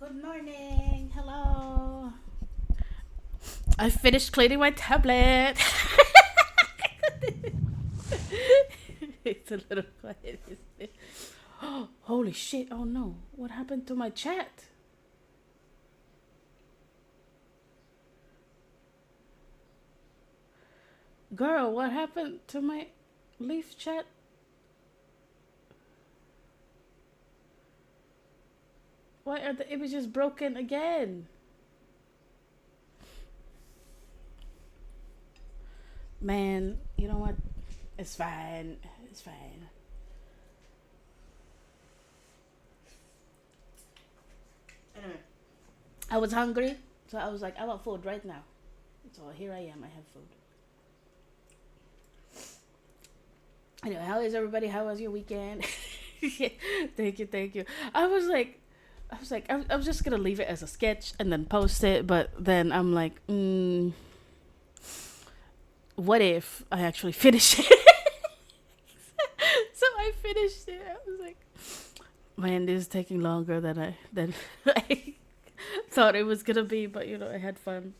Good morning. Hello. I finished cleaning my tablet. It's a little quiet, isn't it? Oh, holy shit. Oh no. What happened to my chat? Girl, what happened to my leaf chat? Why are the images broken again? Man, you know what? It's fine. It's fine. Anyway, I was hungry, so I was like, I want food right now. So here I am. I have food. Anyway, how is everybody? How was your weekend? Thank you, thank you. I was just gonna leave it as a sketch and then post it, but then I'm like, what if I actually finish it? So I finished it. I was like, man, this is taking longer than I thought it was gonna be, but I had fun.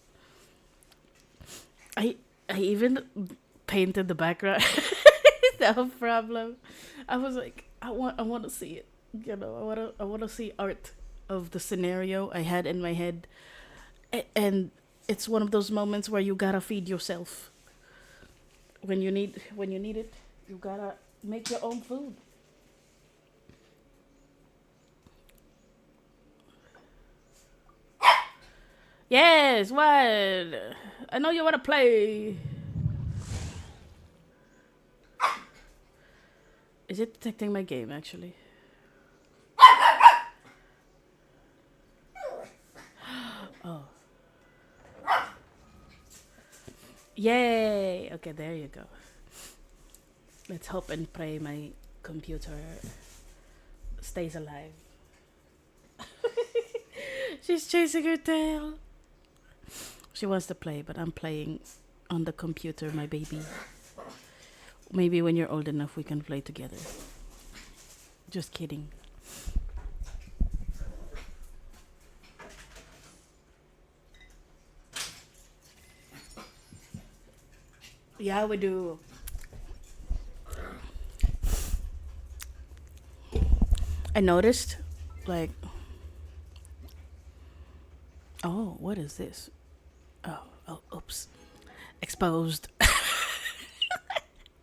I I even painted the background. No problem. I was like, I want to see it. I want to see art of the scenario I had in my head, and it's one of those moments where you gotta feed yourself. When you need it, you gotta make your own food. Yes, what? I know you wanna play. Is it detecting my game actually? Oh, yay! Okay, there you go. Let's hope and pray my computer stays alive. She's chasing her tail. She wants to play, but I'm playing on the computer, my baby. Maybe when you're old enough, we can play together. Just kidding. Yeah, we do. I noticed, like, oh, what is this? Oh, oops. Exposed. I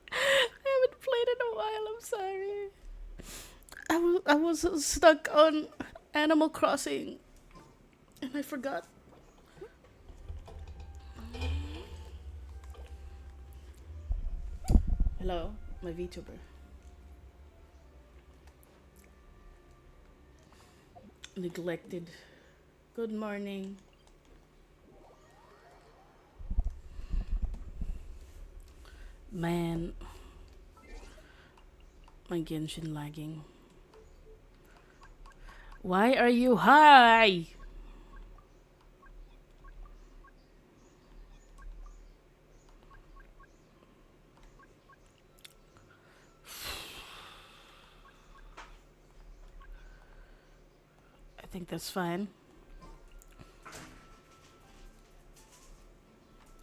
haven't played in a while, I'm sorry. I was stuck on Animal Crossing and I forgot. Hello, my VTuber. Neglected. Good morning. Man, my Genshin lagging. Why are you high? I think that's fine.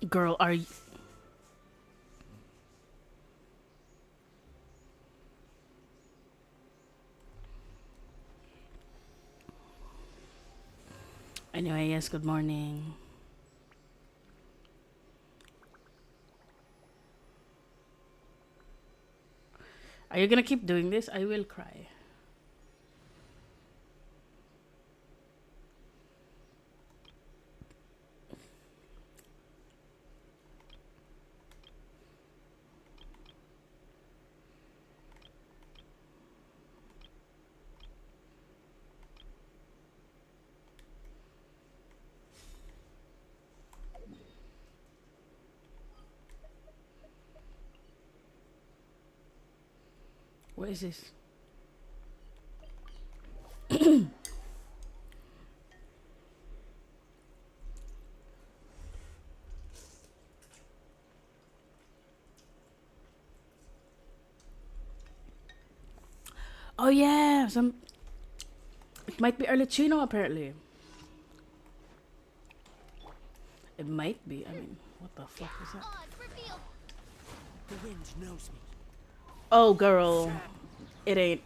Girl, are you. Anyway, yes, good morning. Are you gonna keep doing this? I will cry. What is this? Oh yeah, some. It might be early chino apparently. It might be. I mean, what the fuck is that? The wind knows me. Oh, girl. It ain't.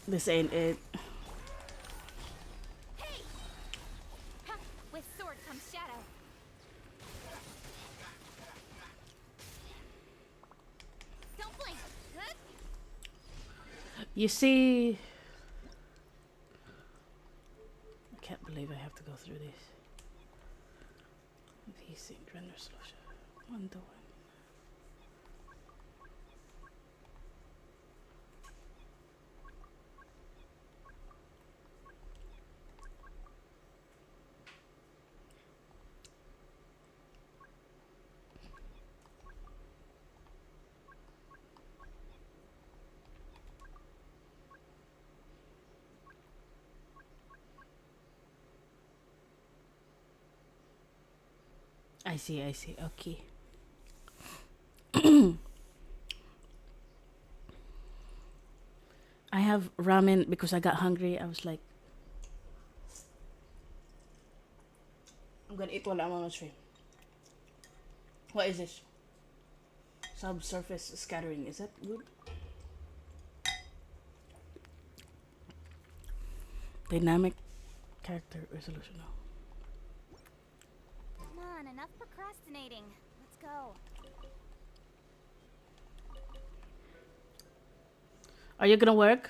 This ain't it. Hey! Ha! With sword comes shadow. Don't blink. Huh? You see. I can't believe I have to go through this. VSync render solution. Wonder one. I see, okay. I have ramen because I got hungry. I was like, I'm gonna eat while I'm on the stream. What is this? Subsurface scattering. Is that good? Dynamic character resolution. No. Come on, enough procrastinating. Let's go. Are you gonna work?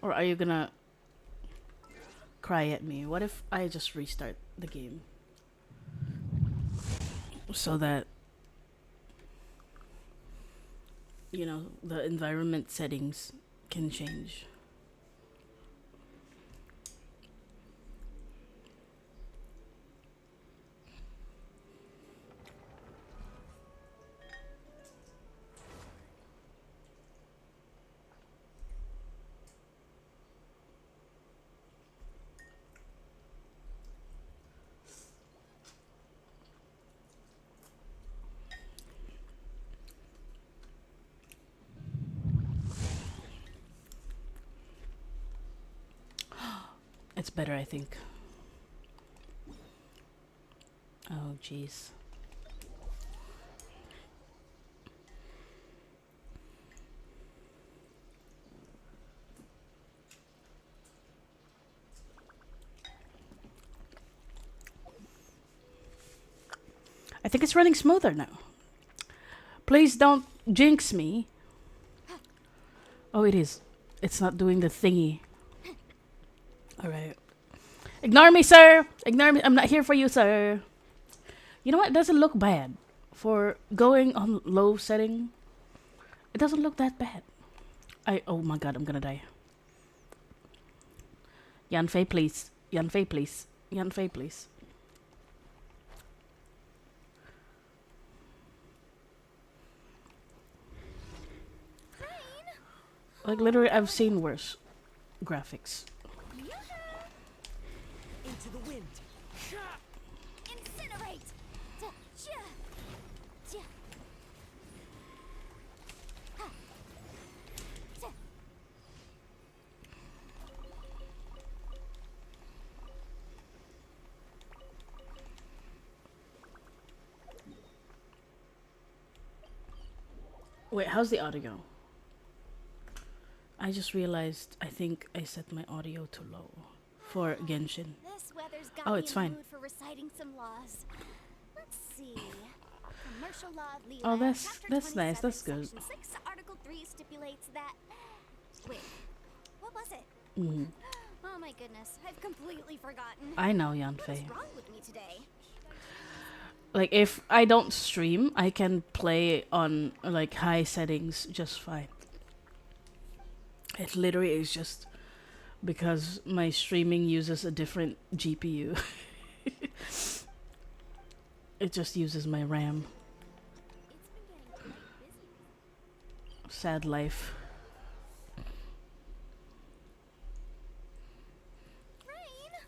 Or are you gonna cry at me? What if I just restart the game? So that, you know, the environment settings can change. It's better, I think. Oh, jeez. I think it's running smoother now. Please don't jinx me. Oh, it is. It's not doing the thingy. Alright. Ignore me, sir. Ignore me. I'm not here for you, sir. You know what? It doesn't look bad. For going on low setting, it doesn't look that bad. Oh my god, I'm gonna die. Yanfei, please. Yanfei, please. Yanfei, please. Like, literally, I've seen worse graphics. Into the wind. Incinerate! Wait, how's the audio? I just realized I think I set my audio too low for Genshin. This weather's got Oh, me it's in fine. the mood for reciting some laws. Let's see. Commercial law of Leland, Oh, Chapter that's nice. 27, That's good. Section 6, Article 3 stipulates that. Wait, what was it? Mm. Oh my goodness, I've completely forgotten. I know, What is Yanfei. wrong with me today? Like, if I don't stream, I can play on like high settings just fine. It literally is just because my streaming uses a different GPU. It just uses my RAM. It's been getting quite busy. Sad life.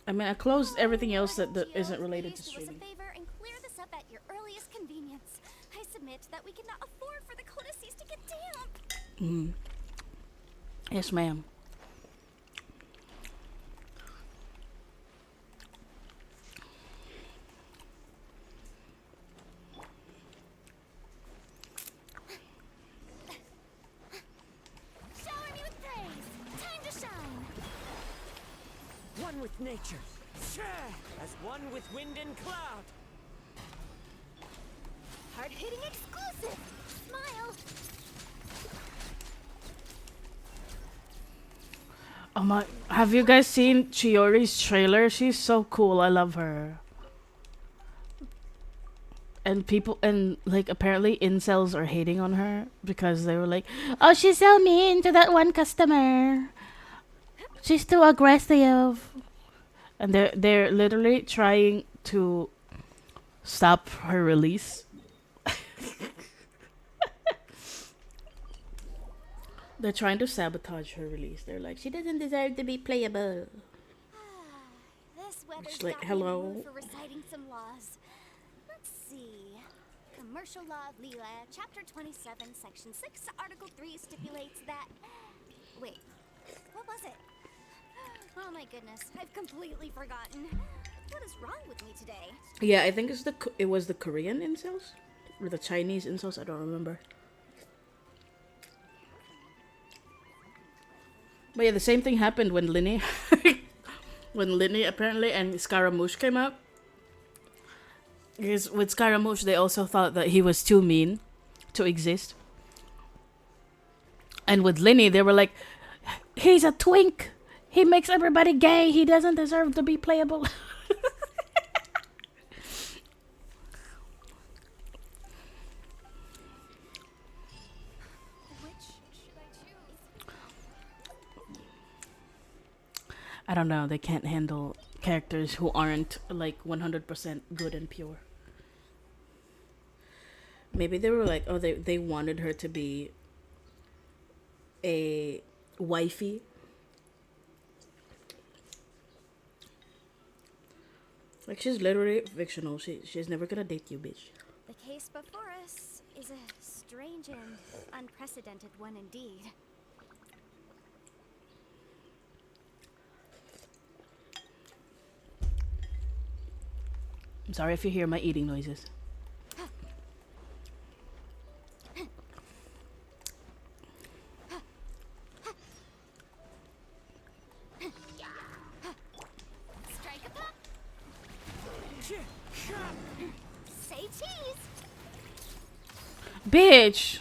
I mean, I closed everything else that isn't related to Please do us a streaming. favor and clear this up at your earliest convenience. I submit that we cannot afford for the codices to get damp. Mm. Yes, ma'am. One with nature. As one with wind and cloud. Hard-hitting exclusive. Smile. Oh my! Have you guys seen Chiori's trailer? She's so cool. I love her. And people and like apparently incels are hating on her because they were like, "Oh, she's so mean to that one customer. She's too aggressive." And they're literally trying to stop her release. They're trying to sabotage her release. They're like, she doesn't deserve to be playable. This weather's She's like, got me in the hello. mood for reciting some laws. Let's see. Commercial Law of Leela, Chapter 27, Section 6, Article 3 stipulates that... Wait, what was it? Oh my goodness, I've completely forgotten. What is wrong with me today? Yeah, I think it was the Korean incels or the Chinese incels. I don't remember. But yeah, the same thing happened when Linny, apparently and Scaramouche came out. Because with Scaramouche, they also thought that he was too mean to exist. And with Linny, they were like, he's a twink. He makes everybody gay. He doesn't deserve to be playable. I don't know. They can't handle characters who aren't like 100% good and pure. Maybe they were like, oh, they wanted her to be a wifey. Like, she's literally fictional. She's never gonna date you, bitch. The case before us is a strange and unprecedented one indeed. I'm sorry if you hear my eating noises. Strike a pop. Say cheese. Bitch!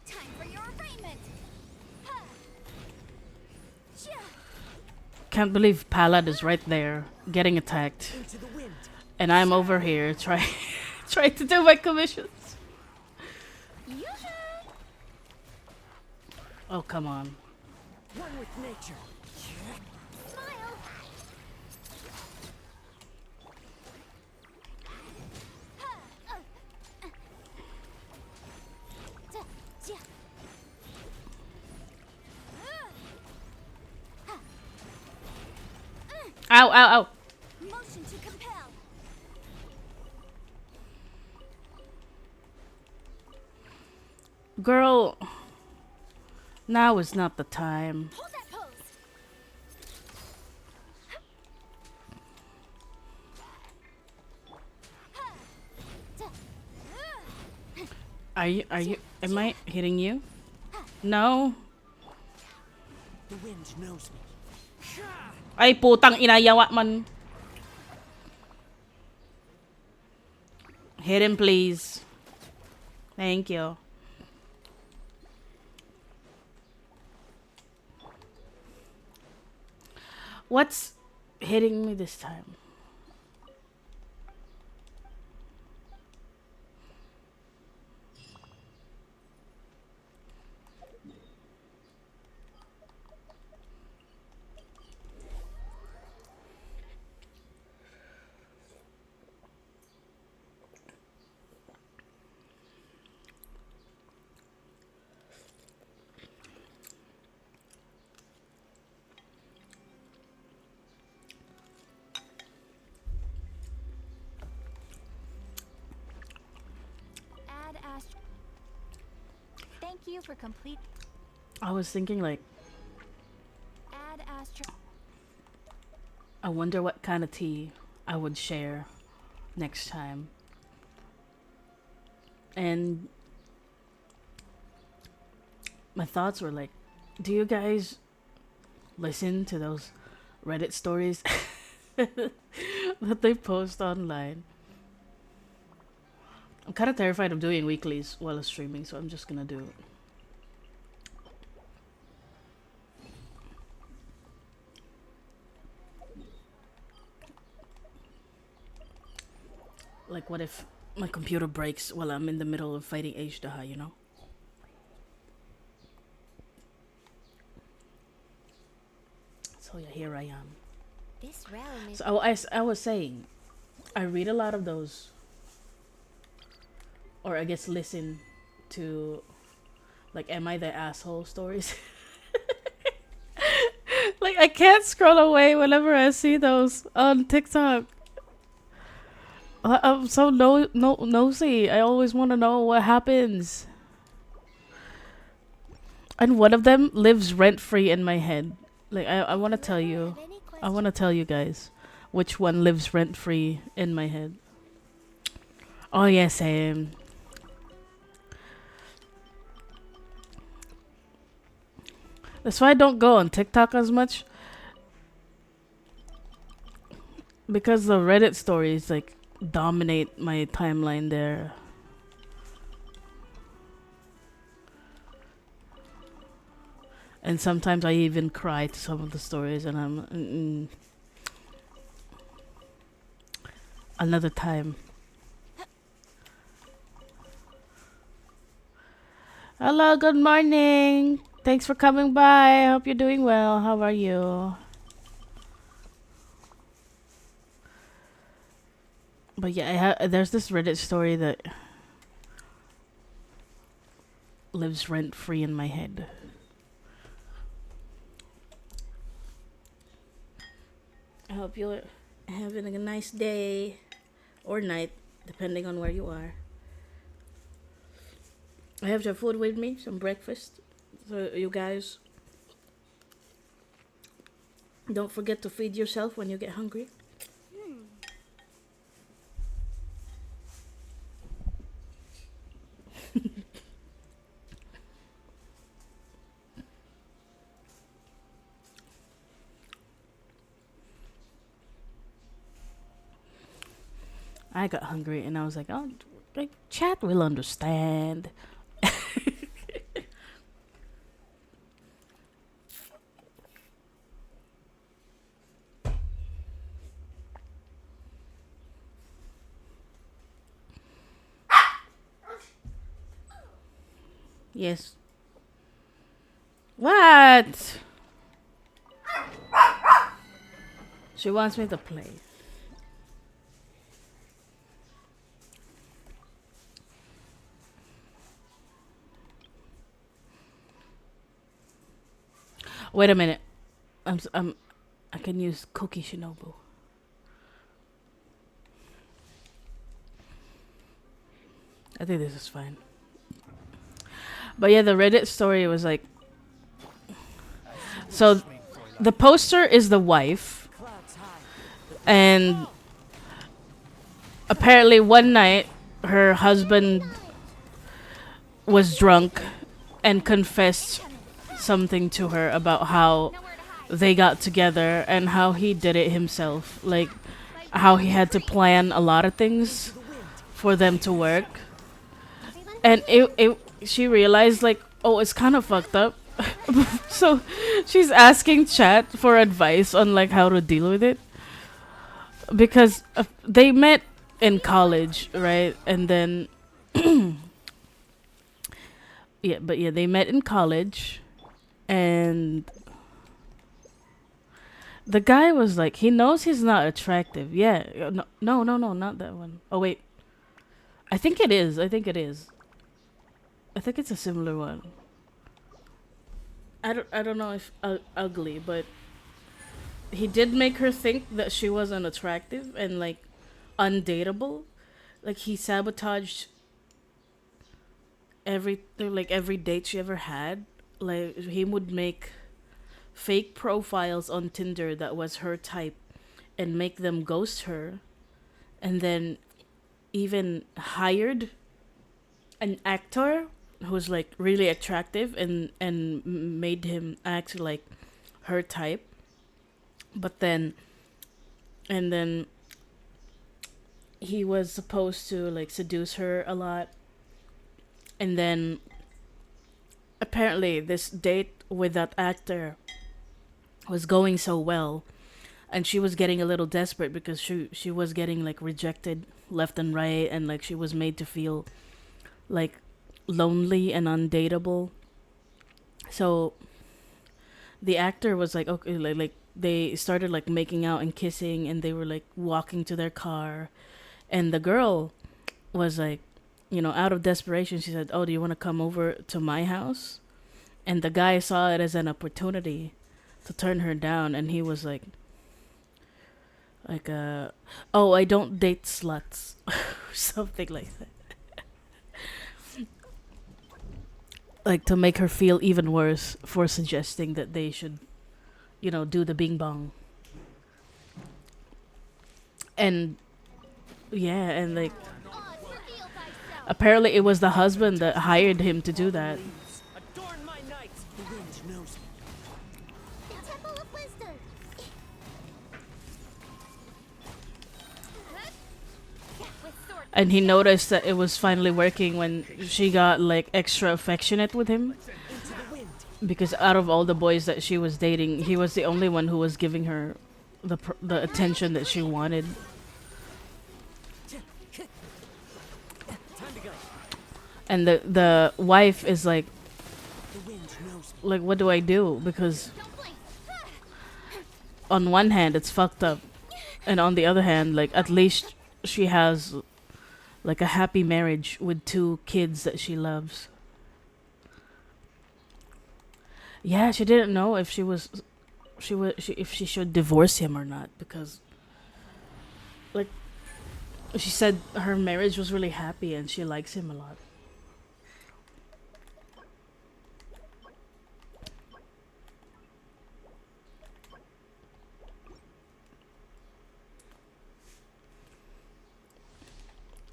Time for your arraignment. Can't believe Palad is right there, getting attacked. Into the wind. And I'm over here trying to do my commissions. Oh, come on. One with nature. Smile. Ow, ow, ow. Motion to compel. Girl, now is not the time. Hold that pose. Am I hitting you? No. The wind knows me. Ay, putang ina, yawa man. Hit him, please. Thank you. What's hitting me this time? Add Astro. Thank you for complete. I was thinking like, Add Astro. I wonder what kind of tea I would share next time. And my thoughts were like, do you guys listen to those Reddit stories that they post online. I'm kind of terrified of doing weeklies while streaming, so I'm just gonna do it. Like, what if my computer breaks while I'm in the middle of fighting H-Daha, you know? So yeah, here I am. This realm is. So I was saying, I read a lot of those, or I guess listen to, like, Am I the Asshole stories. Like, I can't scroll away whenever I see those on TikTok. I'm so nosy. I always want to know what happens. And one of them lives rent free in my head. Like, I want to tell you. I want to tell you guys which one lives rent free in my head. Oh yeah, same. That's why I don't go on TikTok as much. Because the Reddit stories like dominate my timeline there. And sometimes I even cry to some of the stories, and I'm another time. Hello, good morning. Thanks for coming by. I hope you're doing well. How are you? But yeah, there's this Reddit story that lives rent free in my head. I hope you're having a nice day or night, depending on where you are. I have some food with me, some breakfast. So you guys, don't forget to feed yourself when you get hungry. I got hungry and I was like, oh, like, chat will understand. Yes. What? She wants me to play. Wait a minute. I can use Cookie Shinobu. I think this is fine. But yeah, the Reddit story was like, so the poster is the wife, and apparently one night her husband was drunk and confessed something to her about how they got together and how he did it himself, like how he had to plan a lot of things for them to work. And she realized, like, oh, it's kind of fucked up. So she's asking chat for advice on like how to deal with it, because they met in college, right? And then yeah, they met in college, and the guy was like, he knows he's not attractive. Yeah, no, not that one. Oh wait, I think it is. I think it's a similar one. I don't know if ugly, but he did make her think that she wasn't attractive and like undateable. Like, he sabotaged every date she ever had. Like, he would make fake profiles on Tinder that was her type and make them ghost her, and then even hired an actor who's like really attractive and made him act like her type. But then, and then he was supposed to like seduce her a lot. And then apparently this date with that actor was going so well, and she was getting a little desperate because she was getting like rejected left and right, and like she was made to feel like lonely and undateable. So the actor was like, okay, like they started like making out and kissing, and they were like walking to their car, and the girl was like, out of desperation, she said, "Oh, do you want to come over to my house?" And the guy saw it as an opportunity to turn her down, and he was like, "Oh, I don't date sluts," something like that, like to make her feel even worse for suggesting that they should, do the bing bong. And yeah, and like apparently it was the husband that hired him to do that. Adorn my night. The wind knows me. The Temple of Wisdom. And he noticed that it was finally working when she got like extra affectionate with him, Into the wind. because out of all the boys that she was dating, he was the only one who was giving her the attention that she wanted. Time to go. And the wife is like, The wind knows me. what do I do? Because on one hand it's fucked up, and on the other hand, like at least she has like a happy marriage with 2 kids that she loves. Yeah, she didn't know if if she should divorce him or not, because like she said her marriage was really happy and she likes him a lot.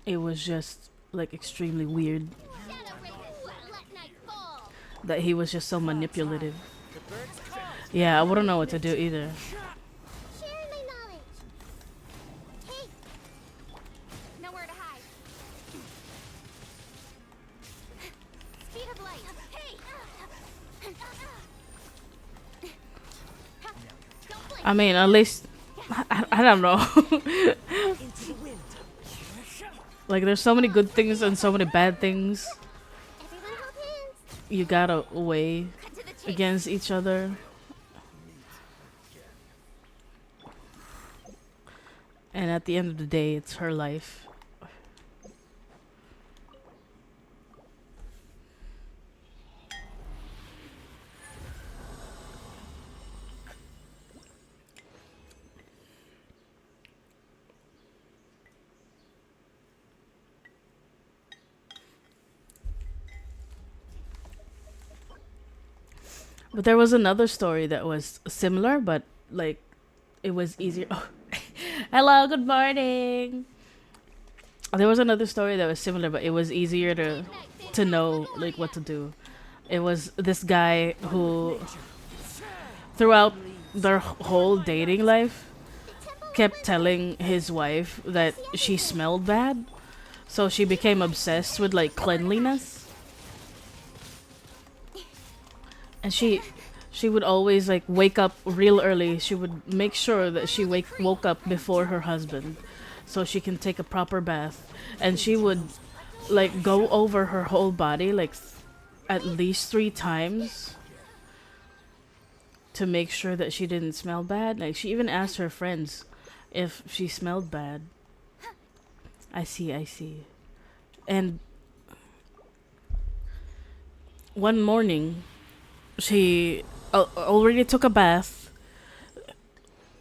It was just like extremely weird that he was just so manipulative. The birds call. Yeah, I wouldn't know what to do either. Share my knowledge. Hey. Nowhere to hide. Speed of light. Hey. Don't blink. I mean, at least I don't know. Into the wind. Like there's so many good things and so many bad things Everyone hold hands. you gotta weigh Cut to the chase. against each other. And at the end of the day, it's her life. But there was another story that was similar, but like it was easier. Oh. Hello, good morning. There was another story that was similar, but it was easier to know like what to do. It was this guy who throughout their whole dating life kept telling his wife that she smelled bad. So she became obsessed with like cleanliness. And she would always like wake up real early. She would make sure that she woke up before her husband so she can take a proper bath. And she would like go over her whole body like at least 3 times to make sure that she didn't smell bad. Like she even asked her friends if she smelled bad. I see. And one morning she already took a bath.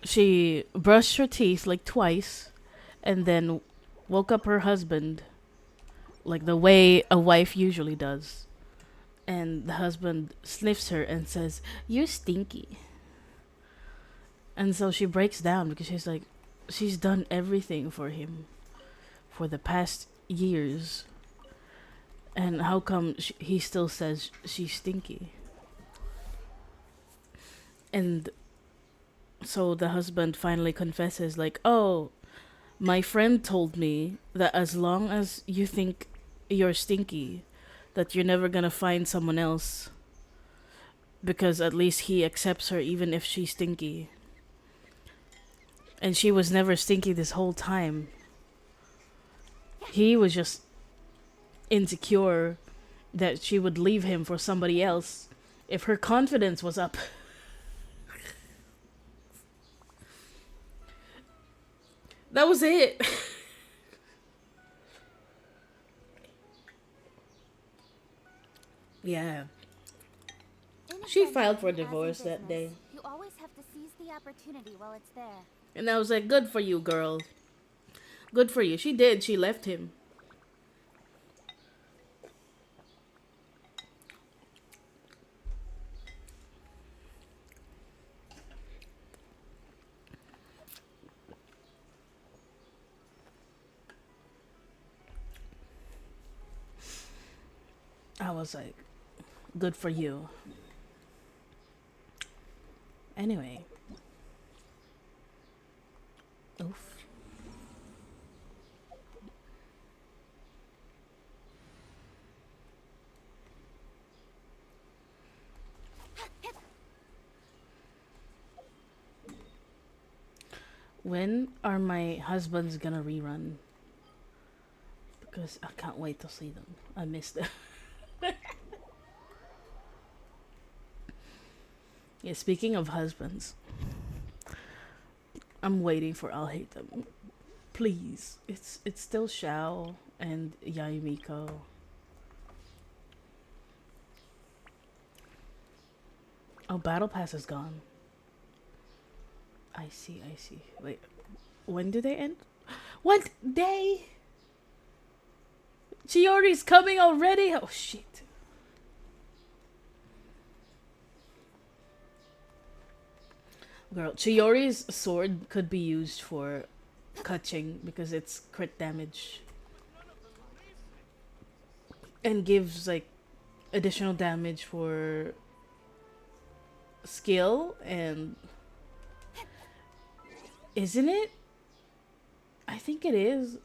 She brushed her teeth like twice and then woke up her husband like the way a wife usually does. And the husband sniffs her and says, "You're stinky." And so she breaks down because she's like, she's done everything for him for the past years. And how come he still says she's stinky? And so the husband finally confesses, like, oh, my friend told me that as long as you think you're stinky, that you're never gonna find someone else because at least he accepts her even if she's stinky. And she was never stinky this whole time. He was just insecure that she would leave him for somebody else if her confidence was up. That was it. Yeah. She filed for divorce that day. You always have to seize the opportunity while it's there. And I was like, good for you, girl. Good for you. She did. She left him. I was like, good for you. Anyway. Oof. When are my husbands gonna rerun? Because I can't wait to see them. I miss them. Yeah, speaking of husbands, I'm waiting for I'll Hate Them. Please. It's still Shao and Yayumiko. Oh, Battle Pass is gone. I see. Wait, when do they end? What day? Chiori's coming already? Oh, shit. Girl, Chiori's sword could be used for Kaching because it's crit damage. And gives, like, additional damage for skill and... Isn't it? I think it is.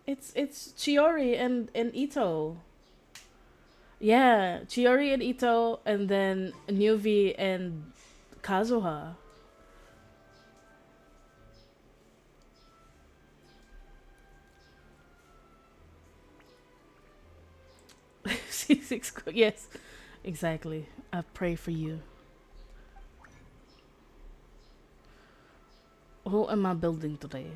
It's Chiori and Ito. Yeah, Chiori and Ito, and then Nuvi and Kazuha. C6, yes, exactly. I pray for you. Who am I building today?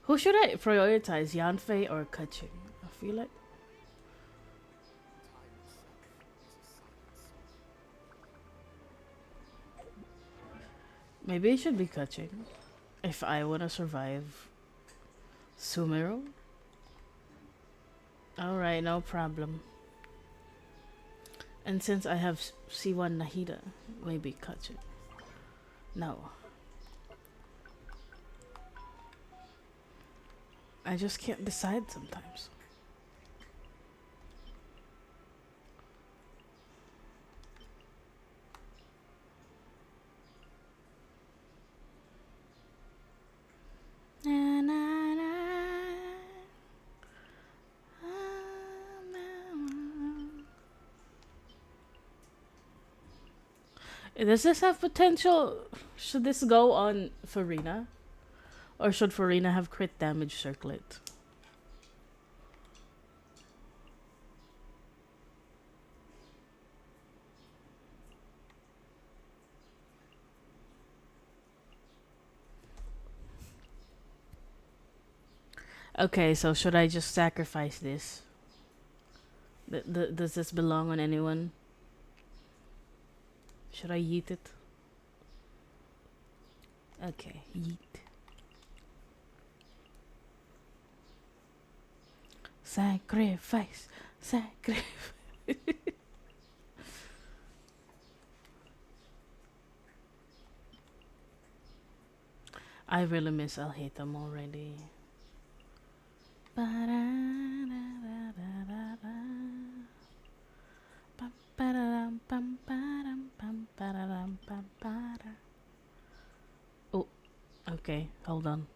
Who should I prioritize, Yanfei or Kaching? I feel like... Maybe it should be Kaching. If I want to survive Sumero. Alright, no problem. And since I have C1 Nahida, maybe Kaching. No. I just can't decide sometimes. Na, na, na. Does this have potential? Should this go on Farina? Or should Farina have crit damage circlet? Okay, so should I just sacrifice this? Does this belong on anyone? Should I yeet it? Okay, yeet. Sacrifice. I really miss I'll Hate Them already. Okay, hold on.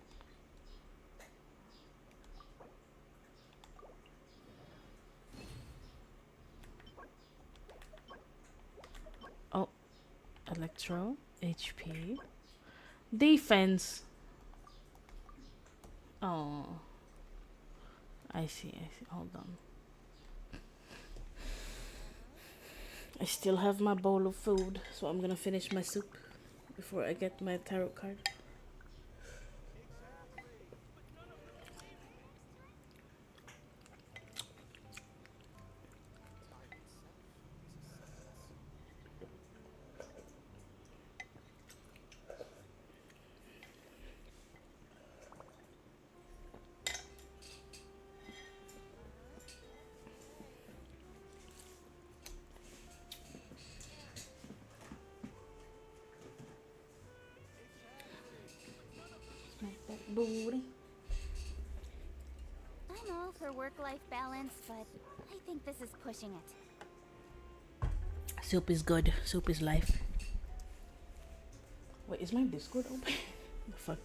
Oh, Electro, HP, defense. Oh, I see. I see. Hold on. I still have my bowl of food, so I'm gonna finish my soup before I get my tarot card. Smack that booty. I'm all for work-life balance, but I think this is pushing it. Soup is good. Soup is life. Wait, is my Discord open? The fuck?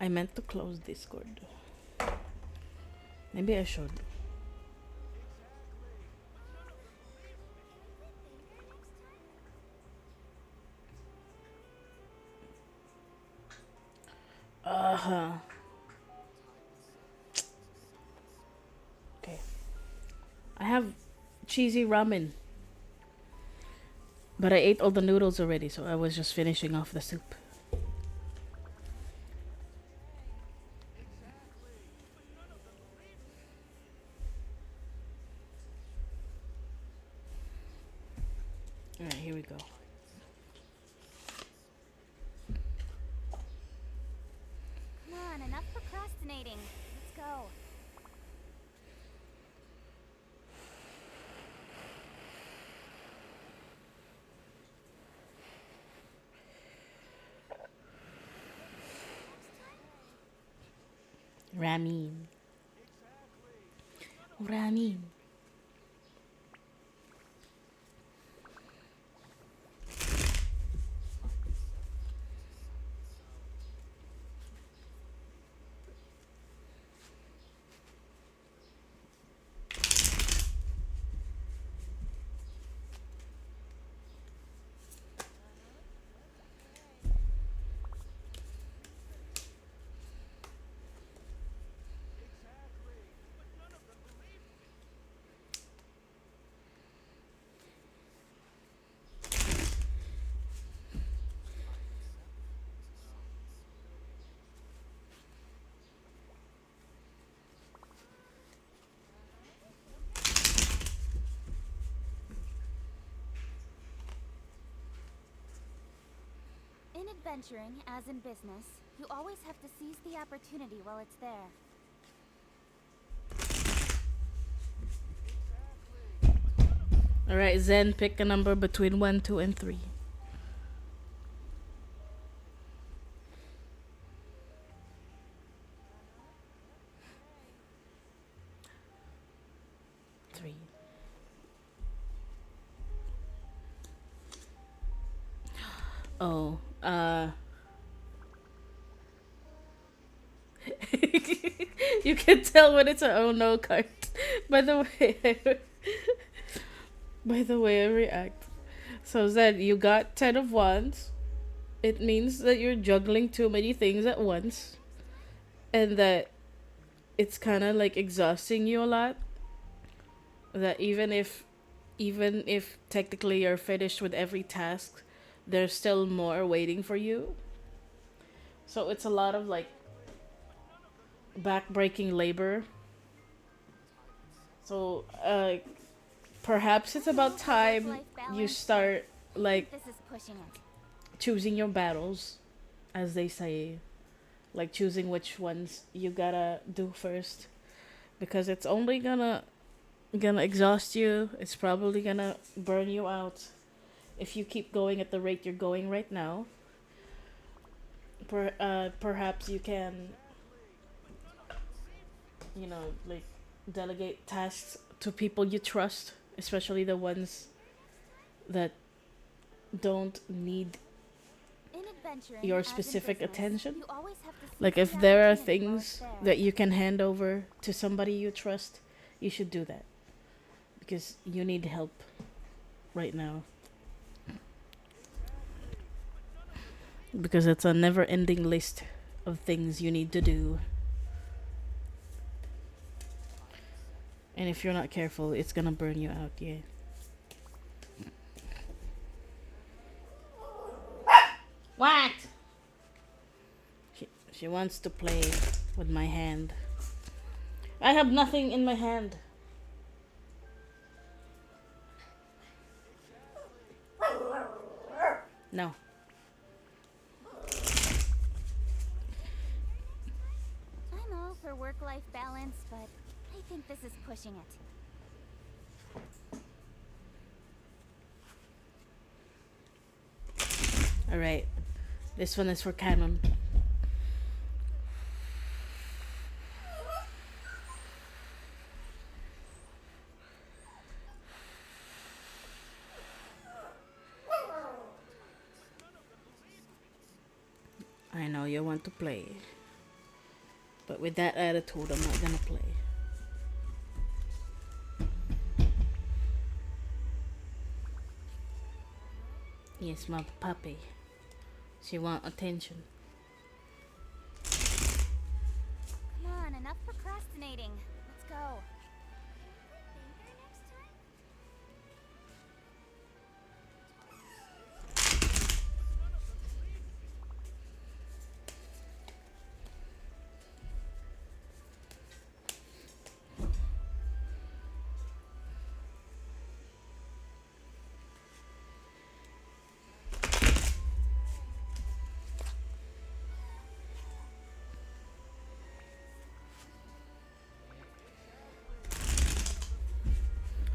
I meant to close Discord. Maybe I should. Uh-huh. Okay. I have cheesy ramen. But I ate all the noodles already, so I was just finishing off the soup. Alright, here we go. Come on, enough procrastinating. Let's go. Ramen. Ramen. In adventuring, as in business, you always have to seize the opportunity while it's there. Alright, Zen, pick a number between 1, 2, and 3. 3. Oh, you can tell when it's an oh no card by the way by the way I react. So Zen, you got 10 of wands. It means that you're juggling too many things at once, and that it's kind of like exhausting you a lot. That even if technically you're finished with every task, there's still more waiting for you. So it's a lot of like backbreaking labor. So perhaps it's about time you start like This is pushing it. choosing your battles, as they say, like choosing which ones you gotta do first, because it's only gonna exhaust you. It's probably gonna burn you out if you keep going at the rate you're going right now. Perhaps you can, like delegate tasks to people you trust, especially the ones that don't need In adventuring, your as in specific business, attention. you always have to Like seize if the there are opportunity while it's things there. that you can hand over to somebody you trust, you should do that because you need help right now. Because it's a never-ending list of things you need to do. And if you're not careful, it's gonna burn you out, yeah. What? She wants to play with my hand. I have nothing in my hand. No. I'm all for work-life balance, but I think this is pushing it. Alright. This one is for Canon. I know you want to play. But with that attitude, I'm not gonna play. Yes, my puppy. She want attention. Come on, enough procrastinating. Let's go.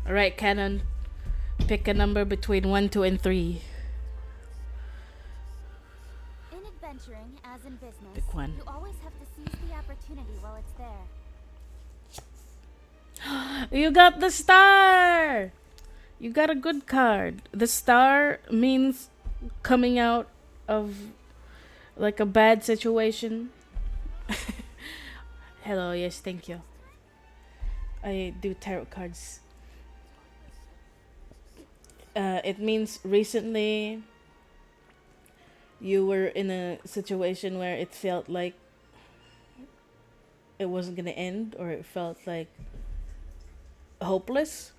Alright, Canon. Pick a number between 1, 2, and 3. In adventuring, as in business, Pick one. you always have to seize the opportunity while it's there. You got the star! You got a good card. The star means coming out of like a bad situation. Hello, yes, thank you. I do tarot cards. It means recently you were in a situation where it felt like it wasn't gonna end, or it felt like hopeless,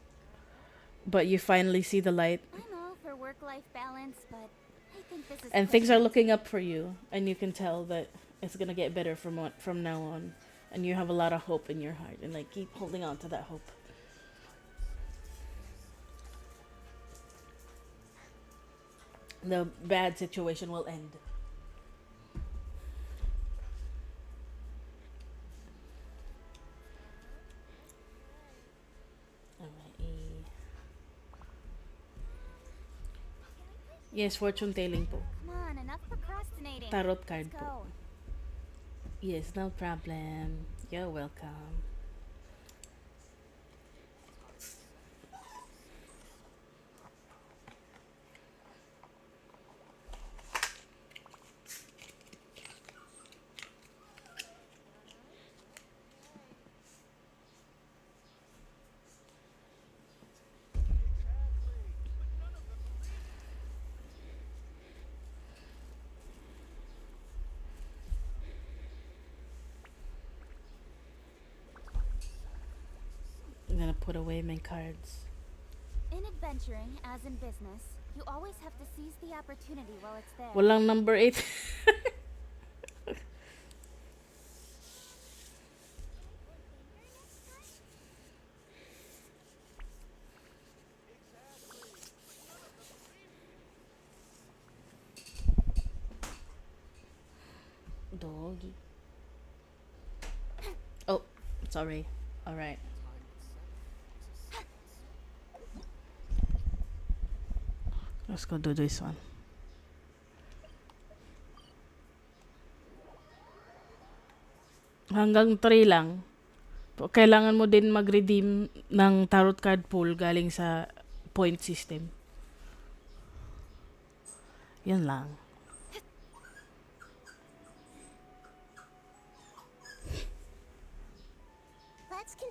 but you finally see the light. I'm all for work-life balance, but I think this is And things are pushing it. looking up for you, and you can tell that it's gonna get better from now on, and you have a lot of hope in your heart, and like keep holding on to that hope. The bad situation will end. Alright. Yes, fortune telling po. Come on, enough procrastinating. Tarot Let's card po. go. Yes, no problem. You're welcome. I'm gonna put away my cards. In adventuring, as in business, you always have to seize the opportunity while it's there. Walang number 8. Doggy. Oh, sorry. Alright. Let's go do this one. Hanggang 3 lang. Kailangan mo din mag-redeem ng tarot card pool galing sa point system. Yun lang.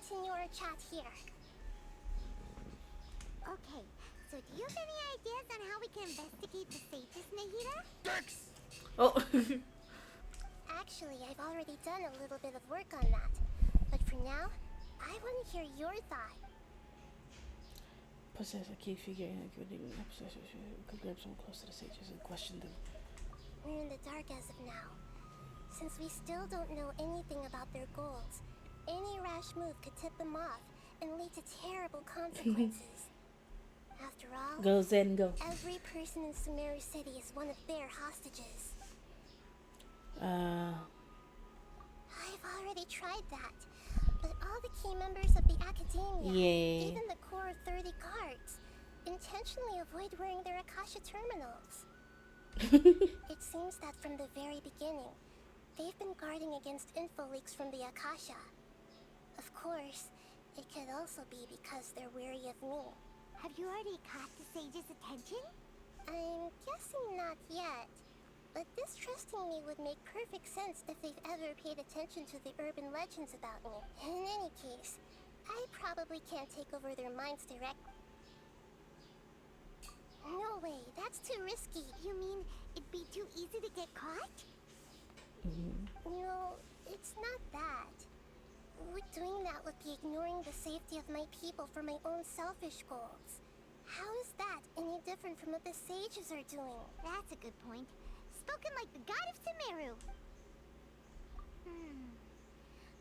continue our chat here. Okay, so do you have any ideas on how we can investigate the sages, Nahida? Oh. Actually, I've already done a little bit of work on that. But for now, I want to hear your thought. Possess a key figure in a good evening. Could grab someone close to the sages and question them. We're in the dark as of now. Since we still don't know anything about their goals, any rash move could tip them off and lead to terrible consequences. After all, Go Zen, go. every person in Sumeru City is one of their hostages. I've already tried that, but all the key members of the Academia, Yeah. even the core 30 guards, intentionally avoid wearing their Akasha terminals. It seems that from the very beginning, they've been guarding against info leaks from the Akasha. Of course, it could also be because they're wary of me. Have you already caught the sage's attention? I'm guessing not yet. But distrusting me would make perfect sense if they've ever paid attention to the urban legends about me. In any case, I probably can't take over their minds directly. No way, that's too risky. You mean it'd be too easy to get caught? No, it's not that. Doing that would be ignoring the safety of my people for my own selfish goals. How is that any different from what the sages are doing? That's a good point. Spoken like the god of Sumeru.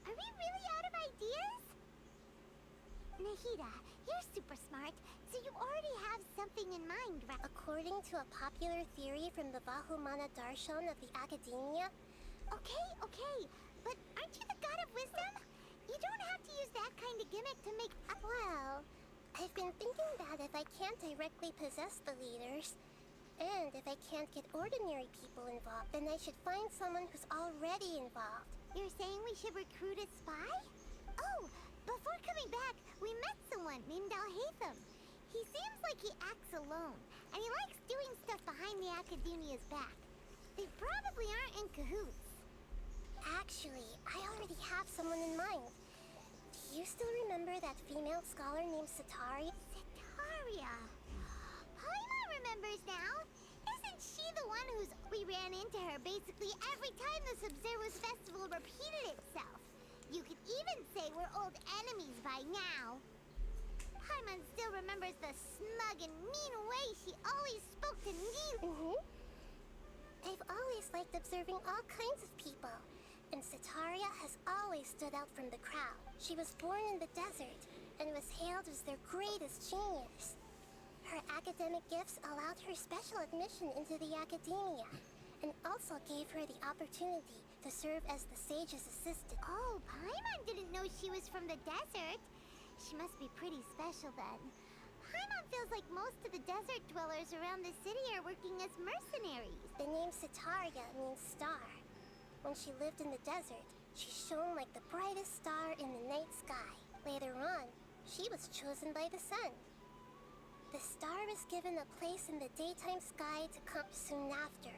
Are we really out of ideas? Nahida, you're super smart, so you already have something in mind, right? According to a popular theory from the Bahumana Darshan of the Academia. Okay, but aren't you the god of wisdom? You don't have to use that kind of gimmick to make... Well, I've been thinking that if I can't directly possess the leaders, and if I can't get ordinary people involved, then I should find someone who's already involved. You're saying we should recruit a spy? Oh, before coming back, we met someone named Al-Haytham. He seems like he acts alone, and he likes doing stuff behind the Academia's back. They probably aren't in cahoots. Actually, I already have someone in mind. Do you still remember that female scholar named Sataria? Sataria! Paimon remembers now. Isn't she the one we ran into her basically every time the Sub-Zero's festival repeated itself? You could even say we're old enemies by now. Paimon still remembers the smug and mean way she always spoke to me. I've always liked observing all kinds of people, and Sataria has always stood out from the crowd. She was born in the desert and was hailed as their greatest genius. Her academic gifts allowed her special admission into the Academia, and also gave her the opportunity to serve as the sage's assistant. Oh, Paimon didn't know she was from the desert. She must be pretty special then. Paimon feels like most of the desert dwellers around the city are working as mercenaries. The name Sataria means star. When she lived in the desert, she shone like the brightest star in the night sky. Later on, she was chosen by the sun. The star was given a place in the daytime sky to come soon after.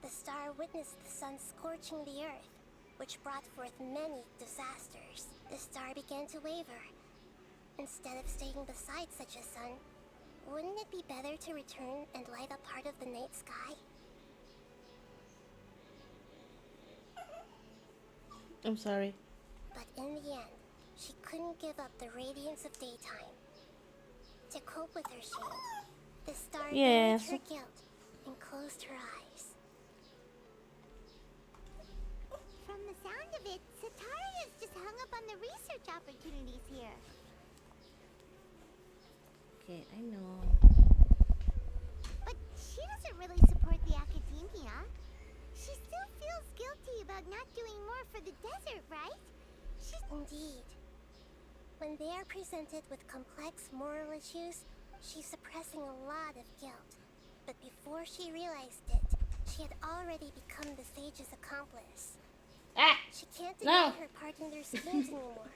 The star witnessed the sun scorching the earth, which brought forth many disasters. The star began to waver. Instead of staying beside such a sun, wouldn't it be better to return and light up part of the night sky? I'm sorry. But in the end, she couldn't give up the radiance of daytime. To cope with her shame, the star buried her guilt and closed her eyes. From the sound of it, Sataria's just hung up on the research opportunities here. Okay, I know. But she doesn't really support the Academia. She still feels guilty about not doing more for the desert, right? Indeed. When they are presented with complex moral issues, she's suppressing a lot of guilt. But before she realized it, she had already become the sage's accomplice. Ah! She can't deny her part in their schemes anymore.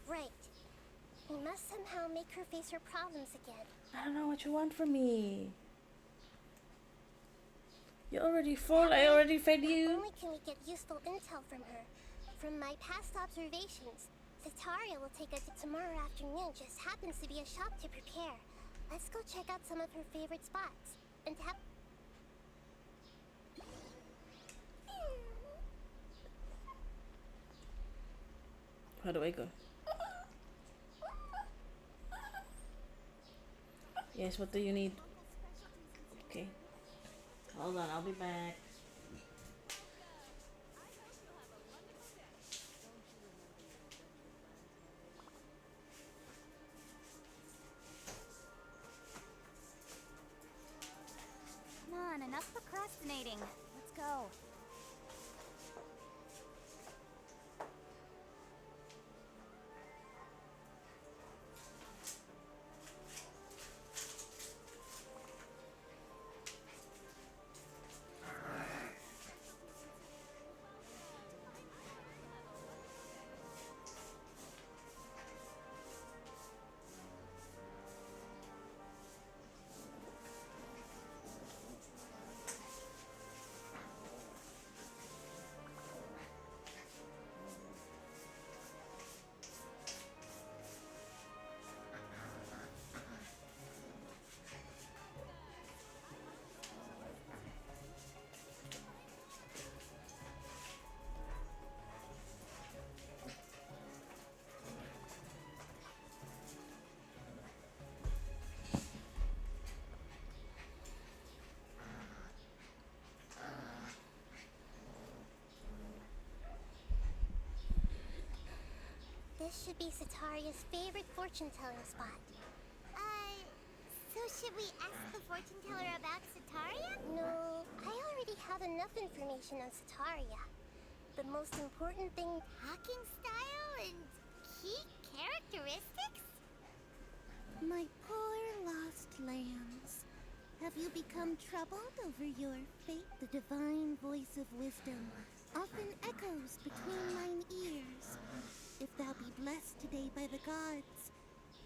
Right. We must somehow make her face her problems again. I don't know what you want from me. You already fought, I already fed Not you. only can we get useful intel from her, from my past observations, Sataria will take us tomorrow afternoon. Just happens to be a shop to prepare. Let's go check out some of her favorite spots and have. How do I go? Yes, what do you need? Okay. Hold on, I'll be back. Come on, enough procrastinating. Let's go. This should be Sataria's favorite fortune-telling spot. So should we ask the fortune teller about Sataria? No, I already have enough information on Sataria. The most important thing, talking style and key characteristics? My poor lost lambs. Have you become troubled over your fate? The divine voice of wisdom often echoes between mine ears. If thou be blessed today by the gods,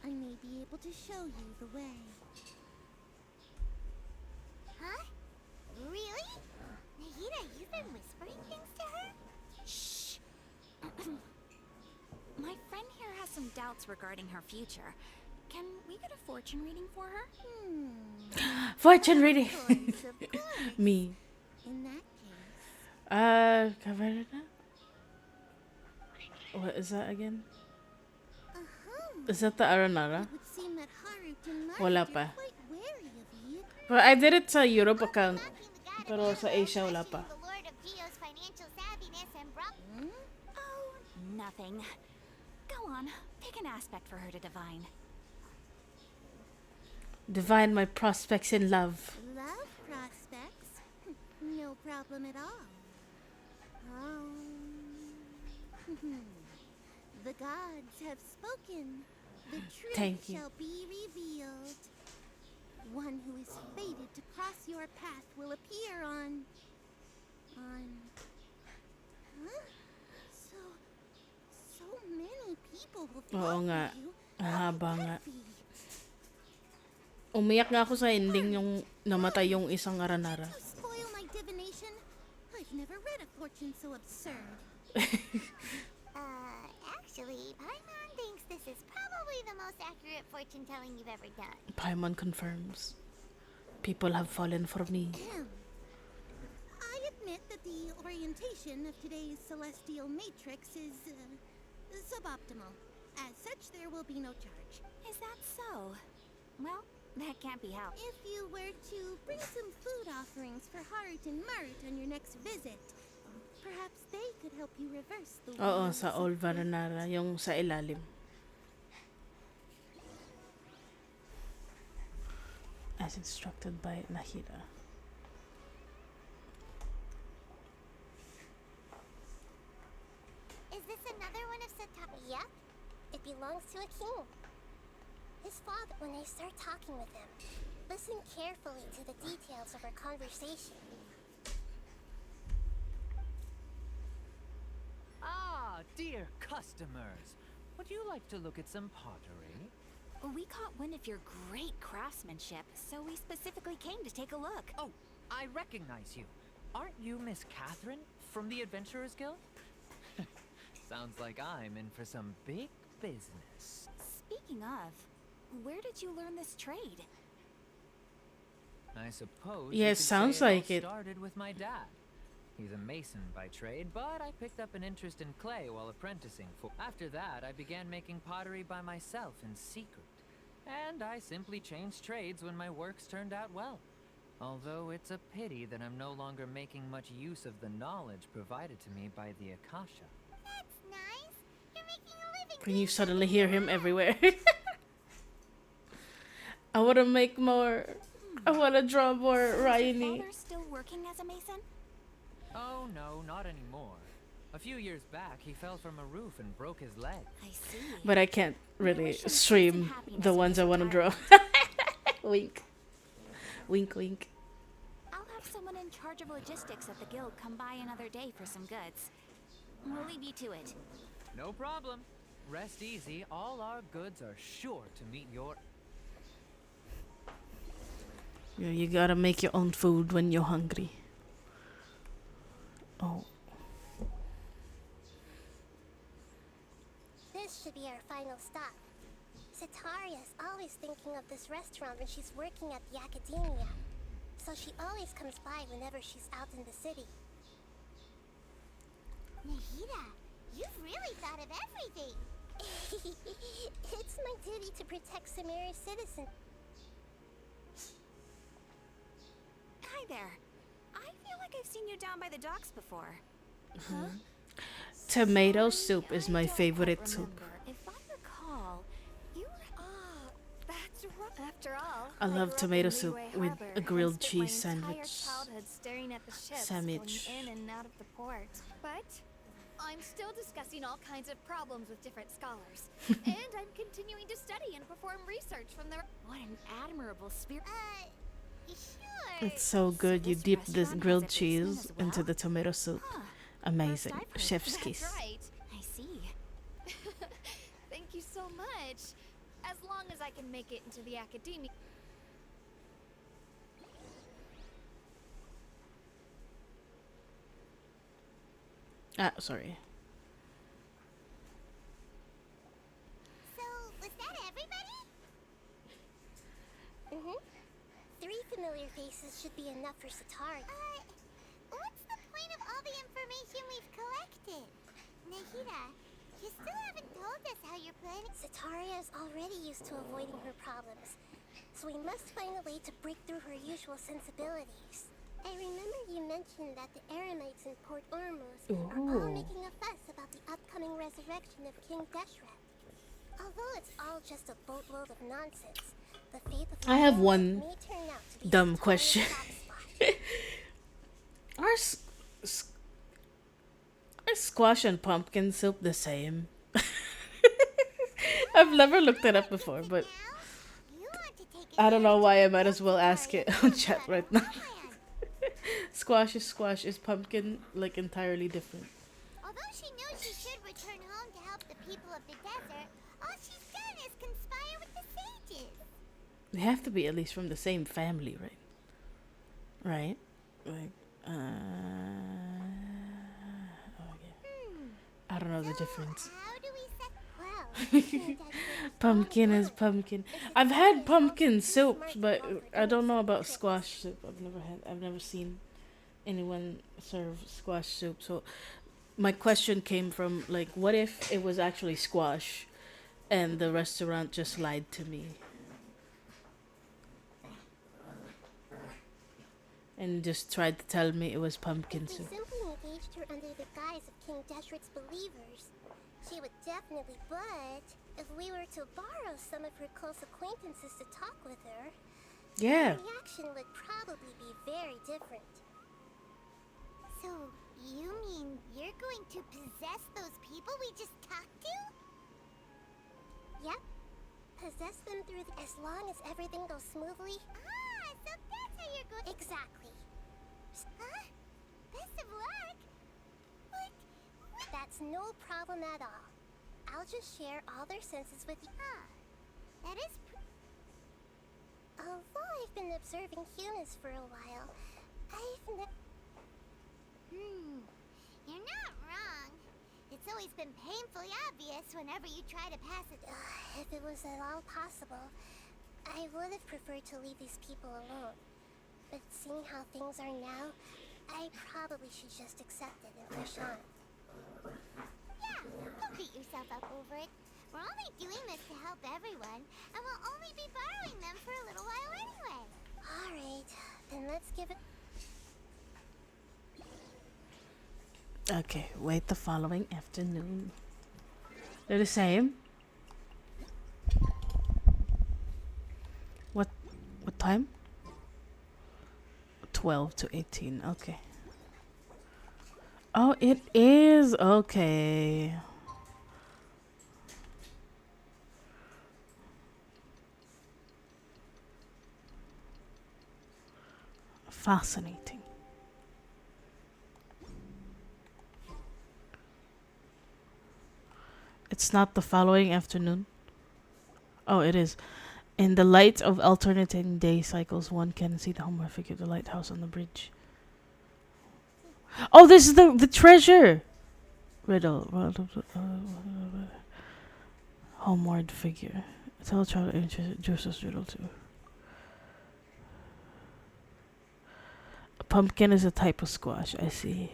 I may be able to show you the way. Huh? Really? Nahida, you've been whispering things to her? Shh. My friend here has some doubts regarding her future. Can we get a fortune reading for her? Fortune reading. Of course. Me. In that case. Covered na? What is that again? Is that the Aranara? It would seem that Harut and Marut Wala are pa. quite wary of you. But I did it sa Europe account. Pero sa Asia wala pa. The Lord of Geo's financial savviness and brought. Oh, nothing. Go on, pick an aspect for her to divine. Divine my prospects in love. Love prospects? No problem at all. The gods have spoken. The truth Thank you. shall be revealed. One who is fated to cross your path will appear on. Huh? So many people will Oo follow nga. you. Ang How haba could nga. that be? Umiyak nga ako sa ending yung namatay yung isang Aranara. To spoil my divination, I've never read a fortune so absurd. Actually, Paimon thinks this is probably the most accurate fortune telling you've ever done. Paimon confirms. People have fallen for me. I admit that the orientation of today's celestial matrix is suboptimal. As such, there will be no charge. Is that so? Well, that can't be helped. If you were to bring some food offerings for Harut and Marut on your next visit, perhaps they could help you reverse the Oo, wheels sa of Old Varanara, yung sa ilalim. As instructed by Nahida. Is this another one of Satari? Yep. It belongs to a king. His father, when I start talking with him, listen carefully to the details of our conversation. Ah, dear customers. Would you like to look at some pottery? We caught wind of your great craftsmanship, so we specifically came to take a look. Oh, I recognize you. Aren't you Miss Catherine from the Adventurers Guild? Sounds like I'm in for some big business. Speaking of, where did you learn this trade? I suppose Yeah, you it could sounds say like all it. started with my dad. He's a mason by trade, but I picked up an interest in clay while apprenticing for. After that, I began making pottery by myself in secret. And I simply changed trades when my works turned out well. Although it's a pity that I'm no longer making much use of the knowledge provided to me by the Akasha. That's nice. You're making a living. Can you suddenly hear him everywhere? I want to make more. I want to draw more Is your Rainy. father still working as a mason? Oh no, not anymore. A few years back, he fell from a roof and broke his leg. I see. But I can't really wish him peace and stream happiness the in ones I his want to draw. retirement. Wink. Wink, wink. I'll have someone in charge of logistics at the guild come by another day for some goods. We'll leave you to it. No problem. Rest easy, all our goods are sure to meet your... Yeah, you gotta make your own food when you're hungry. Oh. This should be our final stop. Sataria's always thinking of this restaurant when she's working at the academia. So she always comes by whenever she's out in the city. Nahida, you've really thought of everything. It's my duty to protect Samari's citizens. Hi there. I feel like I've seen you down by the docks before. Huh? Tomato Sorry, soup is I my don't quite favorite soup. remember. If I recall, you were... Ah, that's right. After all, I love grew up tomato in soup Leeway with Harbor a and grilled spent cheese my entire sandwich. childhood staring at the ships Sandwich. going in and out of the port. But I'm still discussing all kinds of problems with different scholars, and I'm continuing to study and perform research from the. What an admirable spirit. Sure. It's so good. You this dip this restaurant grilled has a basement cheese as well? into the tomato soup. Huh. Amazing. First I've heard. Chef's That's kiss. right. I see. Thank you so much. As long as I can make it into the academia. Ah, sorry. So, was that everybody? Mm-hmm. 3 familiar faces should be enough for Satari. What's the point of all the information we've collected? Nahida, you still haven't told us how you're planning. Sataria is already used to avoiding her problems, so we must find a way to break through her usual sensibilities. I remember you mentioned that the Eremites in Port Ormuz are all Ooh. making a fuss about the upcoming resurrection of King Deshret. Although it's all just a boatload of nonsense, the fate of I have the one may turn out to be dumb Sataria's question. soft spot. Are squash and pumpkin soup the same? I've never looked it up before, but You want to take I don't know advantage why I of might the as well ask it Sataria's on good chat blood right on now. land. Squash is squash. Is pumpkin like entirely different? Although she knows she should return home to help the people of the desert, all she's done is conspire with the sages. They have to be at least from the same family, right? Right? Like, okay. I don't know the difference. How do we set? Well, King Deshret is Pumpkin strong is and pumpkin. It's I've Sataria's had also pumpkin too soup, smart to but fall for I don't any know silly about tricks. squash soup. I've never seen anyone serve squash soup. So my question came from like, what if it was actually squash, and the restaurant just lied to me, and just tried to tell me it was pumpkin If we soup? simply engaged her under the guise of King Deshret's believers, she would definitely. But if we were to borrow some of her close acquaintances to talk with her, Yeah. the reaction would probably be very different. So, you mean you're going to possess those people we just talked to? Yep. Possess them through as long as everything goes smoothly. Ah, so that's how you're going. Exactly. Huh? Best of luck. What? That's no problem at all. I'll just share all their senses with you. Ah, that is. Although I've been observing humans for a while, I've never. You're not wrong. It's always been painfully obvious whenever you try to pass it. If it was at all possible, I would have preferred to leave these people alone. But seeing how things are now, I probably should just accept it and push on. Yeah, don't beat yourself up over it. We're only doing this to help everyone, and we'll only be borrowing them for a little while anyway. Alright, then let's give it... Okay, wait the following afternoon. They're the same? What time? 12 to 18, okay. Oh, it is, okay. Fascinating. It's not the following afternoon. Oh, it is. In the light of alternating day cycles, one can see the homeward figure of the lighthouse on the bridge. Oh, this is the treasure! Riddle. Homeward figure. Tell a child introduces riddle to. A pumpkin is a type of squash, I see.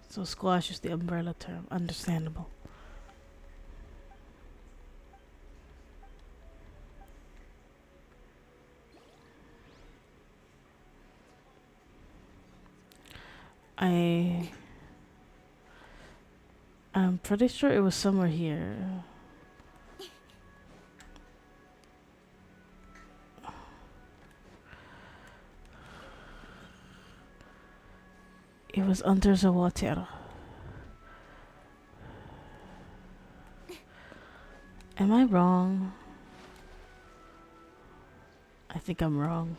So squash is the umbrella term. Understandable. I'm pretty sure it was somewhere here. It was under the water. Am I wrong? I think I'm wrong.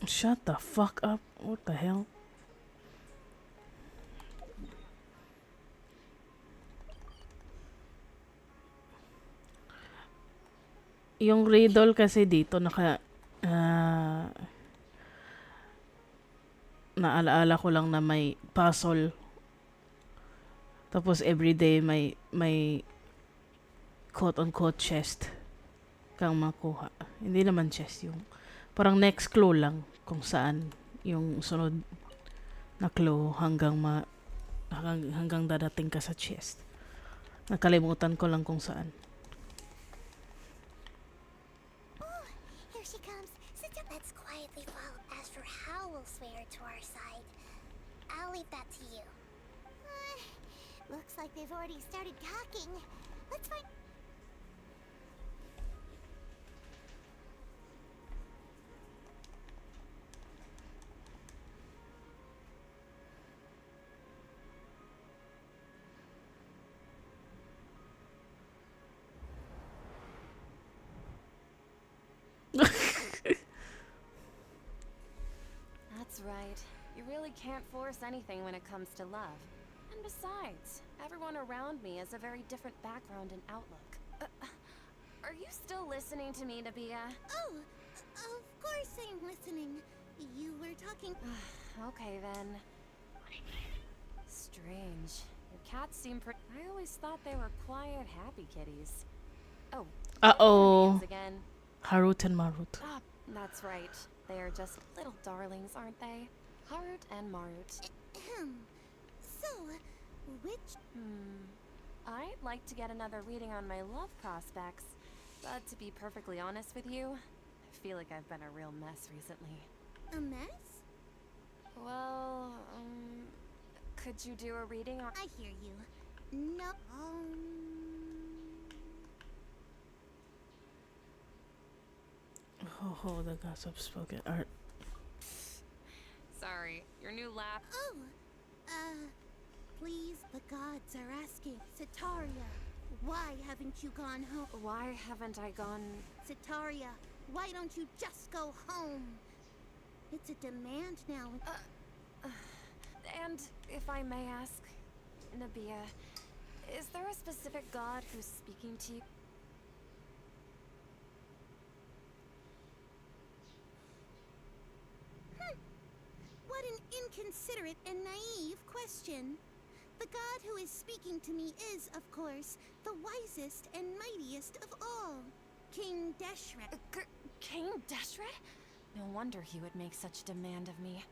Shut the fuck up. What the hell? Yung riddle kasi dito naalaala ko lang na may puzzle. Tapos everyday may quote-unquote chest kang makuha. Hindi naman chest yung parang next clue lang kung saan yung sunod na clue hanggang dadating ka sa chest. Nakalimutan ko lang kung saan. Oh, here she comes. Sit down. Let's quietly follow. As for how we'll sway her to our side, I'll leave that to you. Looks like they've already started talking. Let's find... That's right. You really can't force anything when it comes to love. And besides, everyone around me has a very different background and outlook. Are you still listening to me, Nabia? Oh, of course I'm listening. You were talking... Okay then. Strange. Your cats seem pretty... I always thought they were quiet, happy kitties. Oh. Uh-oh. Again. Harut and Marut. Ah, that's right. They are just little darlings, aren't they? Harut and Marut. So, which... I'd like to get another reading on my love prospects. But to be perfectly honest with you, I feel like I've been a real mess recently. A mess? Well, could you do a reading on... I hear you. No, Oh, the gossip spoken art. Sorry, Your new lap. Oh, please, the gods are asking. Sataria, why haven't you gone home? Why haven't I gone? Sataria, why don't you just go home? It's a demand now. And if I may ask, Nabia, is there a specific god who's speaking to you? What an inconsiderate and naive question. The god who is speaking to me is, of course, the wisest and mightiest of all, King Deshret. King Deshret? No wonder he would make such demand of me.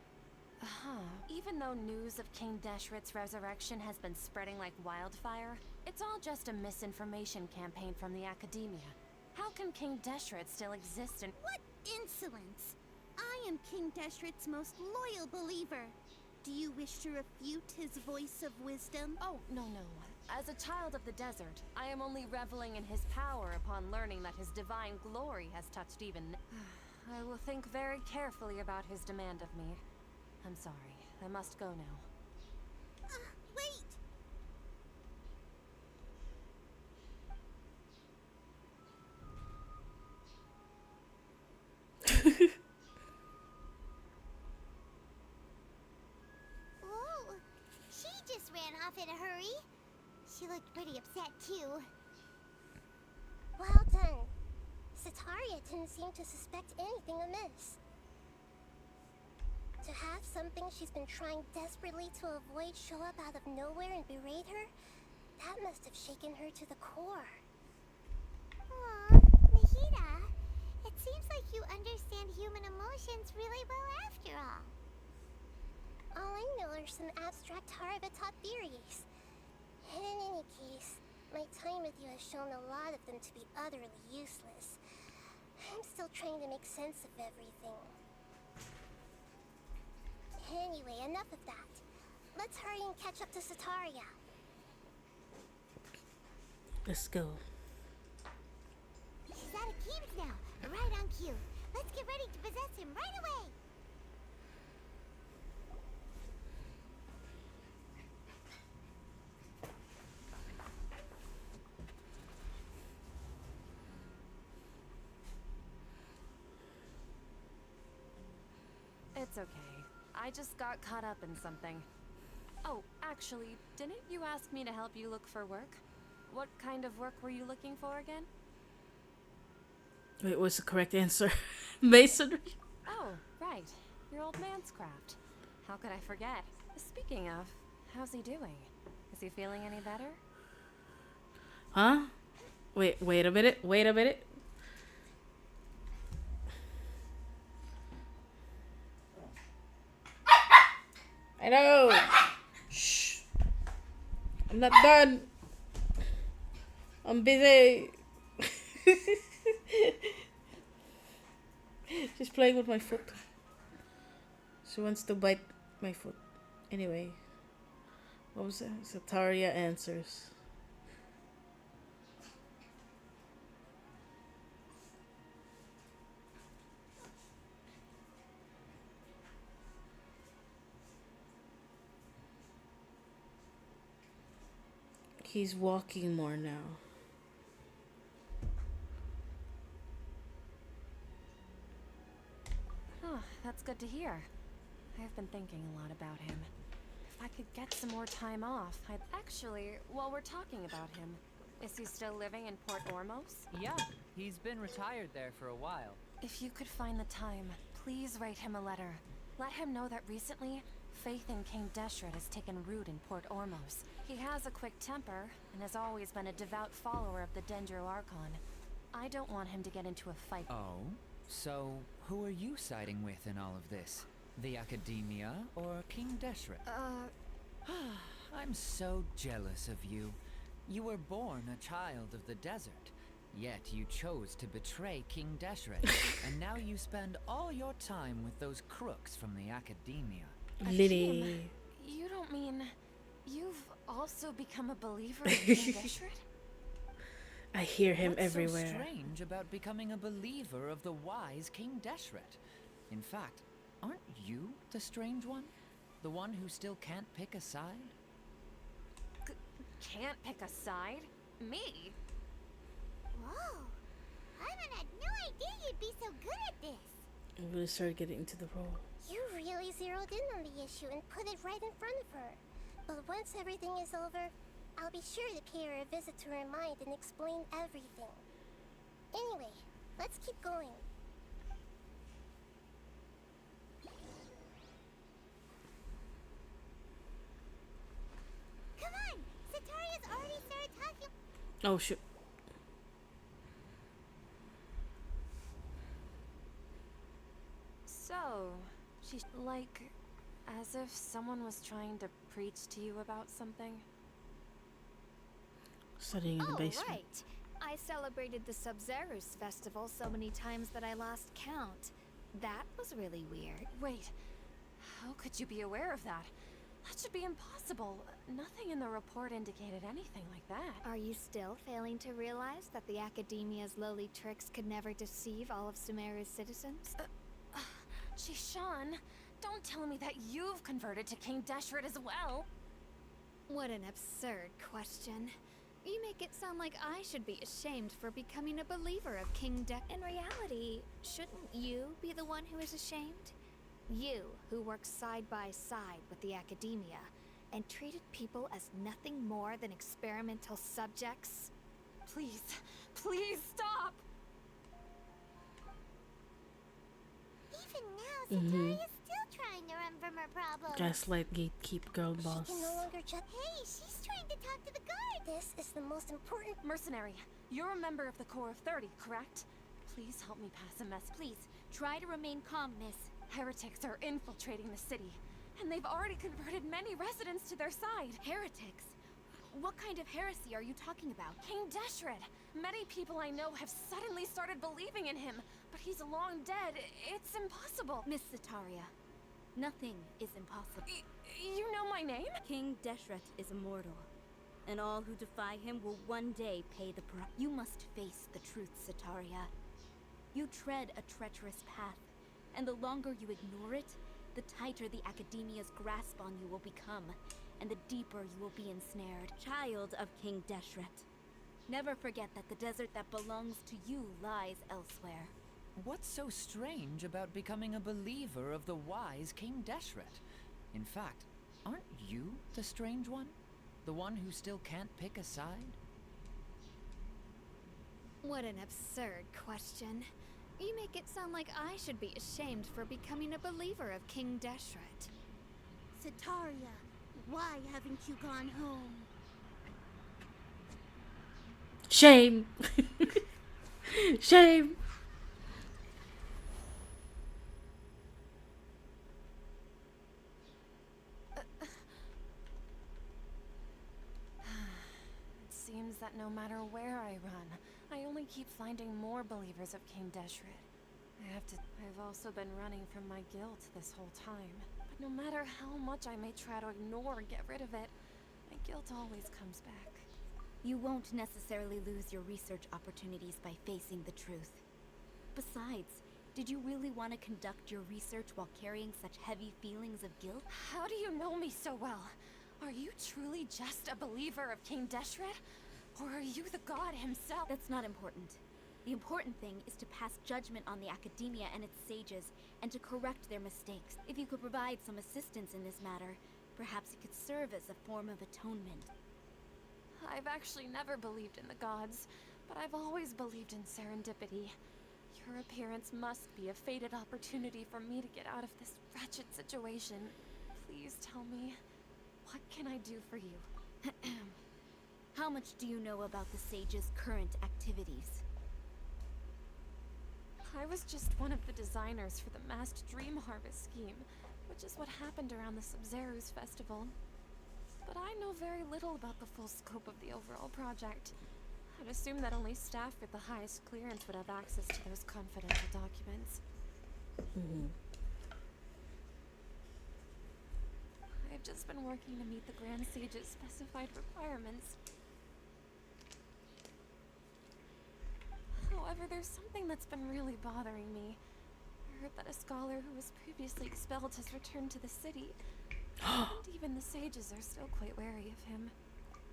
Even though news of King Deshret's resurrection has been spreading like wildfire, it's all just a misinformation campaign from the academia. How can King Deshret still exist and— What insolence! I am King Deshret's most loyal believer. Do you wish to refute his voice of wisdom? Oh, no. As a child of the desert, I am only reveling in his power upon learning that his divine glory has touched even— I will think very carefully about his demand of me. I'm sorry. I must go now. Wait! Whoa! She just ran off in a hurry. She looked pretty upset, too. Well done. Sataria didn't seem to suspect anything amiss. To have something she's been trying desperately to avoid show up out of nowhere and berate her, that must have shaken her to the core. Aw, Mahita, it seems like you understand human emotions really well after all. All I know are some abstract Harabatop theories. And in any case, my time with you has shown a lot of them to be utterly useless. I'm still trying to make sense of everything. Anyway, enough of that. Let's hurry and catch up to Sataria. Let's go. He's out of Keeps now, right on cue. Let's get ready to possess him right away. It's okay. I just got caught up in something. Oh, actually, didn't you ask me to help you look for work? What kind of work were you looking for again? Wait, what's the correct answer? Masonry? Oh, right. Your old man's craft. How could I forget? Speaking of, how's he doing? Is he feeling any better? Huh? Wait a minute. I know. Shh. I'm not done. I'm busy. She's playing with my foot. She wants to bite my foot. Anyway. What was that? Sataria answers. He's walking more now. Oh, that's good to hear. I've been thinking a lot about him. If I could get some more time off, I'd— Actually, while we're talking about him, is he still living in Port Ormos? Yeah, he's been retired there for a while. If you could find the time, please write him a letter. Let him know that recently, faith in King Deshret has taken root in Port Ormos. He has a quick temper, and has always been a devout follower of the Dendro Archon. I don't want him to get into a fight. Oh? So, who are you siding with in all of this? The Academia or King Deshret? I'm so jealous of you. You were born a child of the desert, yet you chose to betray King Deshret, and now you spend all your time with those crooks from the Academia. Lily. You don't mean you've also become a believer in King Deshret? I hear him What's everywhere. so strange about becoming a believer of the wise King Deshret? In fact, aren't you the strange one? The one who still can't pick a side? Can't pick a side? Me? Whoa. Paimon had no idea you'd be so good at this. I really started getting into the role. You really zeroed in on the issue and put it right in front of her. But once everything is over, I'll be sure to pay her a visit to her mind and explain everything. Anyway, let's keep going. Come on! Sataria's already started talking. Oh shoot. So, she's like, as if someone was trying to preach to you about something. Studying in the Oh, basement. right. I celebrated the Sub-Zerus festival so many times that I lost count. That was really weird. Wait, how could you be aware of that? That should be impossible. Nothing in the report indicated anything like that. Are you still failing to realize that the Academia's lowly tricks could never deceive all of Sumeru's citizens? Jishan, don't tell me that you've converted to King Deshret as well. What an absurd question. You make it sound like I should be ashamed for becoming a believer of King In reality, shouldn't you be the one who is ashamed? You, who works side by side with the Academia, and treated people as nothing more than experimental subjects? Please, please stop! Even now, Sataria's still trying to run from her problems. Gaslight, gatekeep, girl boss. She can no longer just. Hey, she's trying to talk to the guard. This is the most important. Mercenary, you're a member of the Corps of 30, correct? Please help me pass a mess, please. Try to remain calm, miss. Heretics are infiltrating the city, and they've already converted many residents to their side. Heretics? What kind of heresy are you talking about? King Deshret! Many people I know have suddenly started believing in him, but he's long dead. It's impossible. Miss Sataria, nothing is impossible. You know my name? King Deshret is immortal, and all who defy him will one day pay the price. You must face the truth, Sataria. You tread a treacherous path, and the longer you ignore it, the tighter the Academia's grasp on you will become, and the deeper you will be ensnared. Child of King Deshret, never forget that the desert that belongs to you lies elsewhere. What's so strange about becoming a believer of the wise King Deshret? In fact, aren't you the strange one? The one who still can't pick a side? What an absurd question. You make it sound like I should be ashamed for becoming a believer of King Deshret. Sataria, why haven't you gone home? Shame. Shame. It seems that no matter where I run, I only keep finding more believers of King Deshret. I've also been running from my guilt this whole time. But no matter how much I may try to ignore or get rid of it, my guilt always comes back. You won't necessarily lose your research opportunities by facing the truth. Besides, did you really want to conduct your research while carrying such heavy feelings of guilt? How do you know me so well? Are you truly just a believer of King Deshret? Or are you the god himself? That's not important. The important thing is to pass judgment on the Academia and its sages, and to correct their mistakes. If you could provide some assistance in this matter, perhaps it could serve as a form of atonement. I've actually never believed in the gods, but I've always believed in serendipity. Your appearance must be a fated opportunity for me to get out of this wretched situation. Please tell me, what can I do for you? How much do you know about the sage's current activities? I was just one of the designers for the masked dream harvest scheme, which is what happened around the Sub-Zerus festival. But I know very little about the full scope of the overall project. I'd assume that only staff with the highest clearance would have access to those confidential documents. I've just been working to meet the Grand Sage's specified requirements. However, there's something that's been really bothering me. I heard that a scholar who was previously expelled has returned to the city. And even the sages are still quite wary of him.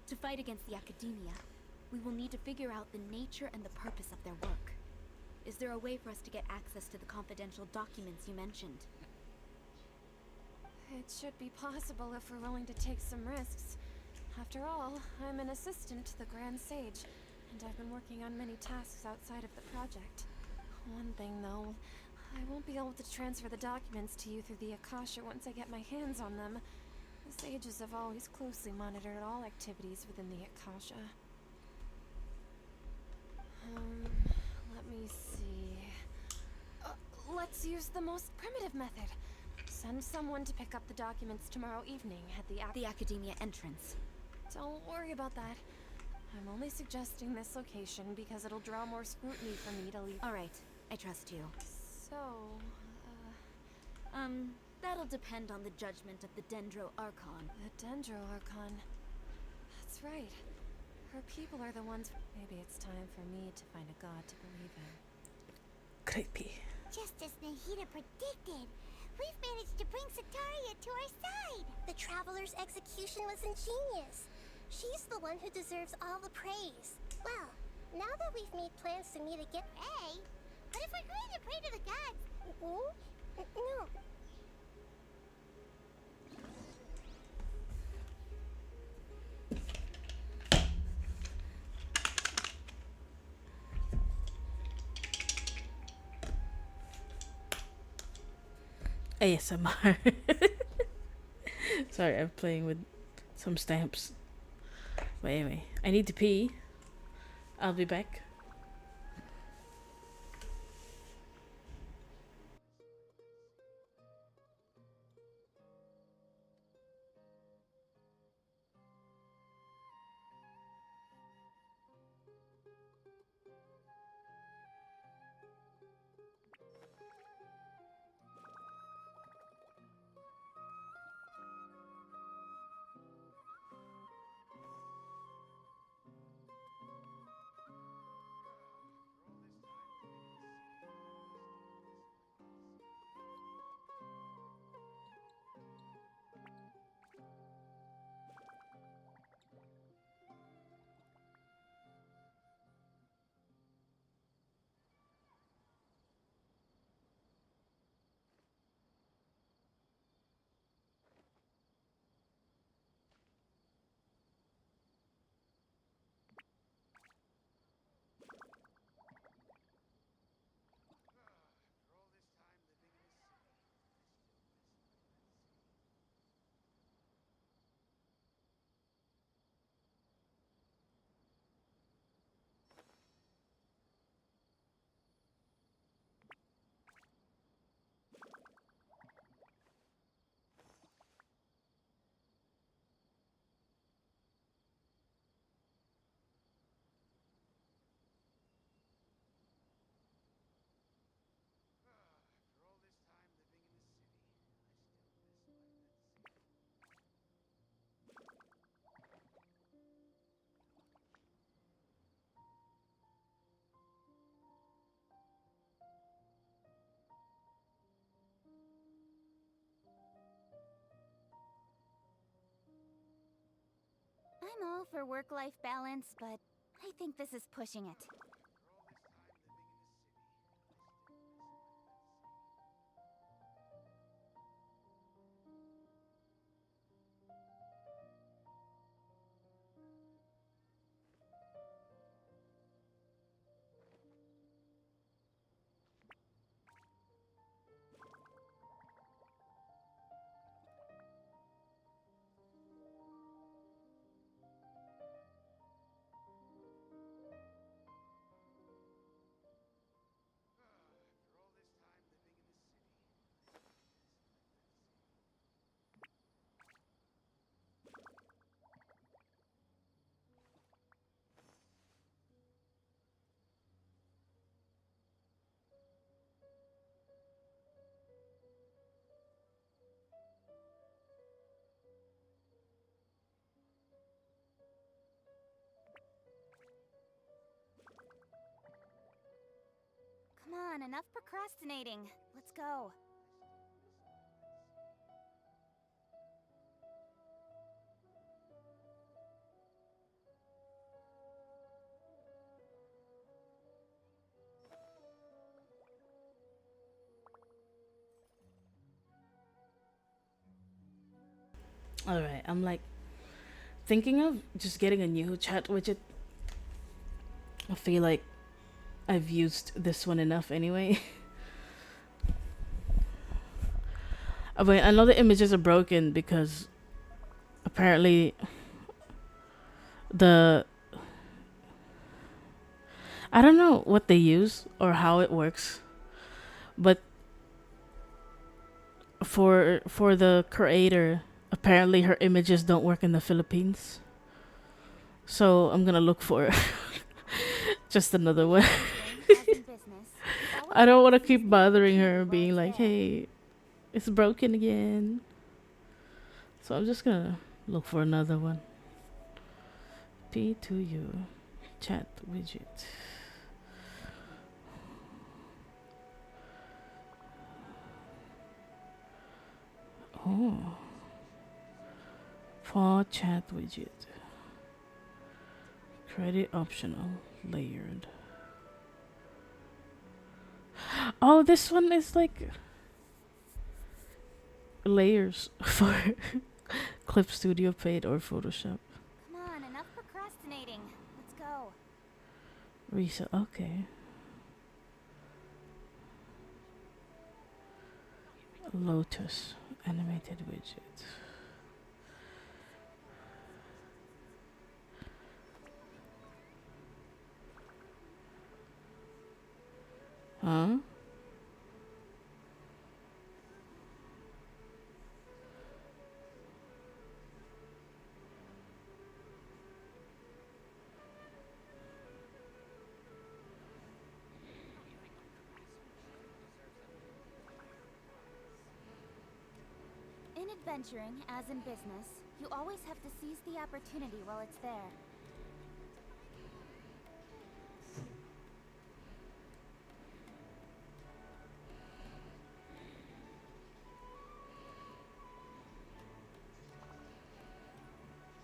To fight against the academia, we will need to figure out the nature and the purpose of their work. Is there a way for us to get access to the confidential documents you mentioned? It should be possible if we're willing to take some risks. After all, I'm an assistant to the Grand Sage, and I've been working on many tasks outside of the project. One thing, though, I won't be able to transfer the documents to you through the Akasha once I get my hands on them. The sages have always closely monitored all activities within the Akasha. Let me see. Let's use the most primitive method. Send someone to pick up the documents tomorrow evening at The academia entrance. Don't worry about that. I'm only suggesting this location because it'll draw more scrutiny for me to leave. Alright, I trust you. So, That'll depend on the judgment of the Dendro Archon. the Dendro Archon. That's right. Her people are the ones. Maybe it's time for me to find a god to believe in. Creepy. Just as Nahida predicted, we've managed to bring Sataria to our side. The Traveler's execution was ingenious. She's the one who deserves all the praise. Well, now that we've made plans to meet again. Hey, but if we're going to pray to the gods. No. ASMR. Sorry, I'm playing with some stamps. But anyway, I need to pee. I'll be back. I'm all for work-life balance, but I think this is pushing it. Come on, enough procrastinating. Let's go. All right, I'm like thinking of just getting a new chat widget. I feel like I've used this one enough anyway. I mean, I know the images are broken because apparently the I don't know what they use or how it works, but for the creator, apparently her images don't work in the Philippines. So I'm gonna look for just another one. As in business, you always I don't want to have to seize keep the bothering opportunity her, while being it's like, there. "Hey, it's broken again." So I'm just gonna look for another one. P2U chat widget. Oh, for chat widget. Credit optional, layered. Oh, this one is like layers for Clip Studio Paint or Photoshop. Come on, enough procrastinating. Let's go. Reset. Okay. Lotus animated widget. Huh? In adventuring, as in business, you always have to seize the opportunity while it's there.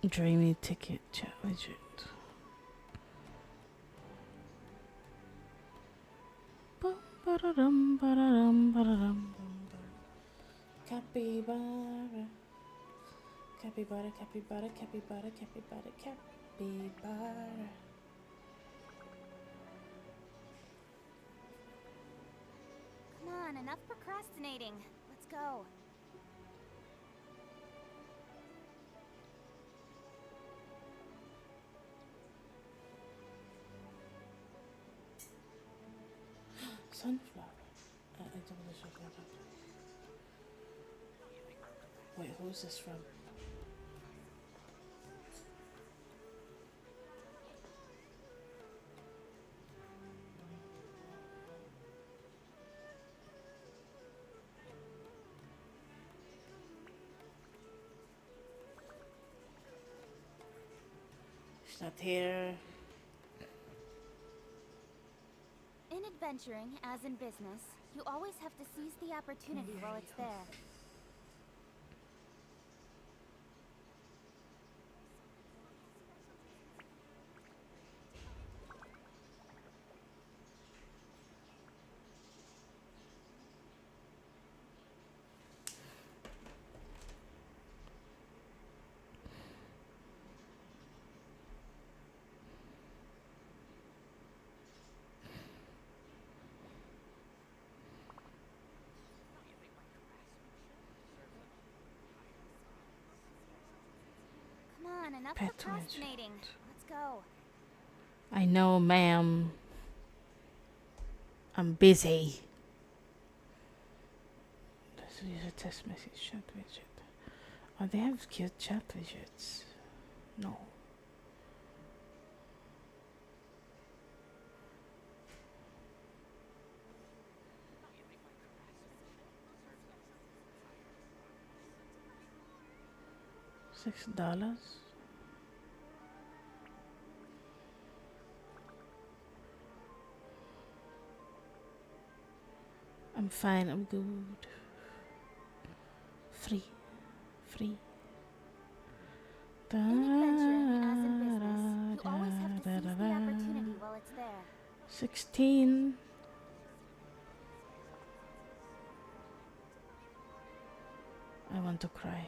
Dreamy ticket chat widget. Bum, ba-da-dum, ba-da-dum, ba-da-dum, bum, bum. Capybara. Capybara, capybara, capybara, capybara, capybara. Come on, enough procrastinating. Let's go. Sunflower. I don't know what that. Wait, who's this from? She's not here. In adventuring, as in business, you always have to seize the opportunity while it's there. Come on, enough Pet procrastinating. Let's go. I know, ma'am. I'm busy. Let's use a test message chat widget. Oh, they have cute chat widgets. No. $6. I'm fine, I'm good. Free. Free. In adventuring, as in business, you always have to seize the opportunity while it's there. 16. I want to cry.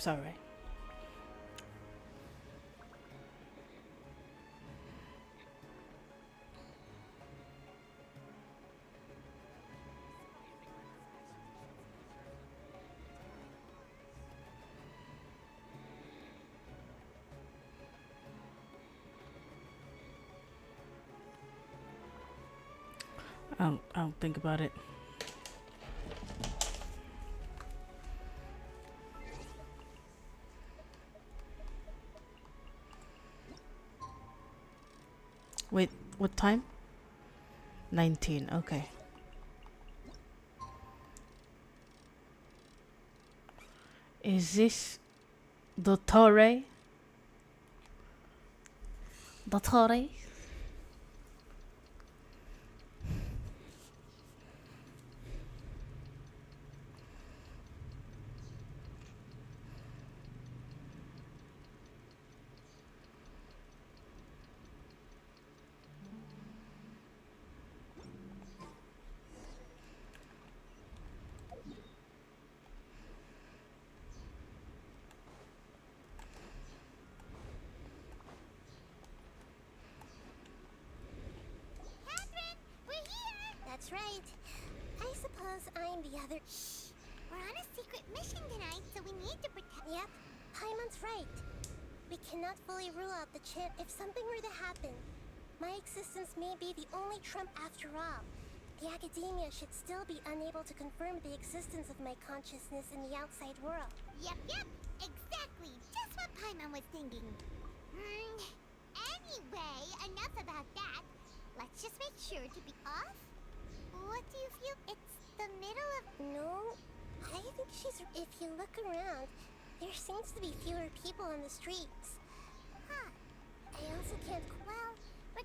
Sorry. I don't think about it. Wait, what time? 19, okay. Is this Dottore? Dottore? Catherine, we're here! That's right. I suppose I'm the other. Shh. We're on a secret mission tonight, so we need to protect. Yep, Paimon's right. We cannot fully rule out the chance if something were to happen. My existence may be the only trump after all. The academia should still be unable to confirm the existence of my consciousness in the outside world. Yep, exactly. Just what Paimon was thinking. Anyway, enough about that. Let's just make sure to be off. What do you feel? It's the middle of... No, I think she's... If you look around, there seems to be fewer people on the streets. Huh. I also can't... Well, we're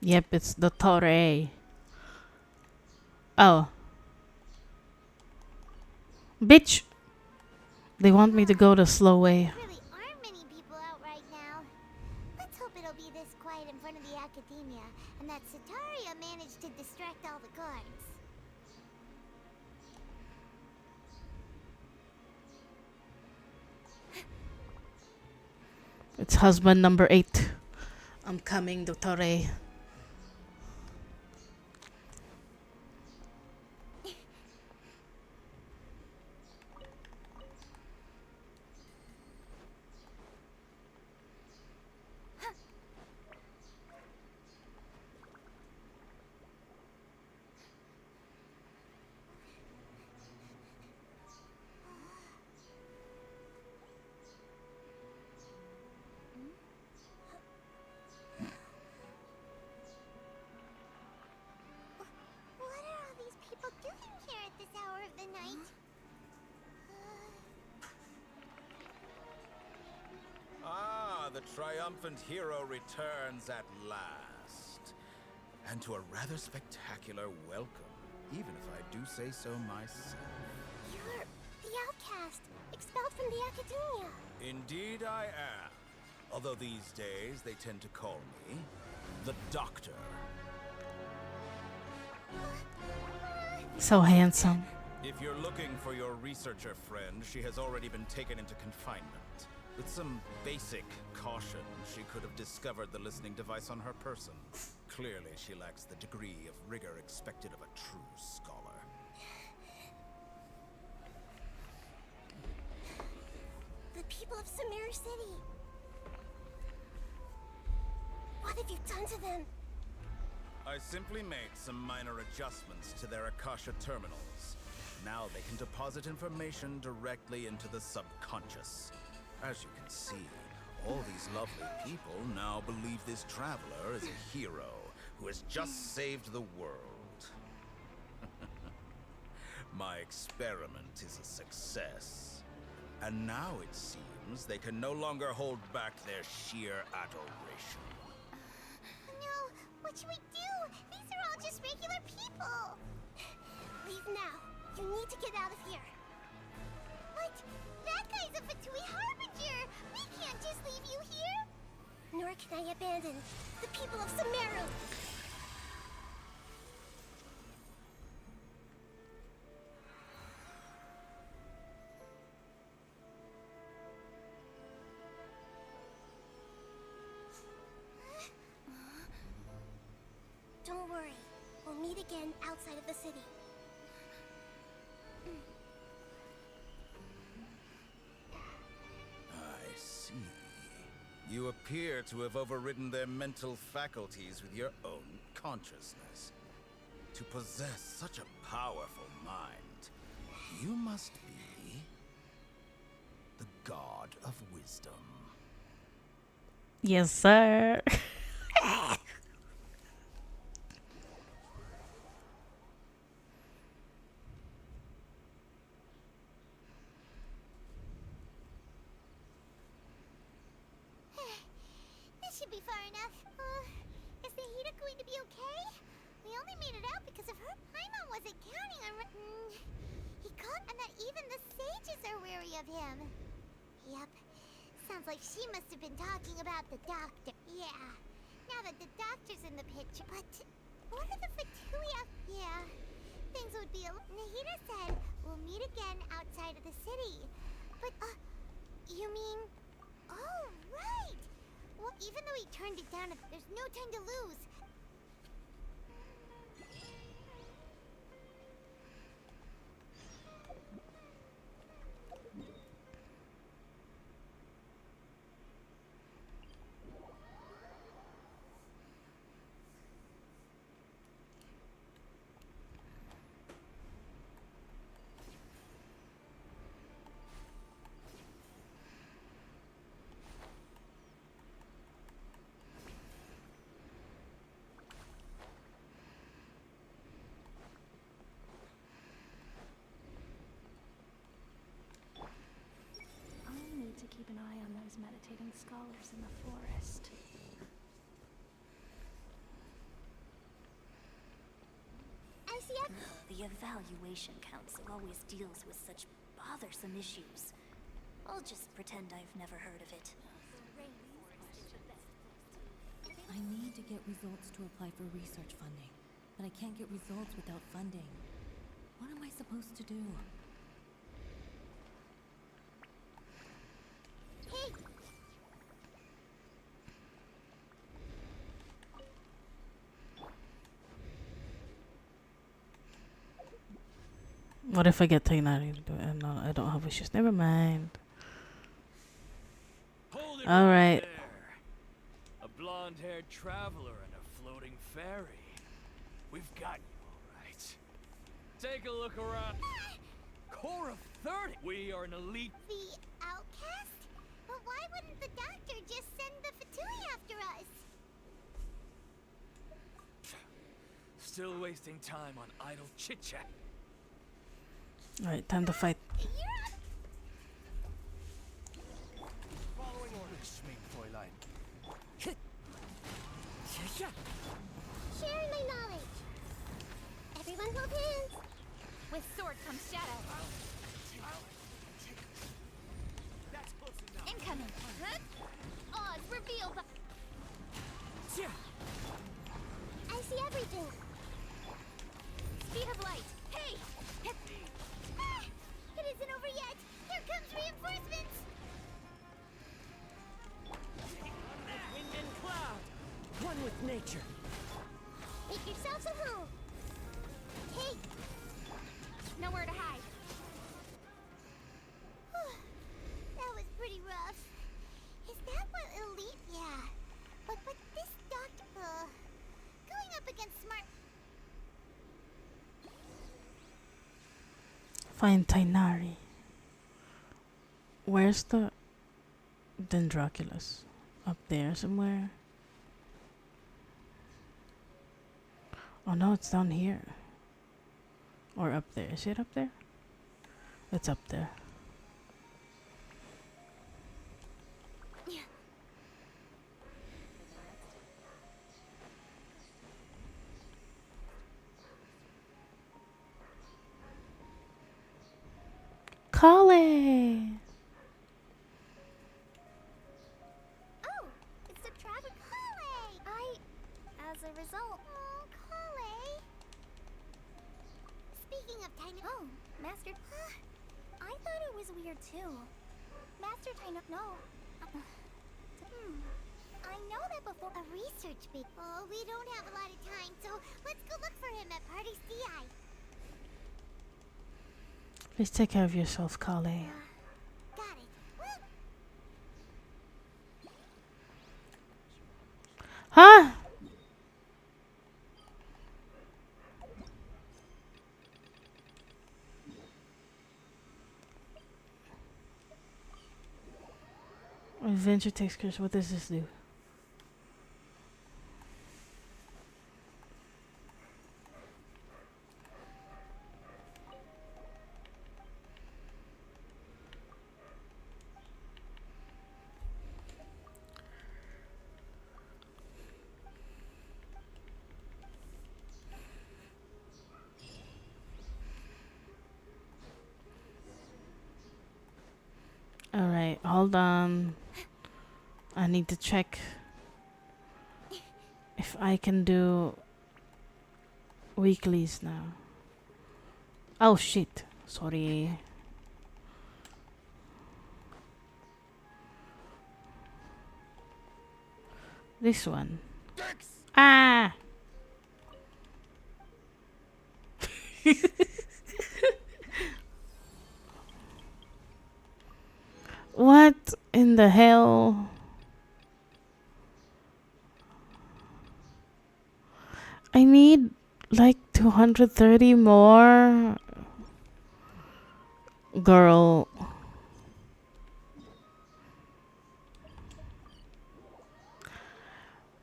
Yep, it's Dottore. Oh. Bitch! They want me to go the slow way. really aren't many people out right now. Let's hope it'll be this quiet in front of the academia, and that Sataria managed to distract all the guards. It's husband number 8. I'm coming, Dottore. What are all these people doing here at this hour of the night? Ah, the triumphant hero returns at last. And to a rather spectacular welcome, even if I do say so myself. You're the outcast, expelled from the academia. Indeed I am. Although these days they tend to call me the Doctor. So handsome. If you're looking for your researcher friend, she has already been taken into confinement. With some basic caution, she could have discovered the listening device on her person. Clearly, she lacks the degree of rigor expected of a true scholar. The people of Samir City. What have you done to them? I simply made some minor adjustments to their Akasha terminals. Now they can deposit information directly into the subconscious. As you can see, all these lovely people now believe this traveler is a hero who has just saved the world. My experiment is a success. And now it seems they can no longer hold back their sheer adoration. No, what should we do? These are all just regular people. Leave now. You need to get out of here. What? That guy's a Fatui Harbinger! We can't just leave you here! Nor can I abandon the people of Sumeru. outside of the city. I see. You appear to have overridden their mental faculties with your own consciousness. To possess such a powerful mind, you must be the god of wisdom. Yes, sir. This should be far enough. Is Nahida going to be okay? We only made it out because of her. Paimon wasn't counting on. He caught, and that even the sages are wary of him. Yep. Sounds like she must have been talking about the doctor. Yeah. Now that the doctor's in the picture. But what are the Fatuia? Yeah. Things would be a. Nahida said we'll meet again outside of the city. But, you mean. Oh, right! Well, even though he turned it down, there's no time to lose. To keep an eye on those meditating scholars in the forest. I see it. The Evaluation Council always deals with such bothersome issues. I'll just pretend I've never heard of it. I need to get results to apply for research funding, but I can't get results without funding. What am I supposed to do? What if I get Tainari to do it and I don't have wishes? Never mind. All right. A blonde-haired traveler and a floating ferry. We've got you, all right. Take a look around. Core of 30. We are an elite. The outcast? But why wouldn't the doctor just send the Fatui after us? Still wasting time on idle chit-chat. Alright, time to fight. Following orders, Fräulein. Sharing my knowledge. Everyone hold hands. With sword comes shadow. That's close enough. Incoming. Oz revealed. I see everything. Speed of light. Hey! It isn't over yet. Here comes reinforcements. Wind and cloud. One with nature. Make yourselves at home. Hey. Nowhere to hide. That was pretty rough. Is that what elite? Yeah. But this doctor, going up against smart. Find Tainari. Where's the Dendroculus? Up there somewhere? Oh no, it's down here. Or up there. Is it up there? It's up there. Kale! Oh, it's the traffic. Kale! As a result. Oh, Kale. Speaking of tiny. Oh, Master. I thought it was weird too. Master Tiny. No. I know that before a research big. Oh, we don't have a lot of time, so let's go look for him at Party's DI. Please take care of yourself, Kale. Got it. Huh? Adventure takes course. What does this do? Alright, hold on. I need to check if I can do weeklies now. Oh shit. Sorry. This one. Ah! What in the hell? I need like 230 more. Girl.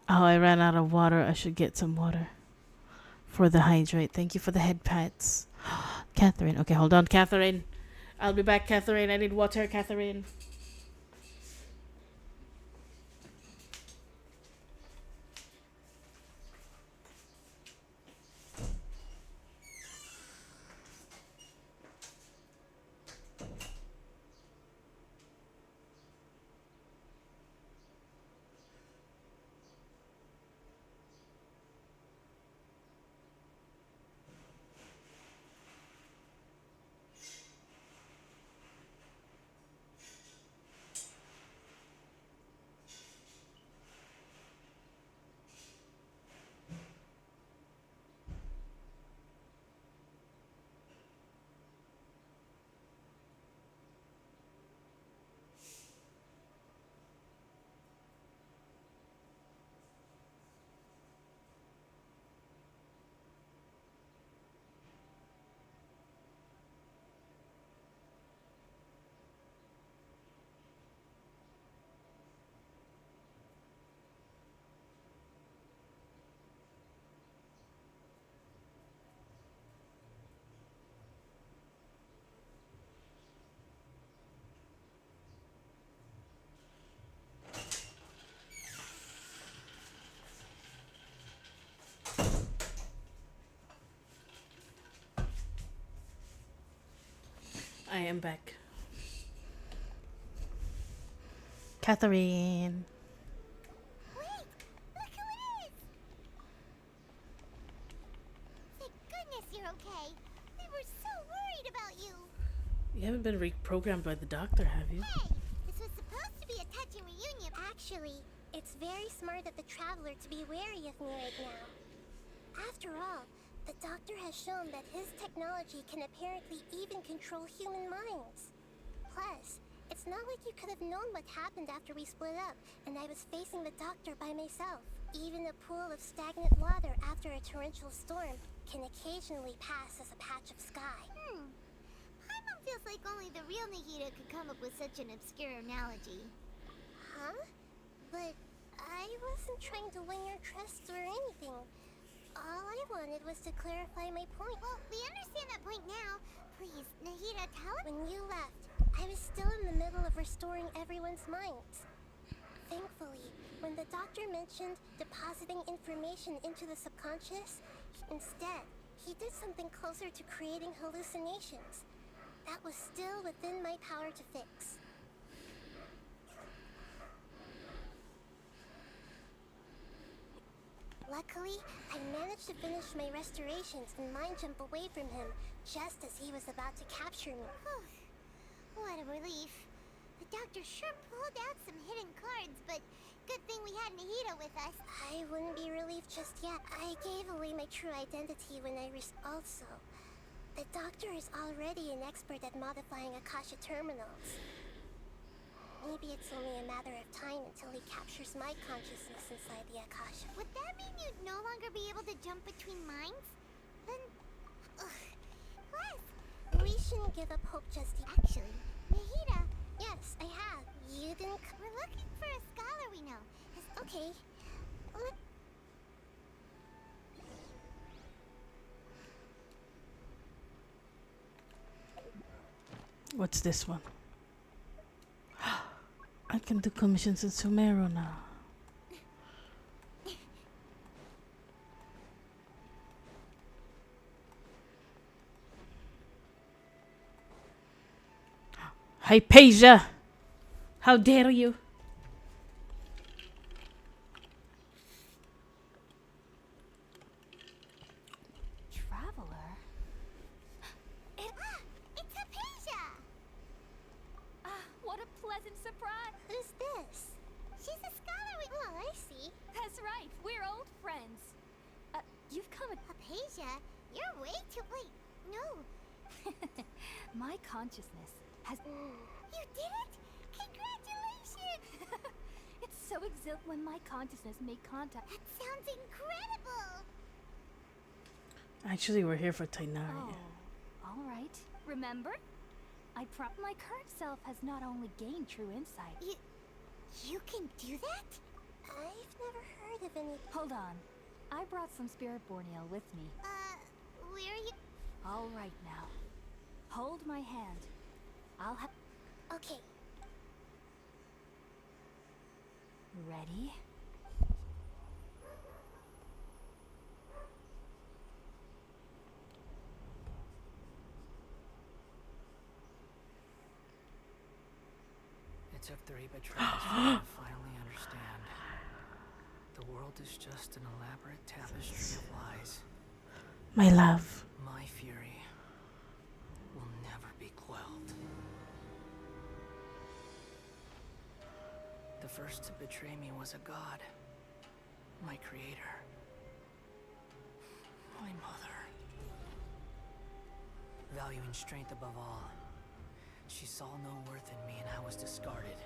Oh, I ran out of water. I should get some water for the hydrate. Thank you for the head pats. Catherine. Okay, hold on, Catherine. I'll be back, Catherine. I need water, Catherine. I am back. Catherine. Wait! Look who it is! Thank goodness you're okay. We were so worried about you. You haven't been reprogrammed by the doctor, have you? Hey! This was supposed to be a touching reunion. Actually, it's very smart of the traveler to be wary of me right now. After all, the doctor has shown that his technology can apparently even control human minds. Plus, it's not like you could have known what happened after we split up, and I was facing the doctor by myself. Even a pool of stagnant water after a torrential storm can occasionally pass as a patch of sky. Paimon feels like only the real Nahida could come up with such an obscure analogy. Huh? But I wasn't trying to win your trust or anything. All I wanted was to clarify my point. Well, we understand that point now. Please, Nahida, tell us. When you left, I was still in the middle of restoring everyone's minds. Thankfully, when the doctor mentioned depositing information into the subconscious, instead, he did something closer to creating hallucinations. That was still within my power to fix. Luckily, I managed to finish my restorations and mind jump away from him just as he was about to capture me. What a relief. The doctor sure pulled out some hidden cards, but Good thing we had Nahida with us. I wouldn't be relieved just yet. I gave away my true identity when I also. The doctor is already an expert at modifying Akasha terminals. Maybe it's only a matter of time until he captures my consciousness inside the Akasha. Would that mean you'd no longer be able to jump between minds? Then... Plus, We shouldn't give up hope just yet. actually, Nahida, Yes, I have. You didn't... we're looking for a scholar we know. Okay. What's this one? I can do commissions in Sumeru now. Hypatia! How dare you? Traveler? It's Hypatia! What a pleasant surprise! Who's this? She's a scholar we... Oh, I see. That's right, we're old friends. You've come Hypatia, you're way too... Wait, no. My consciousness has... You did it? Congratulations! It's so exhilarant when my consciousness made contact. That sounds incredible! Actually, we're here for Tainari. Oh, all right. Remember? My current self has not only gained true insight. You can do that? I've never heard of any... Hold on. I brought some spirit borneo with me. Where are you... All right now. Hold my hand. I'll have... Okay. Ready? It took 3 betrayals for me to finally understand. The world is just an elaborate tapestry of lies. My love. My fury will never be quelled. The first to betray me was a god. My creator. My mother. Valuing strength above all, she saw no worth in me and I was discarded.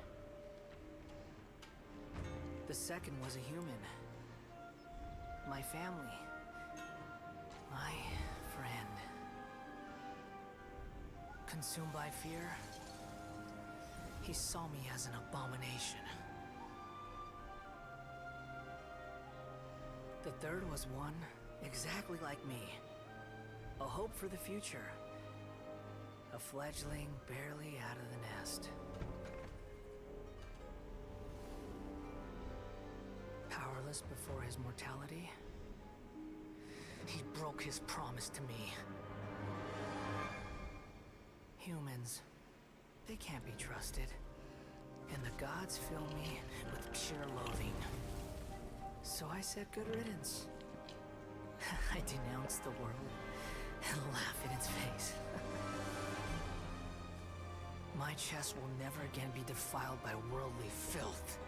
The second was a human. My family. My friend. Consumed by fear, he saw me as an abomination. The third was one exactly like me. A hope for the future. A fledgling barely out of the nest. Powerless before his mortality, he broke his promise to me. Humans, they can't be trusted. And the gods fill me with pure loathing. So I said good riddance. I denounced the world and laugh in its face. My chest will never again be defiled by worldly filth.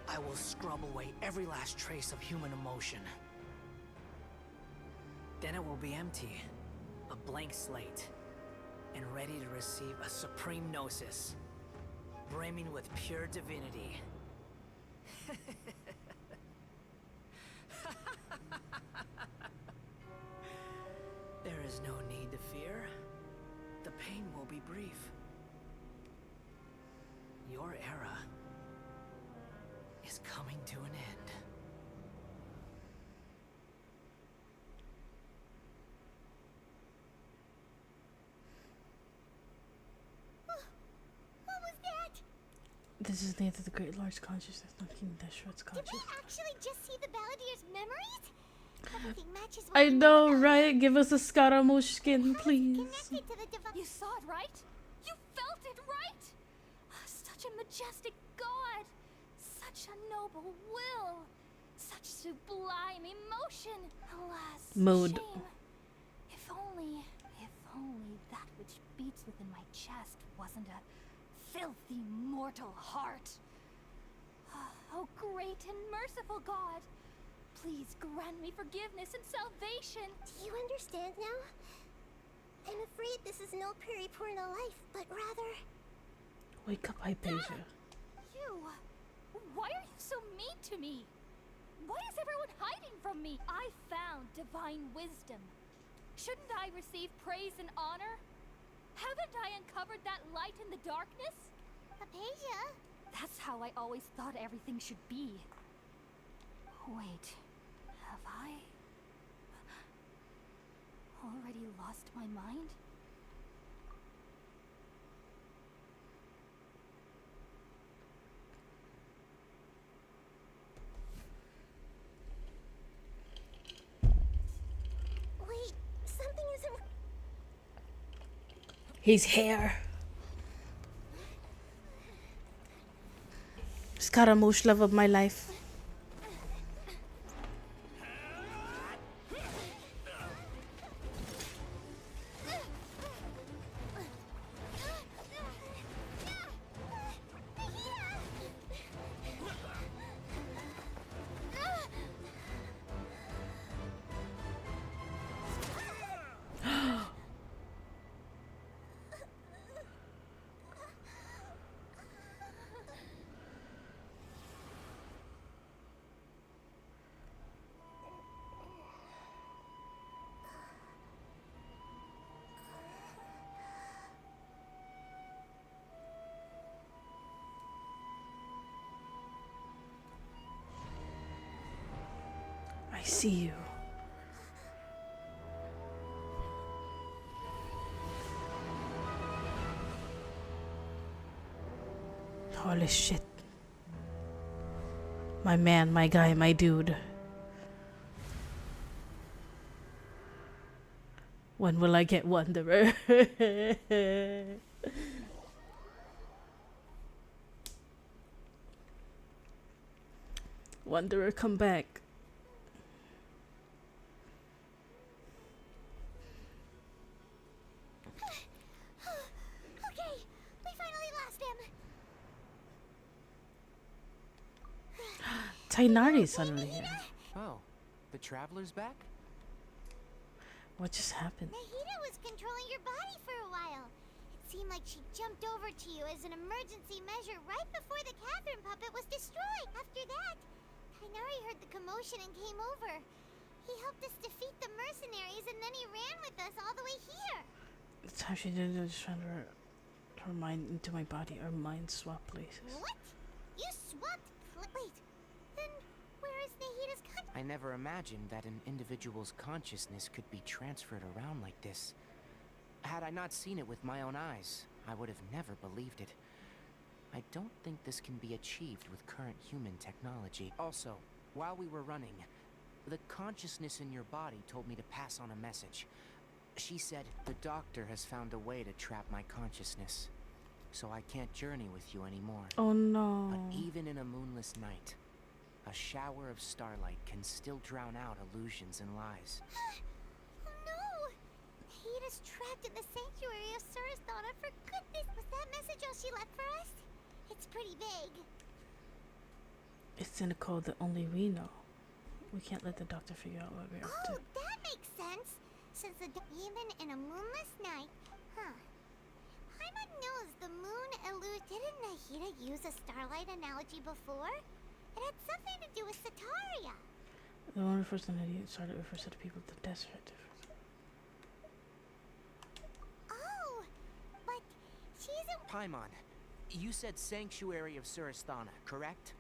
I will scrub away every last trace of human emotion. Then it will be empty, a blank slate, and ready to receive a supreme gnosis, brimming with pure divinity. There is no need to fear. The pain will be brief. Your era is coming to an end. What was that? This is near to the great large consciousness, not King Deshret's Did we consciousness. actually just see the Balladeer's memories? Everything matches what I we know, about right? Give us a Scaramouche skin, How is it please. connected to the divine... You saw it, right? You felt it, right? Such a majestic god! Such a noble will! Such sublime emotion! Alas, Mood. Shame. If only that which beats within my chest wasn't a filthy mortal heart. Oh, great and merciful God! Please grant me forgiveness and salvation! Do you understand now? I'm afraid this is no Peripurna life, but rather... Wake up, Hypatia. You! Why are you so mean to me? Why is everyone hiding from me? I found divine wisdom. Shouldn't I receive praise and honor? Haven't I uncovered that light in the darkness? Hypatia? That's how I always thought everything should be. Wait, have I already lost my mind? Wait, something isn't... His hair. Scaramouche, love of my life. I see you. Holy shit. My man, my guy, my dude. When will I get Wanderer? Wanderer, come back. Okay, we finally lost him. Tainari's suddenly here. Oh, the traveler's back? What just happened? Nahida was controlling your body for a while. It seemed like she jumped over to you as an emergency measure right before the Catherine puppet was destroyed. After that, Tainari heard the commotion and came over. He helped us defeat the mercenaries and then he ran with us all the way here. The time she did it, just found her mind into my body. Our minds swap places. What? You swapped? Wait, then where is Nahida's I never imagined that an individual's consciousness could be transferred around like this. Had I not seen it with my own eyes, I would have never believed it. I don't think this can be achieved with current human technology. Also, while we were running, the consciousness in your body told me to pass on a message. She said, the doctor has found a way to trap my consciousness, so I can't journey with you anymore. Oh no. But even in a moonless night, a shower of starlight can still drown out illusions and lies. Oh no! Nahida's trapped in the sanctuary of Surasthana for goodness. Was that message all she left for us? It's pretty vague. It's in a code that only we know. We can't let the doctor figure out what we're up to. Oh, that makes sense. Since even in a moonless night, huh? Paimon knows the moon Didn't Nahida use a starlight analogy before? It had something to do with Sataria. The one refers to Nadia started refers to the people of the desert. Oh, but she's a... Paimon, you said Sanctuary of Surasthana, correct?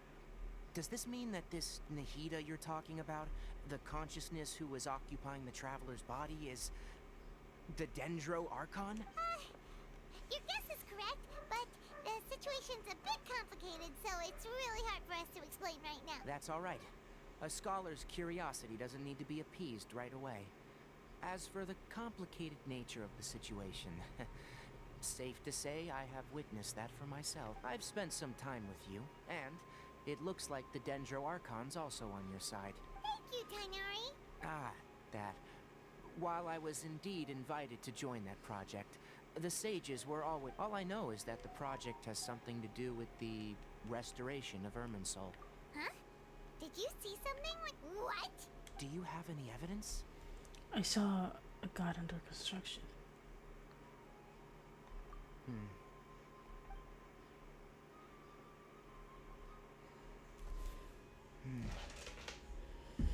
Does this mean that this Nahida you're talking about, the consciousness who was occupying the traveler's body, is the Dendro Archon? Your guess is correct, but the situation's a bit complicated, so it's really hard for us to explain right now. That's all right. A scholar's curiosity doesn't need to be appeased right away. As for the complicated nature of the situation, safe to say I have witnessed that for myself. I've spent some time with you, and it looks like the Dendro Archon's also on your side. Thank you, Tainari. Ah, that. While I was indeed invited to join that project, the sages were all I know is that the project has something to do with the restoration of Irminsul. Huh? Did you see something? Like, what? Do you have any evidence? I saw a god under construction.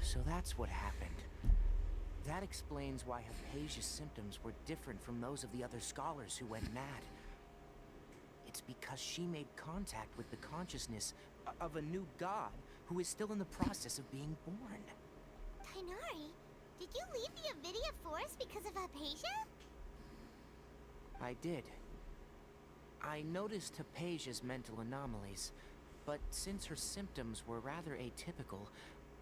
So that's what happened. That explains why Hypatia's symptoms were different from those of the other scholars who went mad. It's because she made contact with the consciousness of a new god who is still in the process of being born. Tighnari, did you leave the Avidia Forest because of Hypatia? I did. I noticed Hypatia's mental anomalies, but since her symptoms were rather atypical,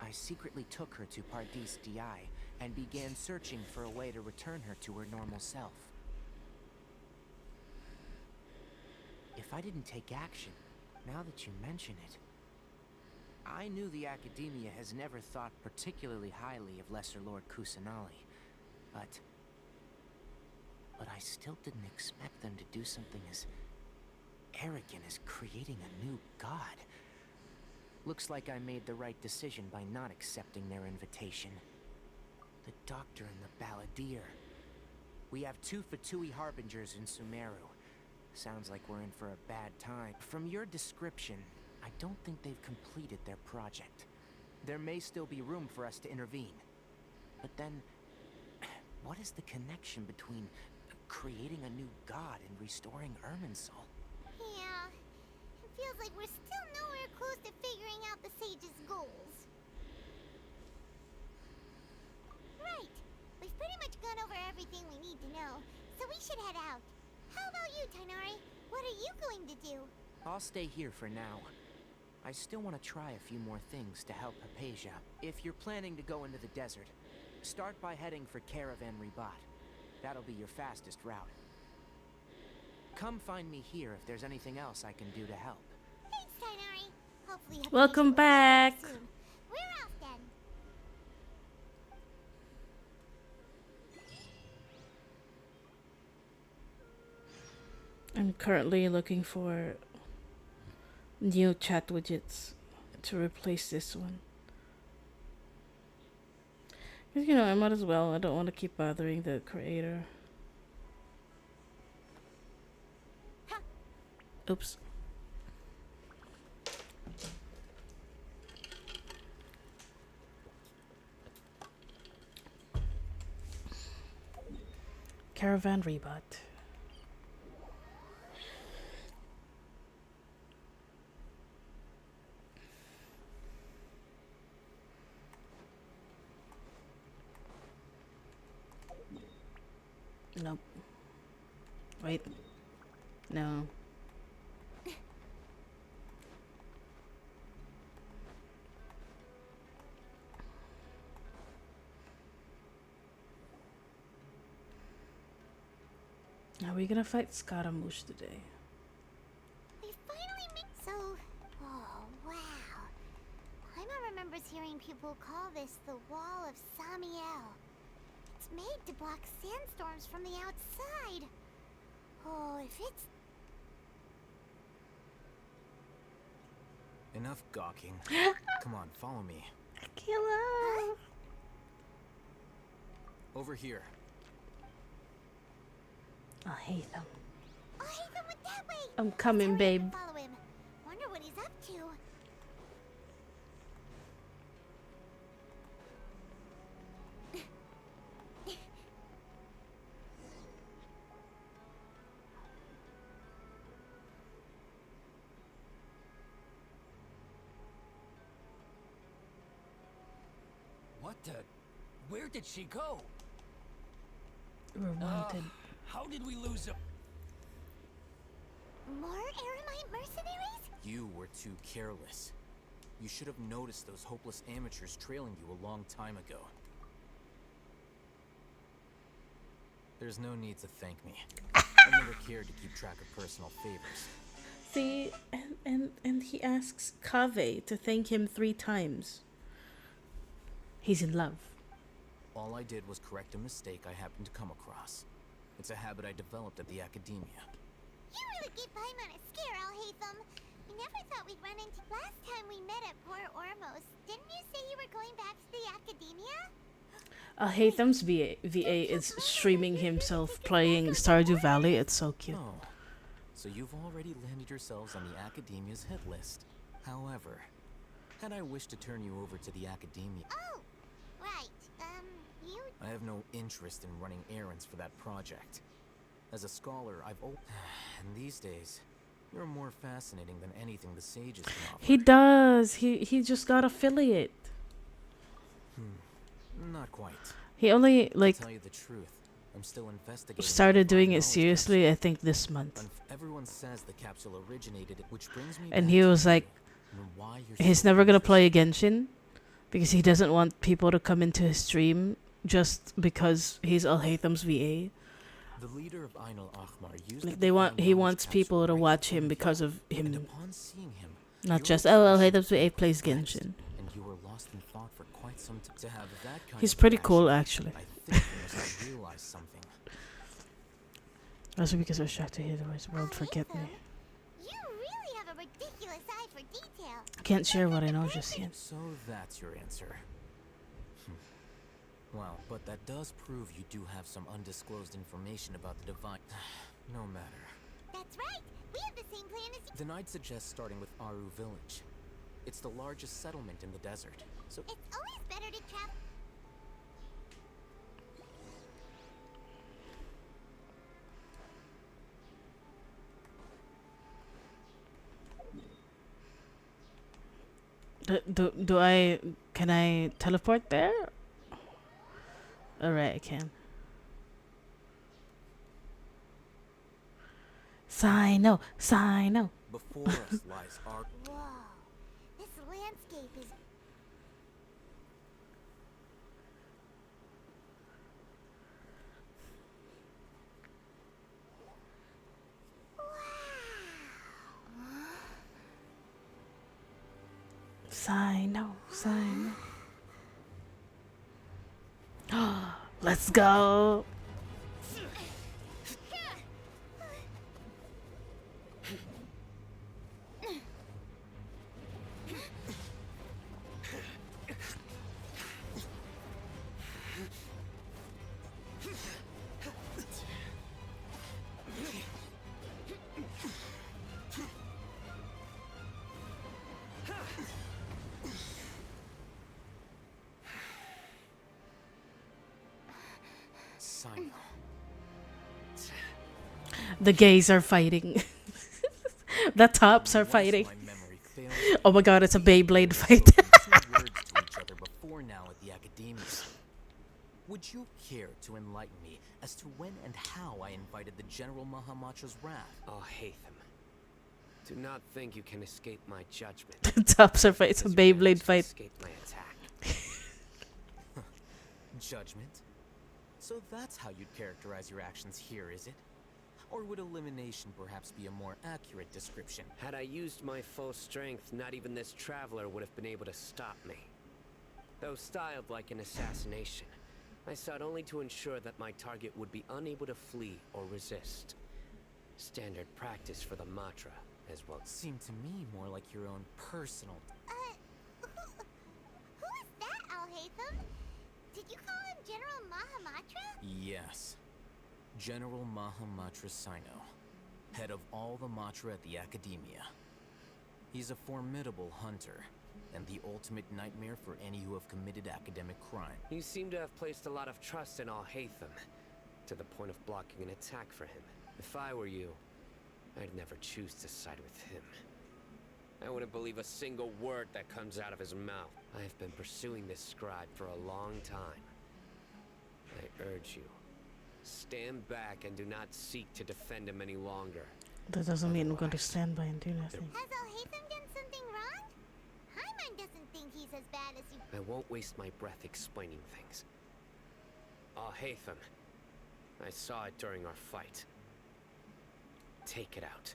I secretly took her to Pardis DI and began searching for a way to return her to her normal self. If I didn't take action, now that you mention it, I knew the Academia has never thought particularly highly of Lesser Lord Kusanali, but I still didn't expect them to do something as arrogant as creating a new god. Looks like I made the right decision by not accepting their invitation. The Doctor and the Balladeer. We have 2 Fatui Harbingers in Sumeru. Sounds like we're in for a bad time. From your description, I don't think they've completed their project. There may still be room for us to intervene. But then, what is the connection between creating a new god and restoring Irminsul? Yeah, it feels like we're still nowhere close to figuring out the Sage's goals. Right, we've pretty much gone over everything we need to know, so we should head out. How about you, Tighnari? What are you going to do? I'll stay here for now. I still want to try a few more things to help Hypatia. If you're planning to go into the desert, start by heading for Caravan Ribat. That'll be your fastest route. Come find me here if there's anything else I can do to help. Thanks, Tighnari. Hopefully Hypatia Welcome will be back. soon. We're off then. I'm currently looking for new chat widgets to replace this one. 'Cause, you know, I might as well. I don't want to keep bothering the creator. Oops. Caravan Ribat. Nope. Wait. No. Are we gonna fight Scaramouche today? We finally made so. Oh wow! Paimon remembers hearing people call this the Wall of Samiel. It's made to block sandstorms from the outside. Oh, if it's Enough gawking. Come on, follow me. Killer! Over here. I hate them. I hate went that way. I'm coming, Hurry up babe. and follow him. Wonder what he's up to. What the? Where did she go? We're wanted. How did we lose a... More Eremite mercenaries? You were too careless. You should have noticed those hopeless amateurs trailing you a long time ago. There's no need to thank me. I've never cared to keep track of personal favors. See, and he asks Kaveh to thank him 3 times. He's in love. All I did was correct a mistake I happened to come across. It's a habit I developed at the Academia. You really gave Paimon a scare, Al Hatham. I never thought we'd run into... Last time we met at Port Ormos, didn't you say you were going back to the academia? Hatham's VA is streaming himself playing Stardew Valley. It's so cute. Oh, so you've already landed yourselves on the Academia's hit list. However, had I wished to turn you over to the Academia... Oh, right. You... I have no interest in running errands for that project. As a scholar, and these days, you're more fascinating than anything the sages can offer. He does. He just got affiliate. Not quite. He only like To tell you the truth, I'm still investigating. started doing it seriously, I think, this month. Everyone says the capsule originated, which brings me And back he to was like, why you're he's so never gonna play Genshin because he doesn't want people to come into his stream just because he's Alhatham's VA. The leader of Ainul Ahmar used Like he wants people to watch him because of him. Not just Alhatham's VA plays Genshin. And you were lost in thought for quite some time. To have that kind He's of pretty passion, cool, actually. I think you must have realized something. Also because I was shocked to hear the words "world forget me." You really have a ridiculous eye for detail. I can't share what I know just yet. So that's your answer. Well, but that does prove you do have some undisclosed information about the divine. No matter. That's right. We have the same plan as you. Then I'd suggest starting with Aru Village. It's the largest settlement in the desert. So It's always better to travel. Can I teleport there? Alright, I can. Sino. before us lies our... Whoa. This landscape is... Sino. Let's go. The gays are fighting. The tops are fighting. Oh my god, it's a Beyblade fight. Before now at the Academia. Would you care to enlighten me as to when and how I invited the General Mahamatra's wrath? Oh, Hatham. Do not think you can escape my judgment. The tops are fighting. It's a Beyblade fight. Escape my attack. Judgment? So that's how you'd characterize your actions here, is it? Or would elimination perhaps be a more accurate description? Had I used my full strength, not even this traveler would have been able to stop me. Though styled like an assassination, I sought only to ensure that my target would be unable to flee or resist. Standard practice for the Matra, as well. Seemed to me more like your own personal... Who is that, Alhaitham? Did you call him General Mahamatra? Yes. General Mahamatra Sino, head of all the Matra at the Academia. He's a formidable hunter, and the ultimate nightmare for any who have committed academic crime. You seem to have placed a lot of trust in Alhaitham, to the point of blocking an attack for him. If I were you, I'd never choose to side with him. I wouldn't believe a single word that comes out of his mouth. I have been pursuing this scribe for a long time. I urge you, stand back and do not seek to defend him any longer. That doesn't mean I'm going to stand by and do nothing. Has Alhaitham done something wrong? Hyman doesn't think he's as bad as you... I won't waste my breath explaining things. Alhaitham, I saw it during our fight. Take it out.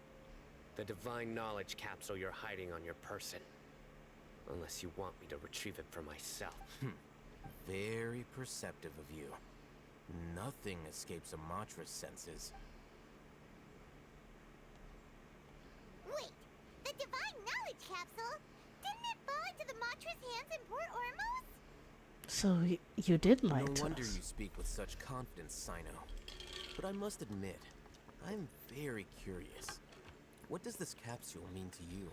The divine knowledge capsule you're hiding on your person. Unless you want me to retrieve it for myself. Very perceptive of you. Nothing escapes a Matra's senses. Wait, the divine Mahamotra's hands in Port Ormos? So you did lie No to wonder us. you speak with such confidence, Sino. But I must admit, I'm very curious. What does this capsule mean to you?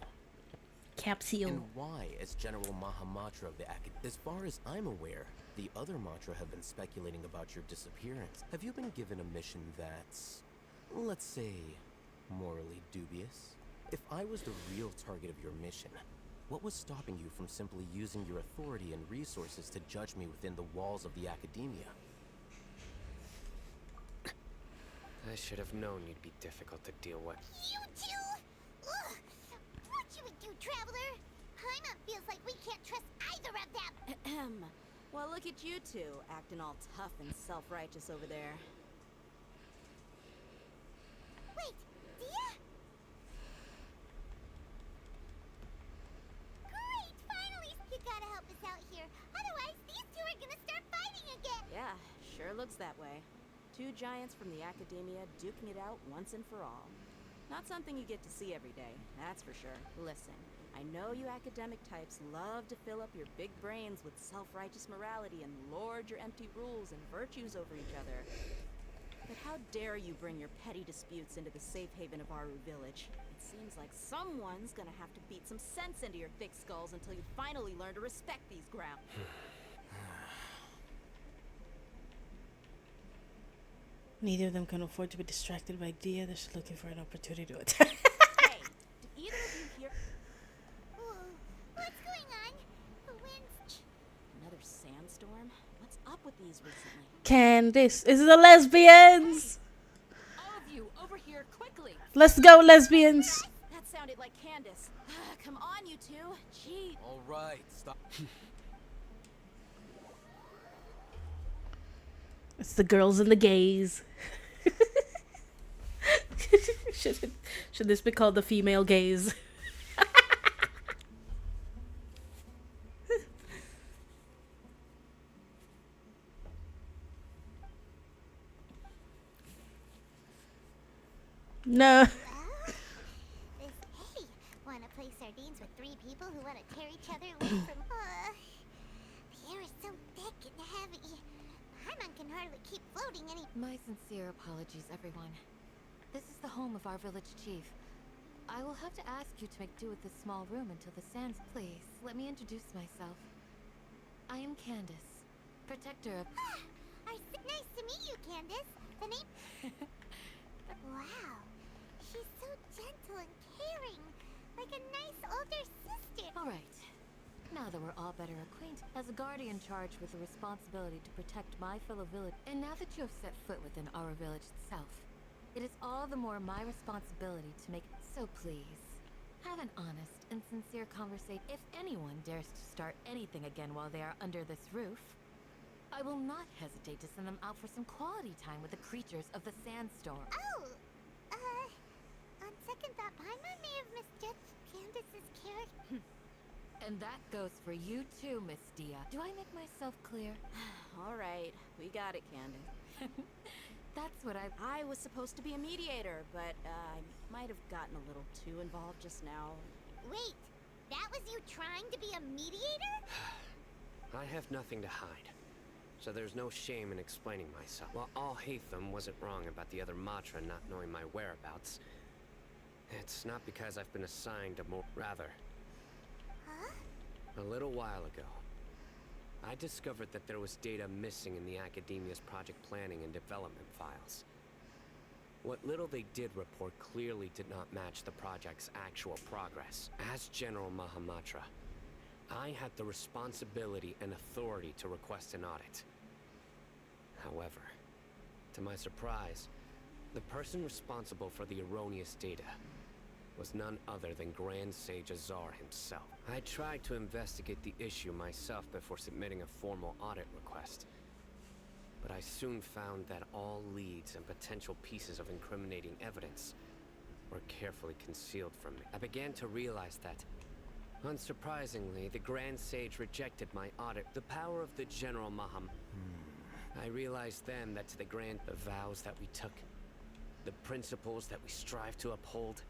Capsule. And why, as General Mahamatra of the Academy? As far as I'm aware, the other Matra have been speculating about your disappearance. Have you been given a mission that's, let's say, morally dubious? If I was the real target of your mission, what was stopping you from simply using your authority and resources to judge me within the walls of the Academia? I should have known you'd be difficult to deal with. You two? Ugh! What you would do, Traveler? Paimon feels like we can't trust either of them. Ahem. Well, look at you two, acting all tough and self-righteous over there. Wait, Dia? Great, finally! You gotta help us out here. Otherwise, these two are gonna start fighting again. Yeah, sure looks that way. Two giants from the Academia duking it out once and for all. Not something you get to see every day, that's for sure. Listen, I know you academic types love to fill up your big brains with self-righteous morality and lord your empty rules and virtues over each other. But how dare you bring your petty disputes into the safe haven of Aru Village? It seems like someone's gonna have to beat some sense into your thick skulls until you finally learn to respect these grounds. Neither of them can afford to be distracted by Dia. They're just looking for an opportunity to attack. Hey, did either of you hear? Whoa, what's going on? The wind's... Another sandstorm? What's up with these recently? Candice, it's the lesbians. All of you, over here, quickly! Let's go, lesbians. That sounded like Candace. Come on, you two. Gee. All right, stop. It's the girls and the gays. should this be called the female gays? No. Hey, wanna play sardines with three people who wanna tear each other away from... the air is so thick and heavy. Paimon can hardly keep floating any... My sincere apologies, everyone. This is the home of our village chief. I will have to ask you to make do with this small room until the sands... Please, let me introduce myself. I am Candace, protector of... Nice to meet you, Candace. The name... Wow. She's so gentle and caring. Like a nice older sister. All right. Now that we're all better acquainted, as a guardian charged with the responsibility to protect my fellow village, and now that you have set foot within our village itself, it is all the more my responsibility to make... So please, have an honest and sincere conversation. If anyone dares to start anything again while they are under this roof, I will not hesitate to send them out for some quality time with the creatures of the sandstorm. Oh, on second thought, Paimon may have misjudged Candace's character. And that goes for you too, Miss Dia. Do I make myself clear? All right, we got it, Candace. That's what I was supposed to be a mediator, but I might have gotten a little too involved just now. Wait, that was you trying to be a mediator? I have nothing to hide, so there's no shame in explaining myself. While Alhaitham wasn't wrong about the other Matra not knowing my whereabouts, it's not because I've been assigned a more... Rather, a little while ago, I discovered that there was data missing in the Academia's project planning and development files. What little they did report clearly did not match the project's actual progress. As General Mahamatra, I had the responsibility and authority to request an audit. However, to my surprise, the person responsible for the erroneous data was none other than Grand Sage Azar himself. I tried to investigate the issue myself before submitting a formal audit request, but I soon found that all leads and potential pieces of incriminating evidence were carefully concealed from me. I began to realize that, unsurprisingly, the Grand Sage rejected my audit. The power of the General Maham. I realized then that to the vows that we took, the principles that we strive to uphold,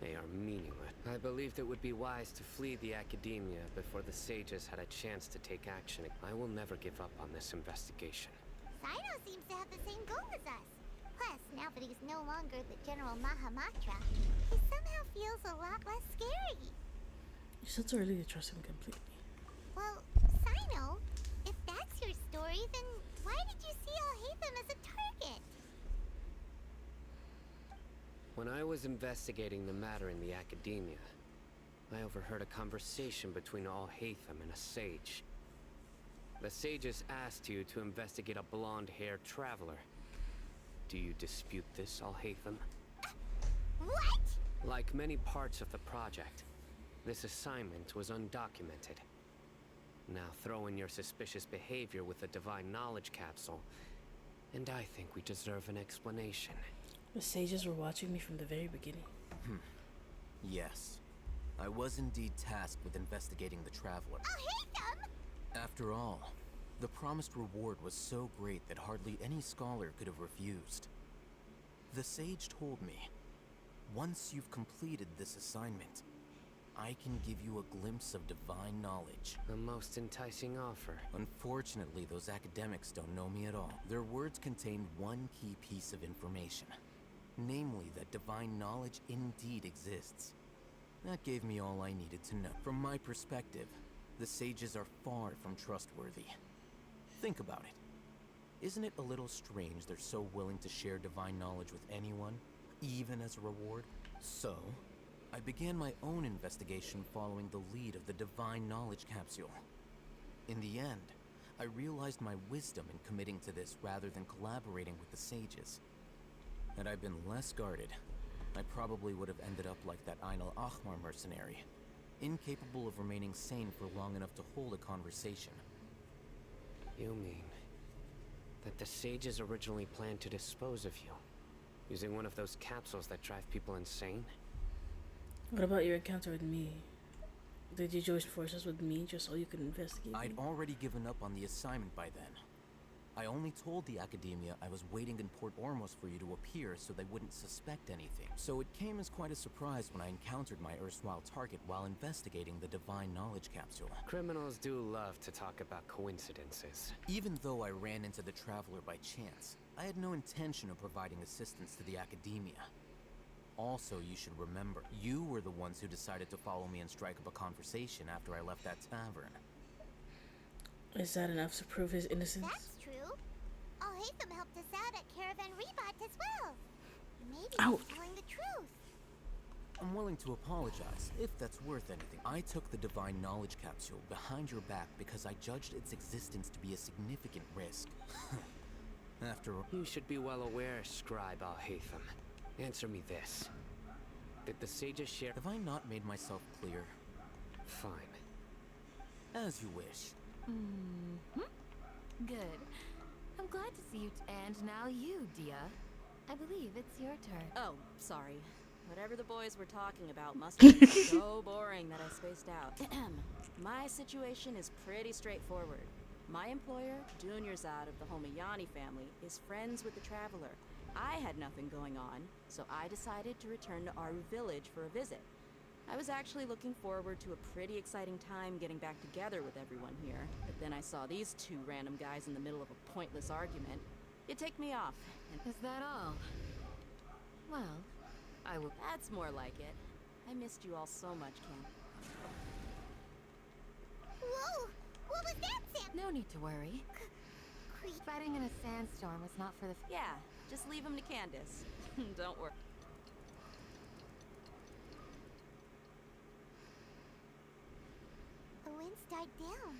They are meaningless. I believed it would be wise to flee the academia before the sages had a chance to take action. I will never give up on this investigation. Sino seems to have the same goal as us. Plus, now that he's no longer the General Mahamatra, he somehow feels a lot less scary. It's still too early to trust him completely. Well, Sino, if that's your story, then why did you see Alhaitham as a target? When I was investigating the matter in the academia, I overheard a conversation between Alhaitham and a sage. The sages asked you to investigate a blonde-haired traveler. Do you dispute this, Alhaitham? What? Like many parts of the project, this assignment was undocumented. Now throw in your suspicious behavior with the Divine Knowledge Capsule, and I think we deserve an explanation. The sages were watching me from the very beginning. Yes. I was indeed tasked with investigating the traveler. Alhaitham! After all, the promised reward was so great that hardly any scholar could have refused. The sage told me, once you've completed this assignment, I can give you a glimpse of divine knowledge. A most enticing offer. Unfortunately, those academics don't know me at all. Their words contained one key piece of information. Namely, that divine knowledge indeed exists. That gave me all I needed to know. From my perspective, the sages are far from trustworthy. Think about it. Isn't it a little strange they're so willing to share divine knowledge with anyone, even as a reward? So, I began my own investigation following the lead of the Divine Knowledge Capsule. In the end, I realized my wisdom in committing to this rather than collaborating with the sages. Had I been less guarded, I probably would have ended up like that Ainul Ahmar mercenary, incapable of remaining sane for long enough to hold a conversation. You mean that the sages originally planned to dispose of you, using one of those capsules that drive people insane? What about your encounter with me? Did you join forces with me just so you could investigate I'd me? already given up on the assignment by then. I only told the academia I was waiting in Port Ormos for you to appear so they wouldn't suspect anything. So it came as quite a surprise when I encountered my erstwhile target while investigating the Divine Knowledge Capsule. Criminals do love to talk about coincidences. Even though I ran into the Traveler by chance, I had no intention of providing assistance to the academia. Also, you should remember, you were the ones who decided to follow me and strike up a conversation after I left that tavern. Is that enough to prove his innocence? That's true. Alhaitham helped us out at Caravan Rebat as well. Maybe Ouch. he's telling the truth. I'm willing to apologize, if that's worth anything. I took the Divine Knowledge Capsule behind your back because I judged its existence to be a significant risk. After all... You should be well aware, Scribe Alhaitham. Answer me this. Did the sages share... Have I not made myself clear? Fine. As you wish. Good. I'm glad to see you. And now you, Dia. I believe it's your turn. Oh, sorry. Whatever the boys were talking about must have been so boring that I spaced out. My situation is pretty straightforward. My employer, Dunyarzad of the Homayani family, is friends with the Traveler. I had nothing going on, so I decided to return to Aru village for a visit. I was actually looking forward to a pretty exciting time getting back together with everyone here, but then I saw these two random guys in the middle of a pointless argument. It ticked me off. And is that all? Well, I will... That's more like it. I missed you all so much, Cam. Whoa! What was that, Sam? No need to worry. Fighting in a sandstorm was not for the... Yeah, just leave him to Candace. Don't worry. The winds died down.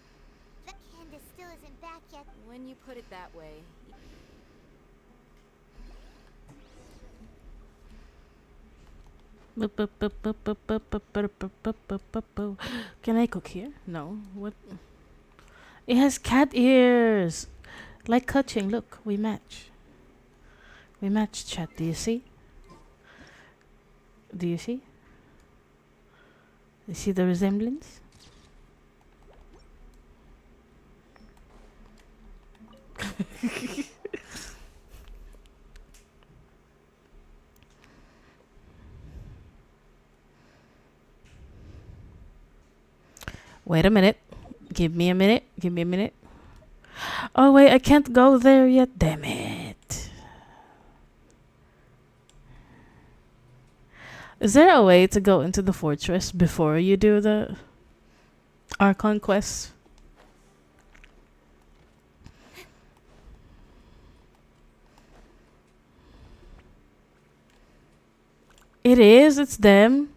But Candace still isn't back yet. When you put it that way... Can I cook here? No. What? It has cat ears. Like Kaching. Look, we match. We match, chat. Do you see? Do you see? You see the resemblance? Wait a minute. Give me a minute. Give me a minute. Oh, wait. I can't go there yet. Damn it. Is there a way to go into the fortress before you do the Archon quest? It is. It's them.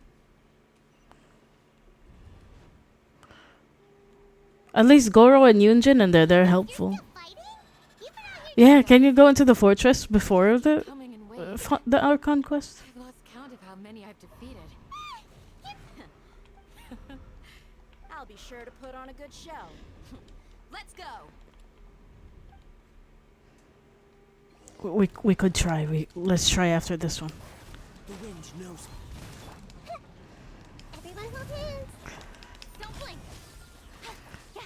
At least Goro and Yunjin, and they're helpful. Yeah, can you go into the fortress before the Archon quest? I've lost count of how many I've defeated. I'll be sure to put on a good show. Let's go. We could try. Let's try after this one. The wind knows me. Everyone hold hands. Don't blink. Yeah.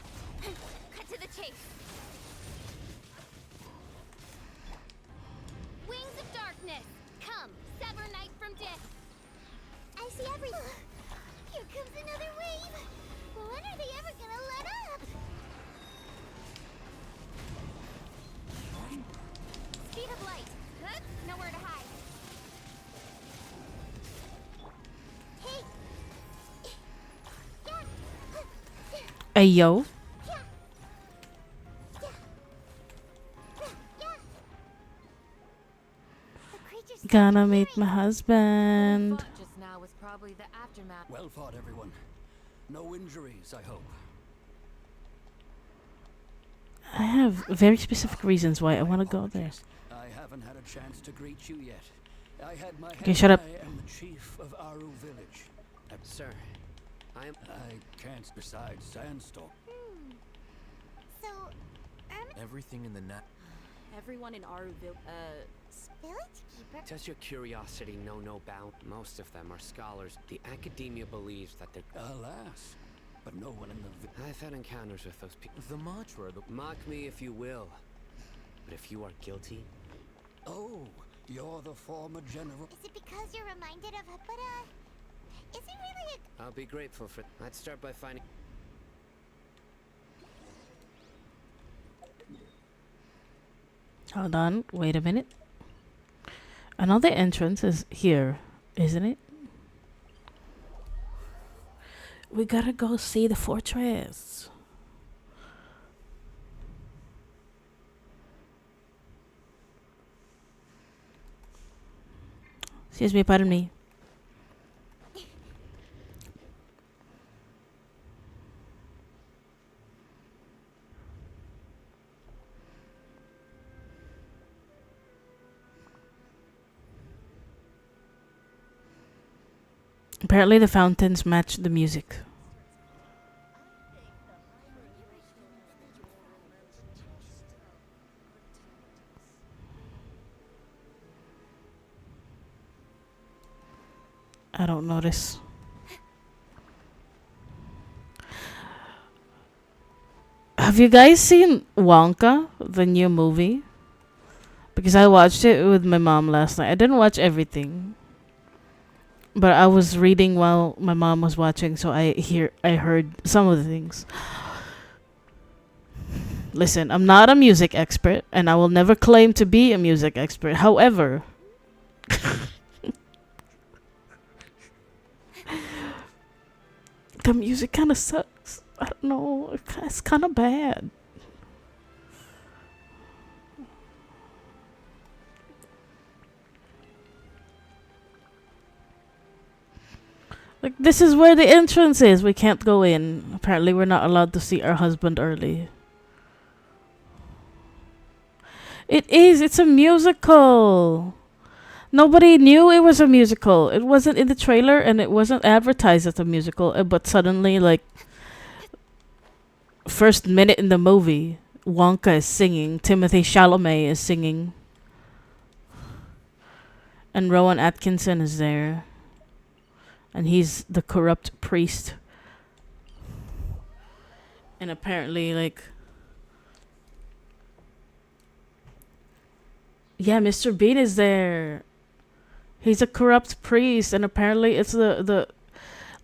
Cut to the chase. Wings of darkness. Come, sever night from day. I see everything. Here comes another wave. When are they ever gonna let up? Speed of light. Huh? Nowhere to hide. Hey, yo. Gonna meet my husband. Just now was probably the aftermath. Well fought, everyone. No injuries, I hope. I have very specific reasons why I want to go there. I haven't had a chance to greet you yet. I had my Okay, shut up. I am the chief of Aru village. Sir, I can't besides Sandstorm. So, Everything in the net. Everyone in Aruville, village keeper? does your curiosity know no bound? Most of them are scholars. The academia believes that they're... Alas, but no one in the... I've had encounters with those people. The Matra, Mock me if you will. But if you are guilty... Oh, you're the former general. Is it because you're reminded of her? But, is it really a... I'll be grateful for... I'd start by finding... Hold on. Wait a minute. Another entrance is here, isn't it? We gotta go see the fortress. Excuse me, pardon me. Apparently the fountains match the music. I don't notice. Have you guys seen Wonka, the new movie? Because I watched it with my mom last night. I didn't watch everything. But I was reading while my mom was watching, so I heard some of the things. Listen, I'm not a music expert, and I will never claim to be a music expert. However, the music kind of sucks. I don't know. It's kind of bad. Like, this is where the entrance is. We can't go in. Apparently, we're not allowed to see our husband early. It is. It's a musical. Nobody knew it was a musical. It wasn't in the trailer, and it wasn't advertised as a musical. But suddenly, like, first minute in the movie, Wonka is singing. Timothée Chalamet is singing. And Rowan Atkinson is there. And he's the corrupt priest. And apparently, like... Yeah, Mr. Bean is there. He's a corrupt priest. And apparently it's the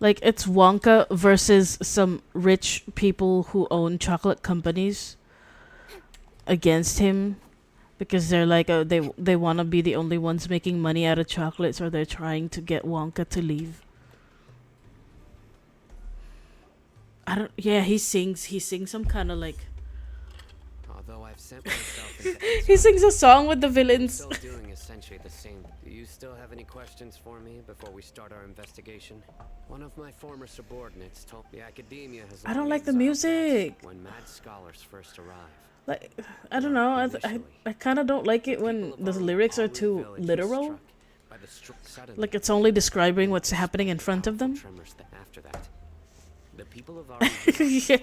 Like it's Wonka versus some rich people who own chocolate companies against him because they're like they want to be the only ones making money out of chocolates, or they're trying to get Wonka to leave. I don't. Yeah, he sings some kind of like. Although I've sent myself into He sings a song with the I'm villains. still doing essentially the same. Do you still have any questions for me before we start our investigation? One of my former subordinates told the academia has. I don't like the music. When mad scholars first arrive. Like, I don't know. I kind of don't like it when the lyrics are too literal. Like it's only describing what's happening in front of them. After that, the people of our Yeah.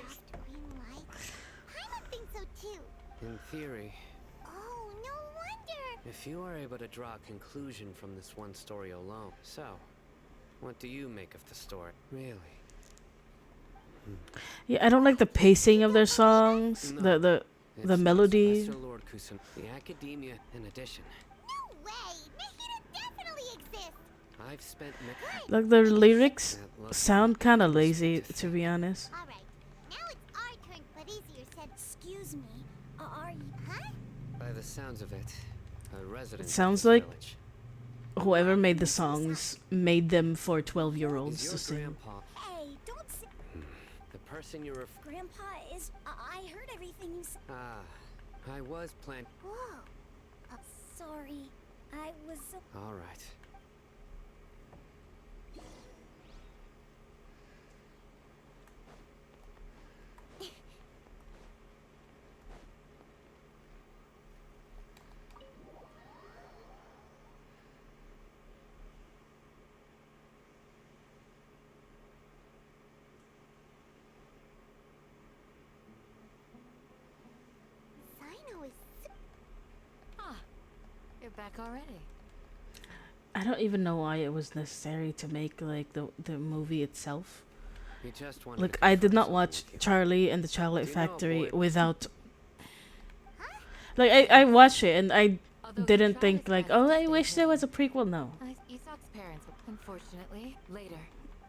in theory, Oh, no wonder. if you are able to draw a conclusion from this one story alone. So, what do you make of the story? Really? Yeah, I don't like the pacing of their songs. The melody. Master Lord Kusum, the academia, in addition. No way. Nahida definitely exists. I've spent Like the lyrics sound kind of lazy, to be honest. All right. Now it's our turn, but easier said. Excuse me. Are you? Huh? By the sounds of it, a resident. It sounds like whoever made the songs made them for 12-year-olds to sing. Grandpa, Hey, don't say. the person you're Grandpa is. I heard everything you said. I was planned. Whoa. Sorry. I was. All right. Sino is. You're back already. I don't even know why it was necessary to make like the movie itself. You just wanted Like to I did confirm not watch something with you. Charlie and the Chocolate Do you know a Factory boy- without. Like I watched it and I didn't think like, oh, I wish there was a prequel. No. Isak's parents were unfortunately later.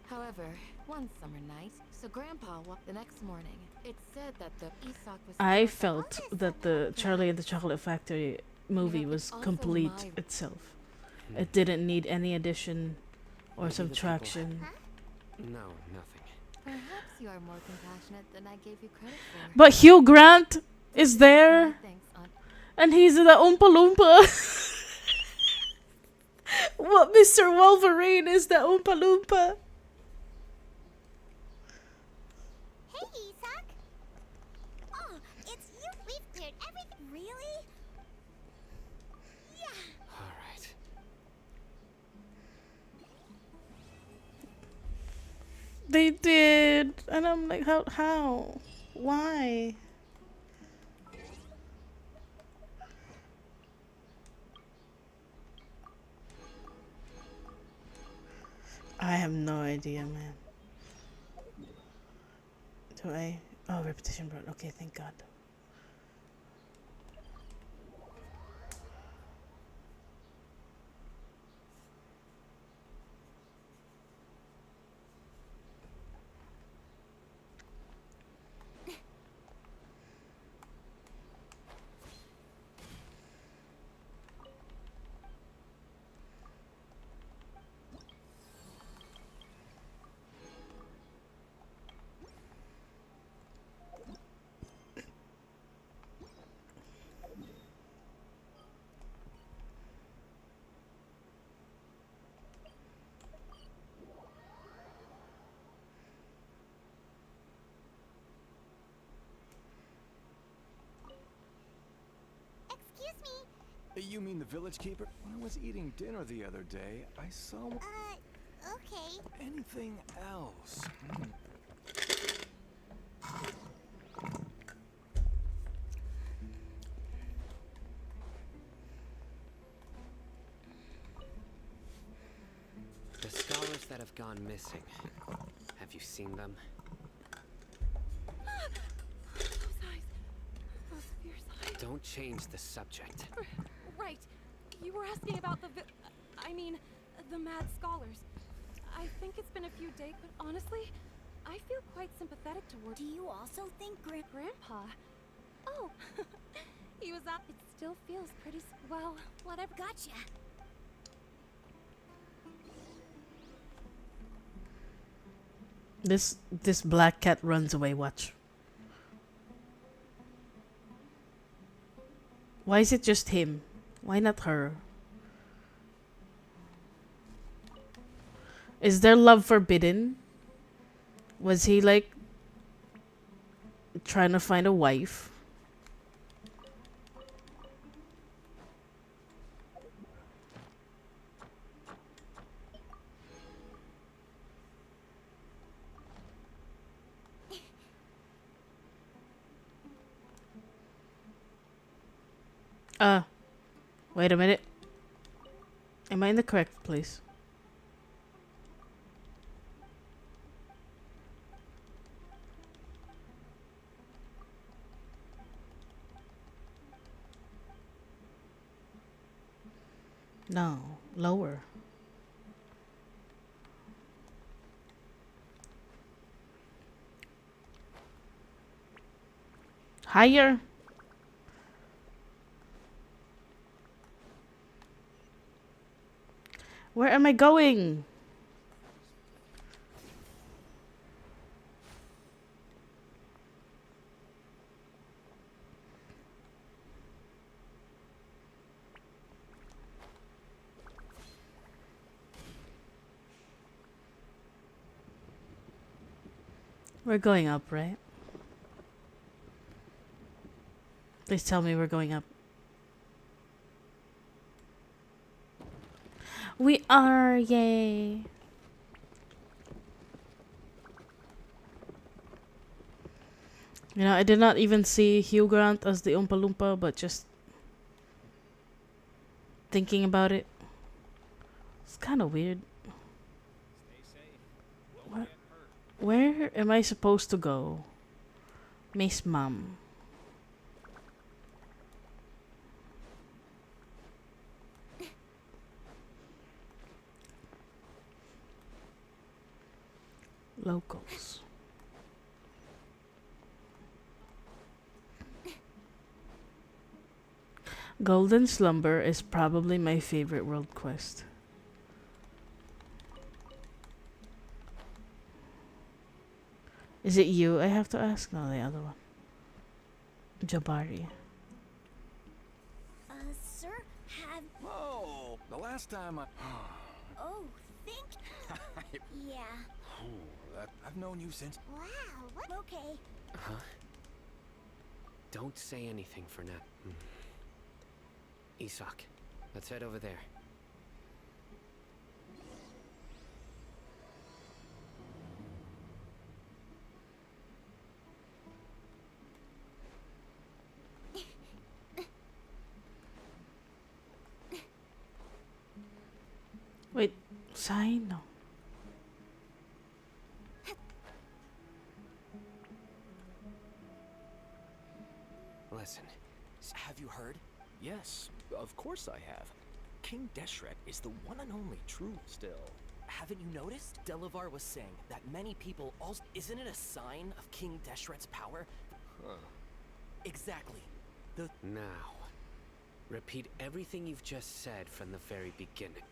However, one summer night, so Grandpa walked the next morning. It said that the Isak was. I felt that the Charlie and the Chocolate Factory movie was also complete my- itself. It didn't need any addition or Maybe the people- subtraction. No, nothing. Perhaps you are more compassionate than I gave you credit for. But Hugh Grant is there, Thanks, Aunt. and he's the Oompa Loompa. What Mr. Wolverine is the Oompa Loompa. Hey, Isak. Oh, it's you. We've cleared everything. Really? Yeah. All right. They did, and I'm like, how, why? I have no idea, man. Do I? Oh, repetition brought. Okay, thank God. Excuse me. You mean the village keeper? When I was eating dinner the other day, I saw. Okay. Anything else? The scholars that have gone missing. Have you seen them? Those eyes. Those fierce eyes. Don't change the subject. Right. You were asking about the mad scholars. I think it's been a few every day, but honestly, I feel quite sympathetic toward. Do you also think Grandpa? Oh, he was up. It still feels pretty. Well, whatever. Gotcha. This black cat runs away. Watch. Why is it just him? Why not her? Is their love forbidden? Was he like trying to find a wife? Wait a minute. Am I in the correct place? No, lower. Higher. Where am I going? We're going up, right? Please tell me we're going up. We are, yay. You know, I did not even see Hugh Grant as the Oompa Loompa, but just thinking about it, it's kind of weird. Where am I supposed to go? Miss Mom. Locals. Golden Slumber is probably my favorite world quest. Is it you I have to ask? No, the other one. Jabari. Sir, have... Whoa! The last time I... Oh, think... Yeah. I've known you since... Wow, what? Okay. Huh? Don't say anything for now. Isak, let's head over there. Wait, sign? No. Listen. Have you heard? Yes, of course I have. King Deshret is the one and only true still. Haven't you noticed? Delavar was saying that many people also... Isn't it a sign of King Deshret's power? Huh. Exactly. Now, repeat everything you've just said from the very beginning.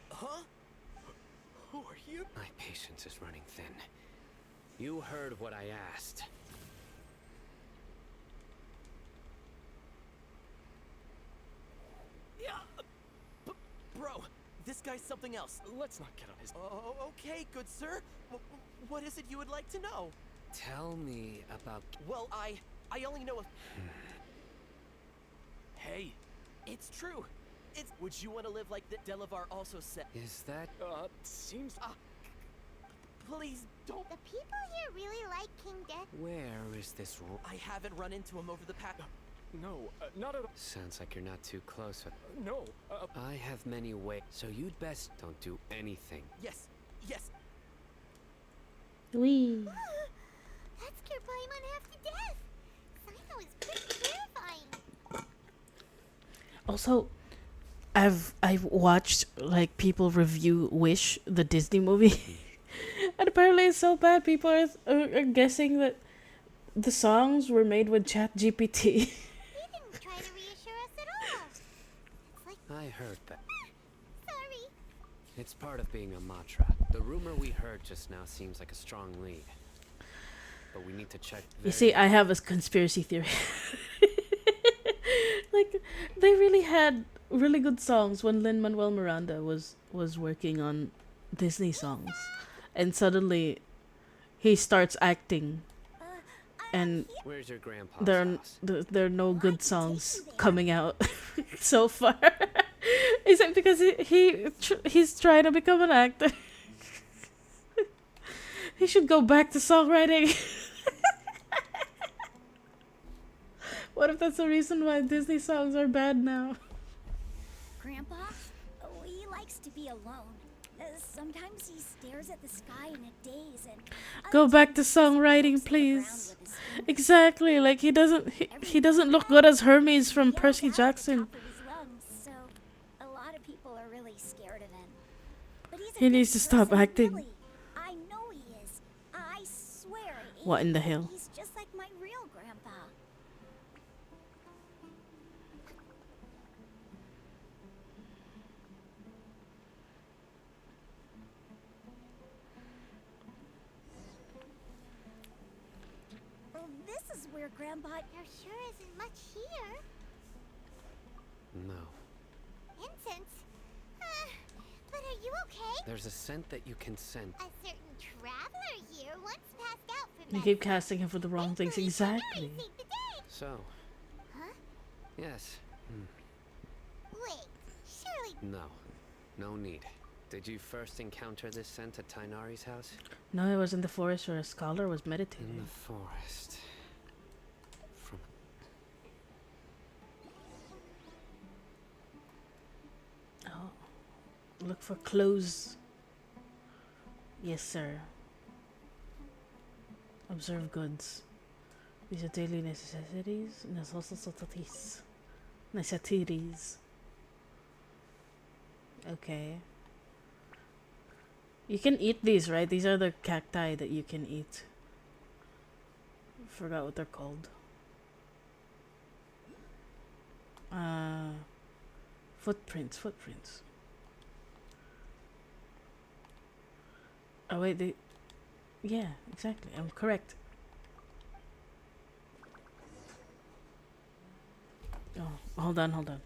Huh? Who are you? My patience is running thin. You heard what I asked. Yeah, bro, this guy's something else. Let's not get on his... okay, good sir. What is it you would like to know? Tell me about... Well, I only know of... Hey, it's true. Would you want to live like Delavar also said? Is that... seems... please, don't... The people here really like King Death. Where is this... I haven't run into him over the past... No, not at all. Sounds like you're not too close. No, I have many ways, so you'd best don't do anything. Yes, yes. Wee. That scared Paimon half to death. Sino is pretty terrifying. Also, I've watched like people review Wish, the Disney movie, And apparently it's so bad. People are guessing that the songs were made with Chat GPT. Try to reassure us at all. I heard that. Sorry. It's part of being a Matra. The rumor we heard just now seems like a strong lead. But we need to check. You see, I have a conspiracy theory. Like, they really had really good songs when Lin-Manuel Miranda was working on Disney songs. And suddenly, he starts acting. And Where's your grandpa's there are no good songs coming out so far. Is it because he's trying to become an actor? He should go back to songwriting. What if that's the reason why Disney songs are bad now? Grandpa? Oh, he likes to be alone. Sometimes he stares at the sky in a daze and... Go back to songwriting, please. Exactly, like he doesn't look good as Hermes from Percy Jackson. So, a lot of people are really scared of him. But he's a He good needs to stop person, acting. really. I know he is. I swear. What in the hell? He's just like my real grandpa. Well, this is where Grandpa... There sure isn't much here. No. Incense? But are you okay? There's a scent that you can scent. A certain traveler here once passed out from You that keep casting him for the wrong things. Exactly. So. Huh? Yes. Wait, surely... No. No need. Did you first encounter this scent at Tainari's house? No, it was in the forest where a scholar was meditating. In the forest. From... Oh. Look for clues. Yes, sir. Observe goods. These are daily necessities. Necessities. Okay. You can eat these, right? These are the cacti that you can eat. Forgot what they're called. Footprints. Oh wait, yeah, exactly. I'm correct. Oh, hold on.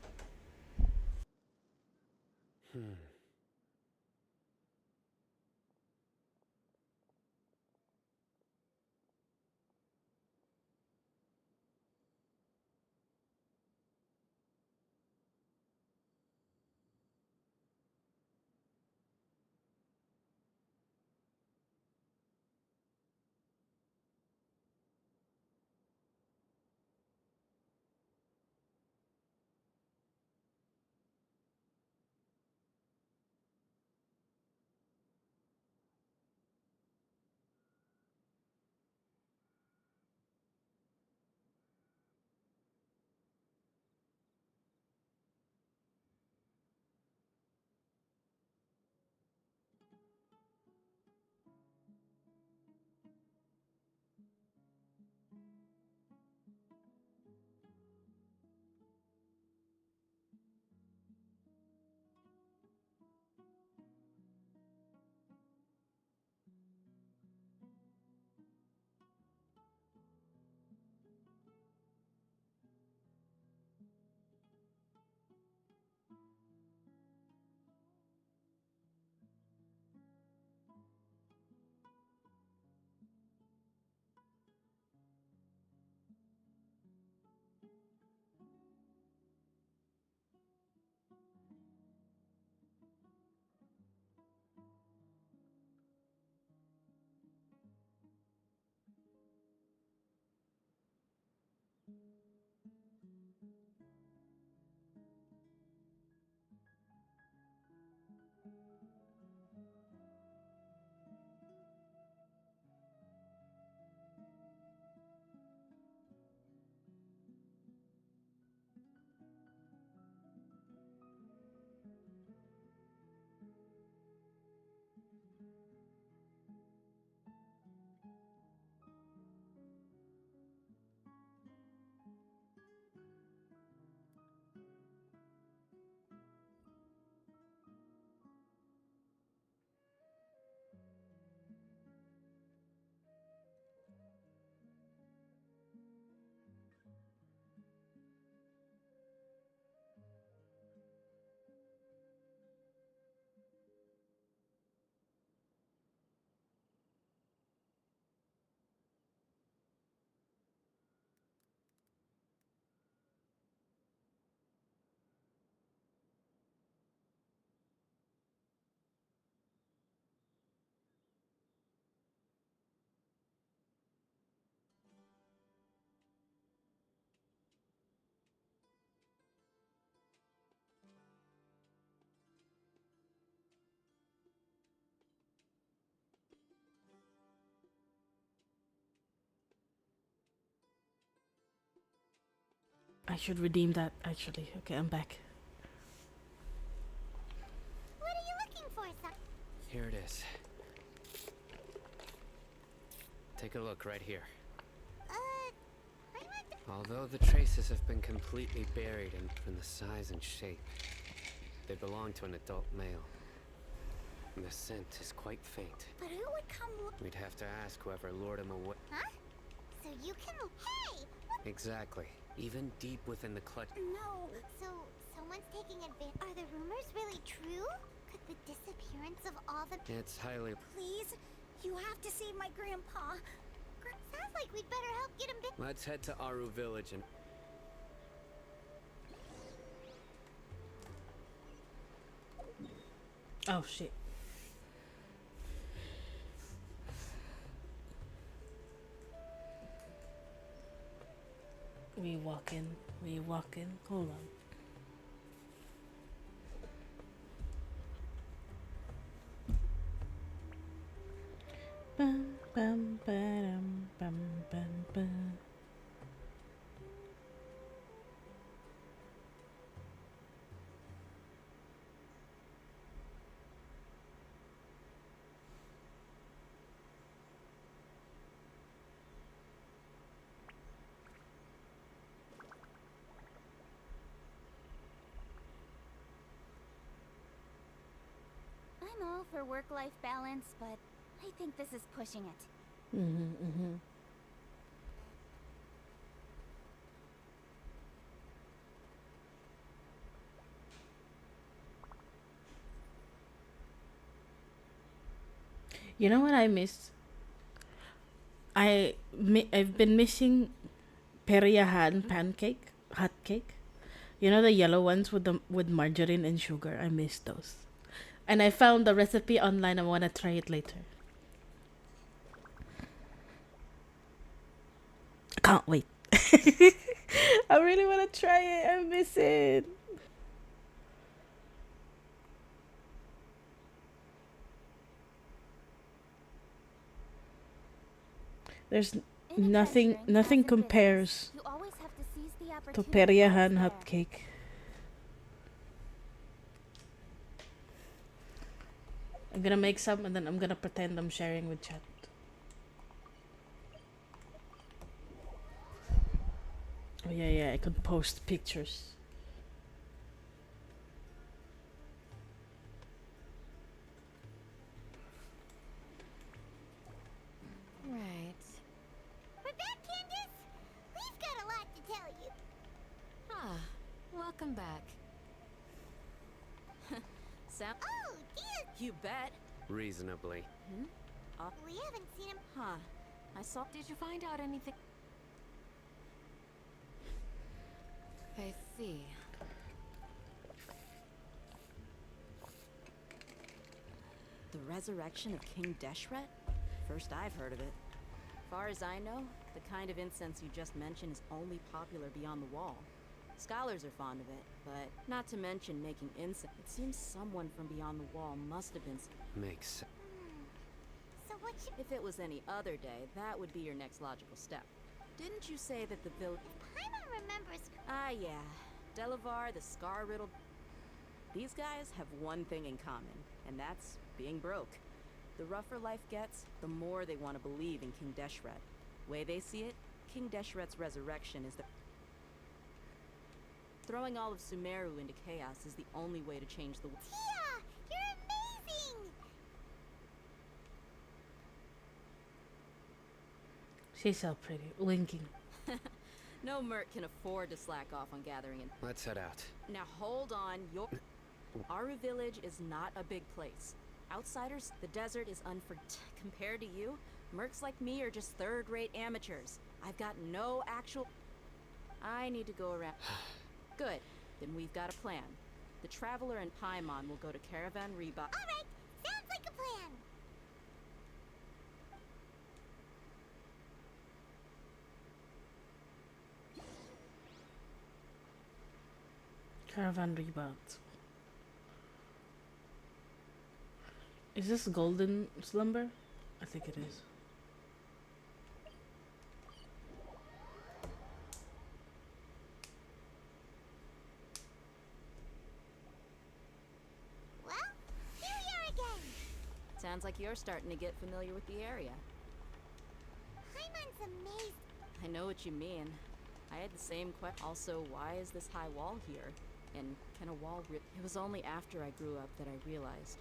should redeem that actually. Okay, I'm back. What are you looking for, son? Here it is. Take a look right here. Although the traces have been completely buried in the size and shape, they belong to an adult male. And the scent is quite faint. But who would come? We'd have to ask whoever lured him away. Huh? So you can. Hey! What? Exactly. Even deep within the clutch. No. So someone's taking advantage. Are the rumors really true? Could the disappearance of all the? It's highly. Please, you have to save my grandpa. Sounds like we'd better help get him. Let's head to Aru Village and. Oh shit. We walking. Hold on. Bum, bum, ba-dum, bum, bum, bum. I'm all for work-life balance, but I think this is pushing it. You know what I missed? I've been missing Periahan pancake, hot cake. You know the yellow ones with margarine and sugar. I miss those. And I found the recipe online. I want to try it later. I can't wait. I really want to try it. I miss it. There's nothing compares to Periahan hot cake. I'm gonna make some and then I'm gonna pretend I'm sharing with chat. Oh yeah, I could post pictures. Right. We're back, Candace. We've got a lot to tell you. Ah, welcome back. Oh, dear. You bet. Reasonably. We haven't seen him. Huh. I saw. Did you find out anything? I see. The resurrection of King Deshret? First I've heard of it. Far as I know, the kind of incense you just mentioned is only popular beyond the wall. Scholars are fond of it, but not to mention making incense. It seems someone from beyond the wall must have been. Makes sense. So what you... If it was any other day, that would be your next logical step. Didn't you say that the village... Paimon remembers... Ah, yeah. Delavar, the scar-riddled... These guys have one thing in common, and that's being broke. The rougher life gets, the more they want to believe in King Deshret. Way they see it, King Deshret's resurrection is the... Throwing all of Sumeru into chaos is the only way to change the world. Tia! You're amazing! She's so pretty. Winking. No merc can afford to slack off on gathering in. Let's head out. Now hold on, Aru Village is not a big place. Outsiders, the desert is compared to you, mercs like me are just third-rate amateurs. I've got no actual... I need to go around... Good. Then we've got a plan. The Traveler and Paimon will go to Caravan Reba... Alright! Sounds like a plan! Caravan rebound. Is this Golden Slumber? I think it is. Sounds like you're starting to get familiar with the area. Paimon's amazed. I know what you mean. I had the same question. Also, why is this high wall here? And can a wall rip? It was only after I grew up that I realized.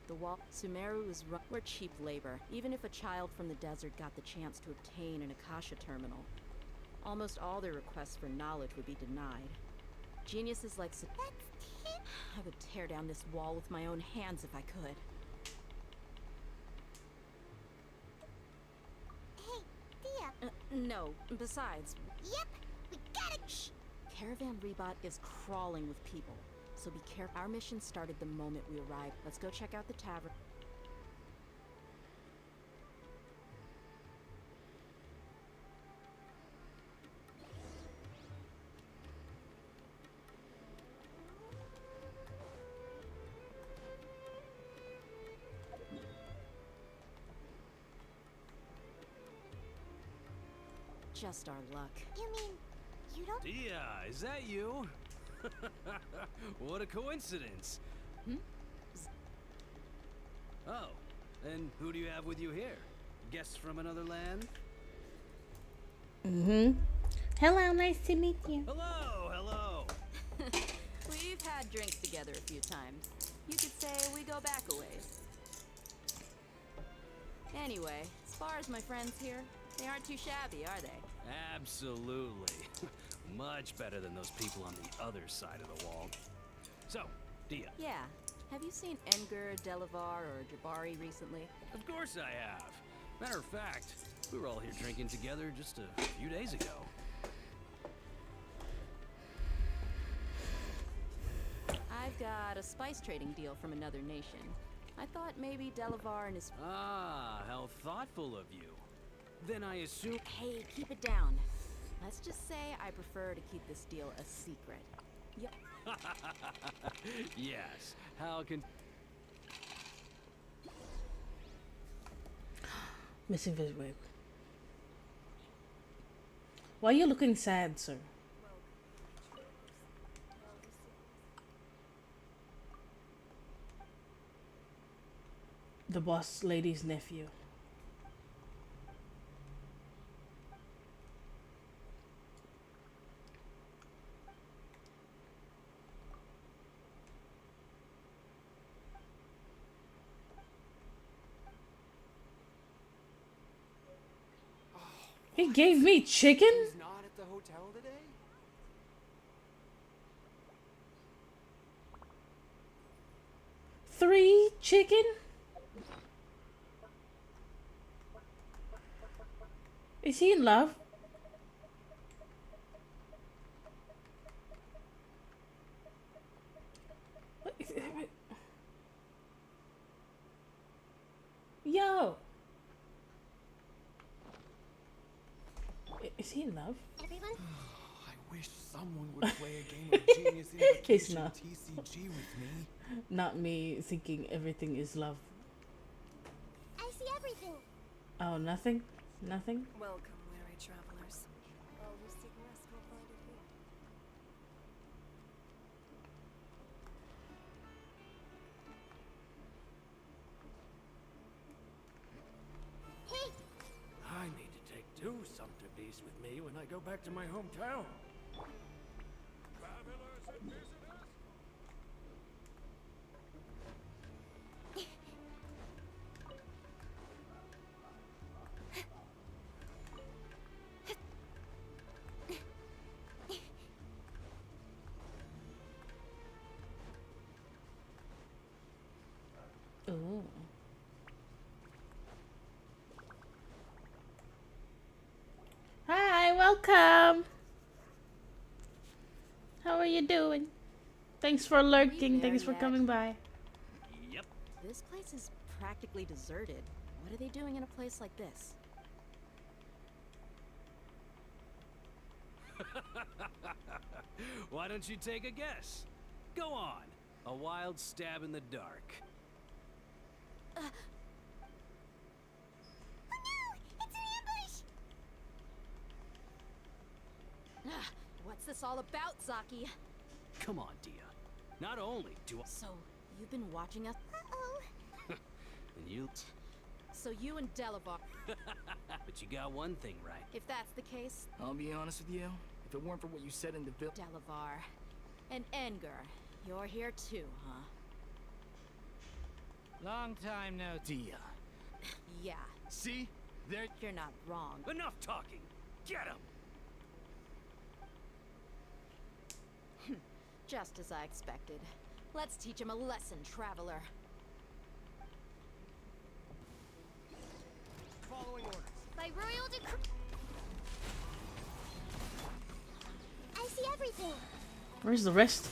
The wall. Sumeru is we're cheap labor. Even if a child from the desert got the chance to obtain an Akasha terminal, almost all their requests for knowledge would be denied. Geniuses like I would tear down this wall with my own hands if I could. Hey, Dia. No, besides... Yep, we got it! Shh! Caravan Rebot is crawling with people, so be careful. Our mission started the moment we arrived. Let's go check out the tavern. Just our luck. You mean, you don't— Dia, is that you? What a coincidence. Oh, and who do you have with you here? Guests from another land? Hello, nice to meet you. Hello, hello. We've had drinks together a few times. You could say we go back a ways. Anyway, as far as my friends here, they aren't too shabby, are they? Absolutely. Much better than those people on the other side of the wall. So, Dia. Yeah. Have you seen Edgar, Delavar, or Jabari recently? Of course I have. Matter of fact, we were all here drinking together just a few days ago. I've got a spice trading deal from another nation. I thought maybe Delavar and his... Ah, how thoughtful of you. Then I assume... Hey, keep it down. Let's just say I prefer to keep this deal a secret. Yep. Yes, how can... Missing vis wait. Why are you looking sad, sir? The boss lady's nephew. He gave me chicken? He's not at the hotel today? Three chicken? Is he in love? What is it? Yo! Is he in love? Everyone? I wish someone would play a game of Genius He's Invocation not. TCG with me. Not me thinking everything is love. I see everything. Oh, nothing? Nothing? Welcome, weary travelers. All who seek rest will find it here. Hey! I need to take two sumpter beasts with me when I go back to my hometown. Travelers and visitors. Ooh. Hi, welcome. How are you doing? Thanks for lurking. Thanks for coming by. Yep. This place is practically deserted. What are they doing in a place like this? Why don't you take a guess? Go on. A wild stab in the dark. Oh no! It's an ambush! What's this all about, Zaki? Come on, Dia. Not only do I... So, you've been watching us? Uh-oh. And You. So you and Delavar. But you got one thing right. If that's the case, I'll be honest with you. If it weren't for what you said in the village. Delavar. And Edgar, you're here too, huh? Long time no. Dia. Yeah. See? There. You're not wrong. Enough talking. Get him. Just as I expected. Let's teach him a lesson, traveler. Following orders. By royal decree. I see everything. Where's the rest?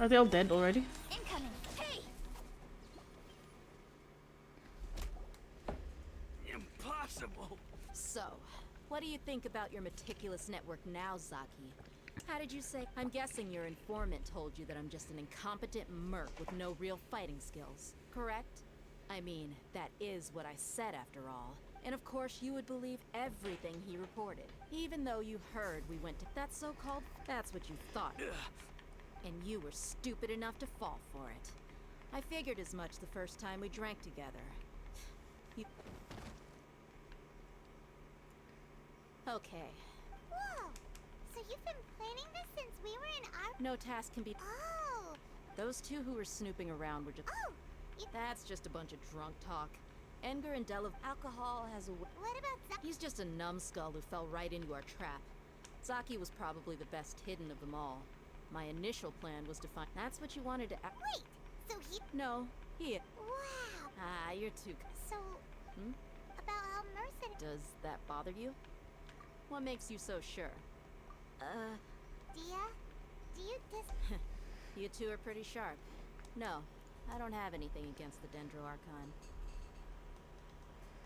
Are they all dead already? Incoming. Hey! Impossible. So, what do you think about your meticulous network now, Zaki? How did you say? I'm guessing your informant told you that I'm just an incompetent merc with no real fighting skills, correct? I mean, that is what I said after all. And of course you would believe everything he reported. Even though you heard we went to that so-called... That's what you thought. And you were stupid enough to fall for it. I figured as much the first time we drank together. You... Okay. Whoa! So you've been planning this since we were in our... No task can be... Oh! Those two who were snooping around were just... Oh! That's just a bunch of drunk talk. Edgar and Delav... Alcohol has a... What about Zaki? He's just a numbskull who fell right into our trap. Zaki was probably the best hidden of them all. My initial plan was to find... That's what you wanted to... Wait! So he... No, he... Wow! Ah, you're too... So... About how mercenary... Does that bother you? What makes you so sure? Dia? Do you dis... You two are pretty sharp. No, I don't have anything against the Dendro Archon.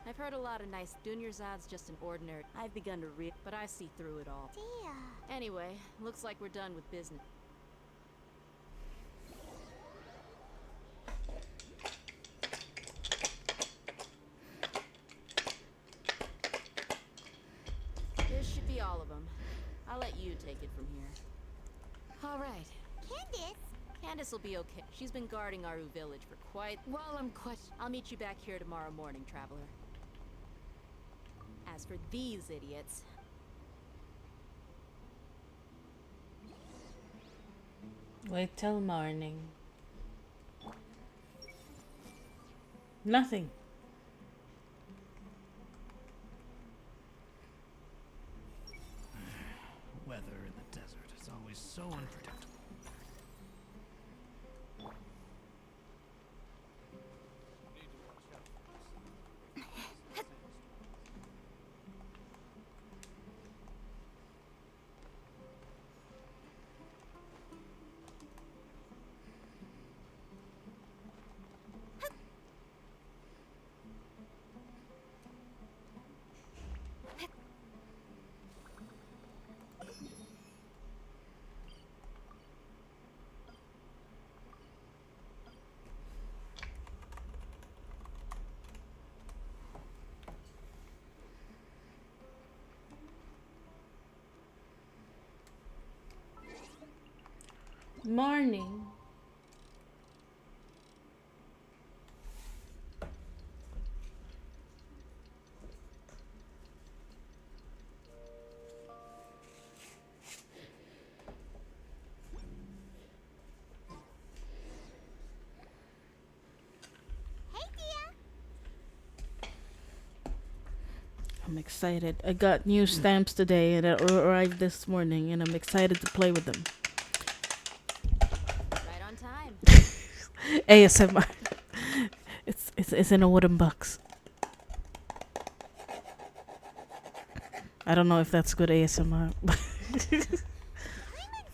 I've heard a lot of nice... Dunyarzad's just an ordinary... I've begun to read, but I see through it all. Dia... Anyway, looks like we're done with business. This should be all of them. I'll let you take it from here. All right. Candace? Candace will be okay. She's been guarding Aru village for quite... Well, I'll meet you back here tomorrow morning, traveler. As for these idiots... Wait till morning. Nothing. Weather in the desert is always so unpredictable. Morning. Hey, Dia! I'm excited. I got new stamps today and it arrived this morning and I'm excited to play with them. Right on time. ASMR. It's in a wooden box. I don't know if that's good ASMR. Paimon's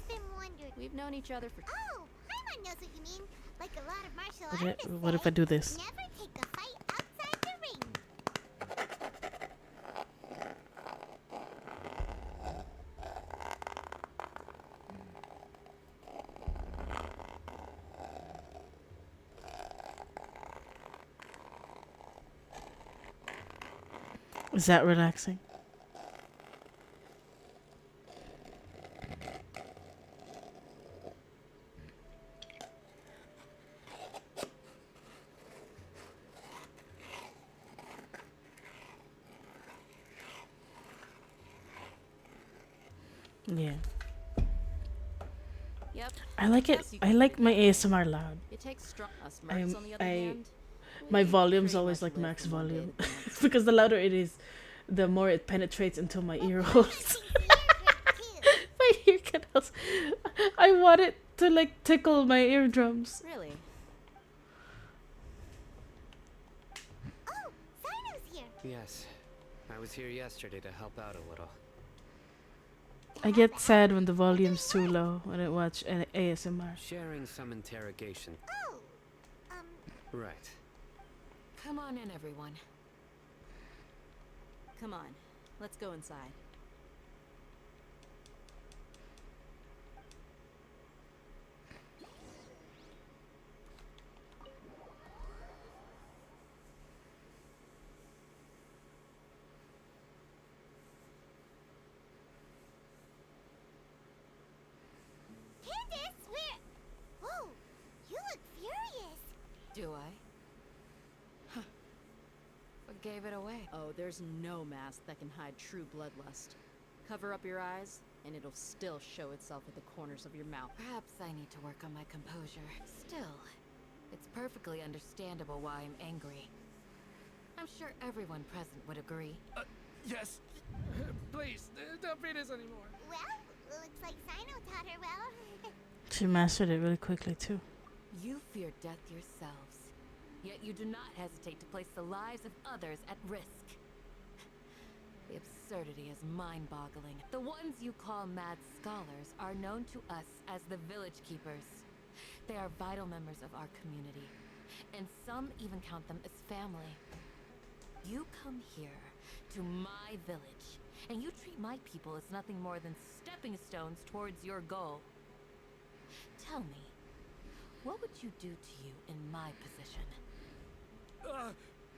been wondering. We've known each other for... Oh! Paimon knows what you mean. Like a lot of martial artists What if I do this? never take a fight outside the ring. Is that relaxing? Yeah. Yep. I like it. Guess you I can like put it my that way. ASMR loud. It takes strong. Us mercs on the other I hand. my we volume's pretty always much like live max from one day volume to the next. because the louder it is, the more it penetrates into my ear holes. My ear canals. I want it to like tickle my eardrums. Really? Oh, Sino's here. Yes. I was here yesterday to help out a little. I get sad when the volume's too low when I watch an ASMR. Sharing some interrogation. Oh, Right. Come on in, everyone. Come on, let's go inside. Candace, where? Whoa, you look furious. Do I? Huh. What gave it away? Oh, there's no mask that can hide true bloodlust. Cover up your eyes, and it'll still show itself at the corners of your mouth. Perhaps I need to work on my composure. Still, it's perfectly understandable why I'm angry. I'm sure everyone present would agree. Yes. Please, don't beat us anymore. Well, looks like Sino taught her well. She mastered it really quickly too. You fear death yourselves, yet you do not hesitate to place the lives of others at risk. The absurdity is mind-boggling. The ones you call mad scholars are known to us as the Village Keepers. They are vital members of our community, and some even count them as family. You come here to my village, and you treat my people as nothing more than stepping stones towards your goal. Tell me, what would you do to you in my position?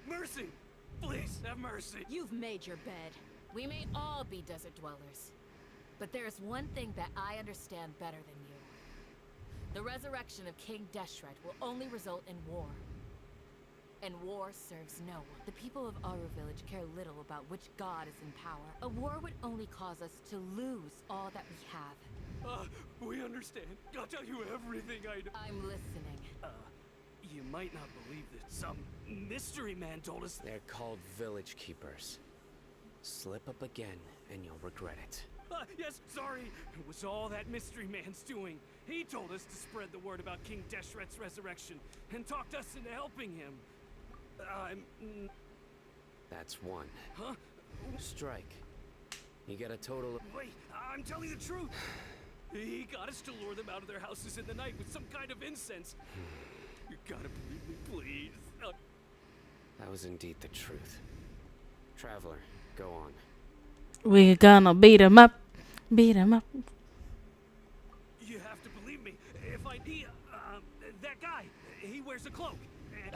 Mercy! Please, have mercy. You've made your bed. We may all be desert dwellers, but there is one thing that I understand better than you. The resurrection of King Deshret will only result in war. And war serves no one. The people of our village care little about which god is in power. A war would only cause us to lose all that we have. We understand. I'll tell you everything I know. I'm listening. You might not believe that some mystery man told us. They're called Village Keepers. Slip up again, and you'll regret it. Yes, sorry. It was all that mystery man's doing. He told us to spread the word about King Deshret's resurrection and talked us into helping him. That's one. Huh? Strike. You get a total of... Wait, I'm telling the truth. He got us to lure them out of their houses in the night with some kind of incense. You gotta believe me, please. That was indeed the truth. Traveler, go on. We gonna beat 'em up. Beat 'em up. You have to believe me. If that guy, he wears a cloak.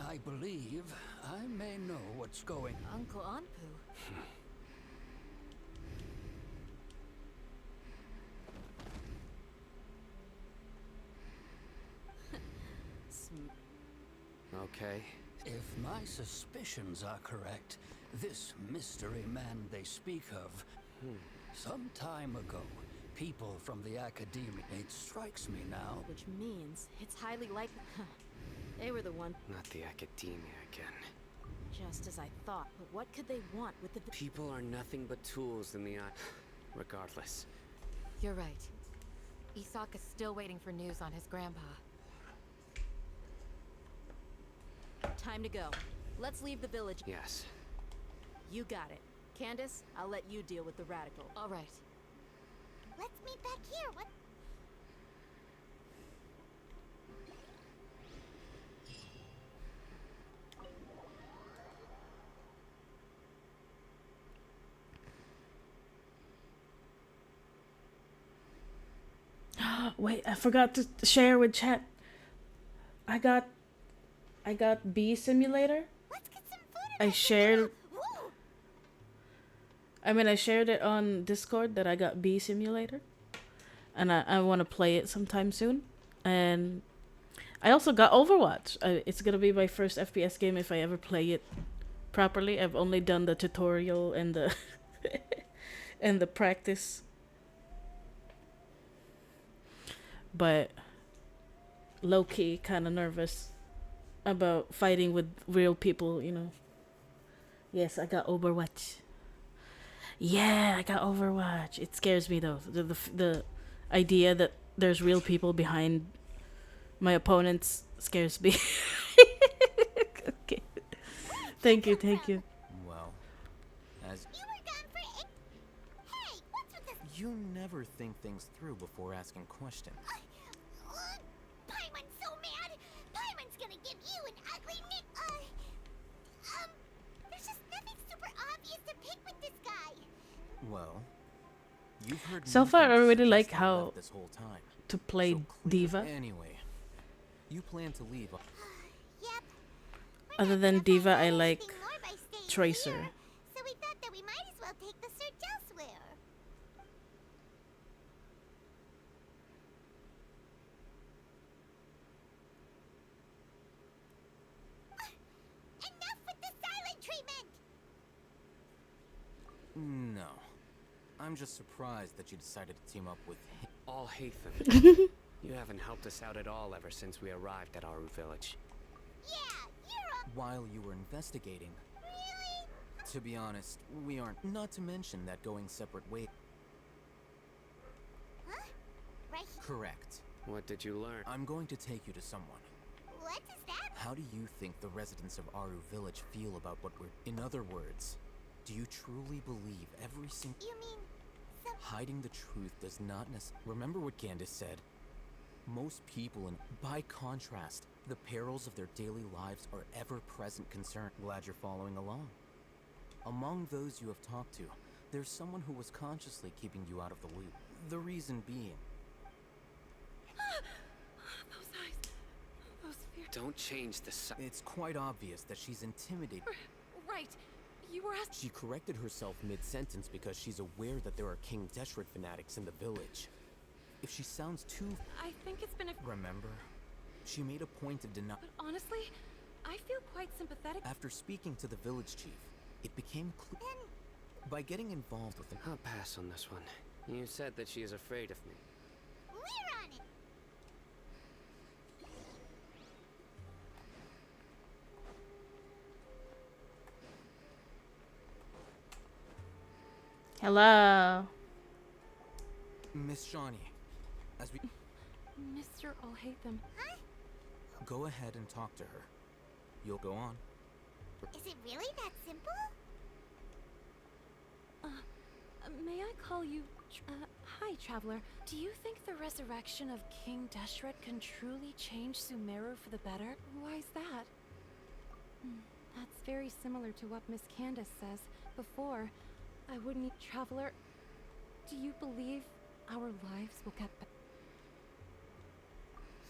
I believe I may know what's going on. Uncle Anpu. Okay. If my suspicions are correct, this mystery man they speak of, some time ago, people from the academia, it strikes me now. Which means it's highly likely. They were the one. Not the academia again. Just as I thought. But what could they want with the... People are nothing but tools in the eye. Regardless. You're right. Isak is still waiting for news on his grandpa. Time to go. Let's leave the village. Yes. You got it. Candace, I'll let you deal with the radical. All right. Let's meet back here. What? Wait, I forgot to share with chat. I got Bee Simulator. Let's get some food. I shared. I shared it on Discord that I got Bee Simulator, and I want to play it sometime soon. And I also got Overwatch. It's gonna be my first FPS game if I ever play it properly. I've only done the tutorial and the and the practice. but low key kind of nervous about fighting with real people, you know. Yes, I got Overwatch. Yeah, I got Overwatch. It scares me though. The idea that there's real people behind my opponents scares me. Okay. Thank you, thank you. Well, as You were gone for Hey, what's with this? you never think things through before asking questions. Paimon's so mad! Paimon's gonna give you an ugly nick. There's just nothing super obvious to pick with this guy. Well, you've heard So far, I nothing to really suggest like I how left this whole time. to play So Diva. Anyway, you plan to leave. Yep. Other than Diva, I like Tracer. So we thought that we might as well take the search elsewhere. Enough with the silent treatment! No. I'm just surprised that you decided to team up with him. All Hatham. You haven't helped us out at all ever since we arrived at Aru Village. Yeah, you're a... While you were investigating. Really? To be honest, we aren't. Not to mention that going separate ways. Huh? Right. Correct. What did you learn? I'm going to take you to someone. What is that? How do you think the residents of Aru Village feel about what we're... In other words, do you truly believe every single... You mean... Hiding the truth does not necessarily... Remember what Candace said? Most people, and by contrast, the perils of their daily lives are ever-present concern. Glad you're following along. Among those you have talked to, there's someone who was consciously keeping you out of the loop. The reason being... Those eyes. Those fears. Don't change the It's quite obvious that she's intimidated. Right. You were asked. She corrected herself mid-sentence because she's aware that there are King Deshret fanatics in the village. If she sounds too... I think it's been a... Remember? She made a point of denying... But honestly, I feel quite sympathetic. After speaking to the village chief, it became clear... By getting involved with I'll pass on this one. You said that she is afraid of me. We're on it! Hello. Miss Shawnee, as we... Mr. Alhaitham. Huh? Go ahead and talk to her. You'll go on. Is it really that simple? May I call you... hi, Traveler. Do you think the resurrection of King Deshret can truly change Sumeru for the better? Why is that? That's very similar to what Miss Candace says. Before, I wouldn't... Traveler, do you believe our lives will get better?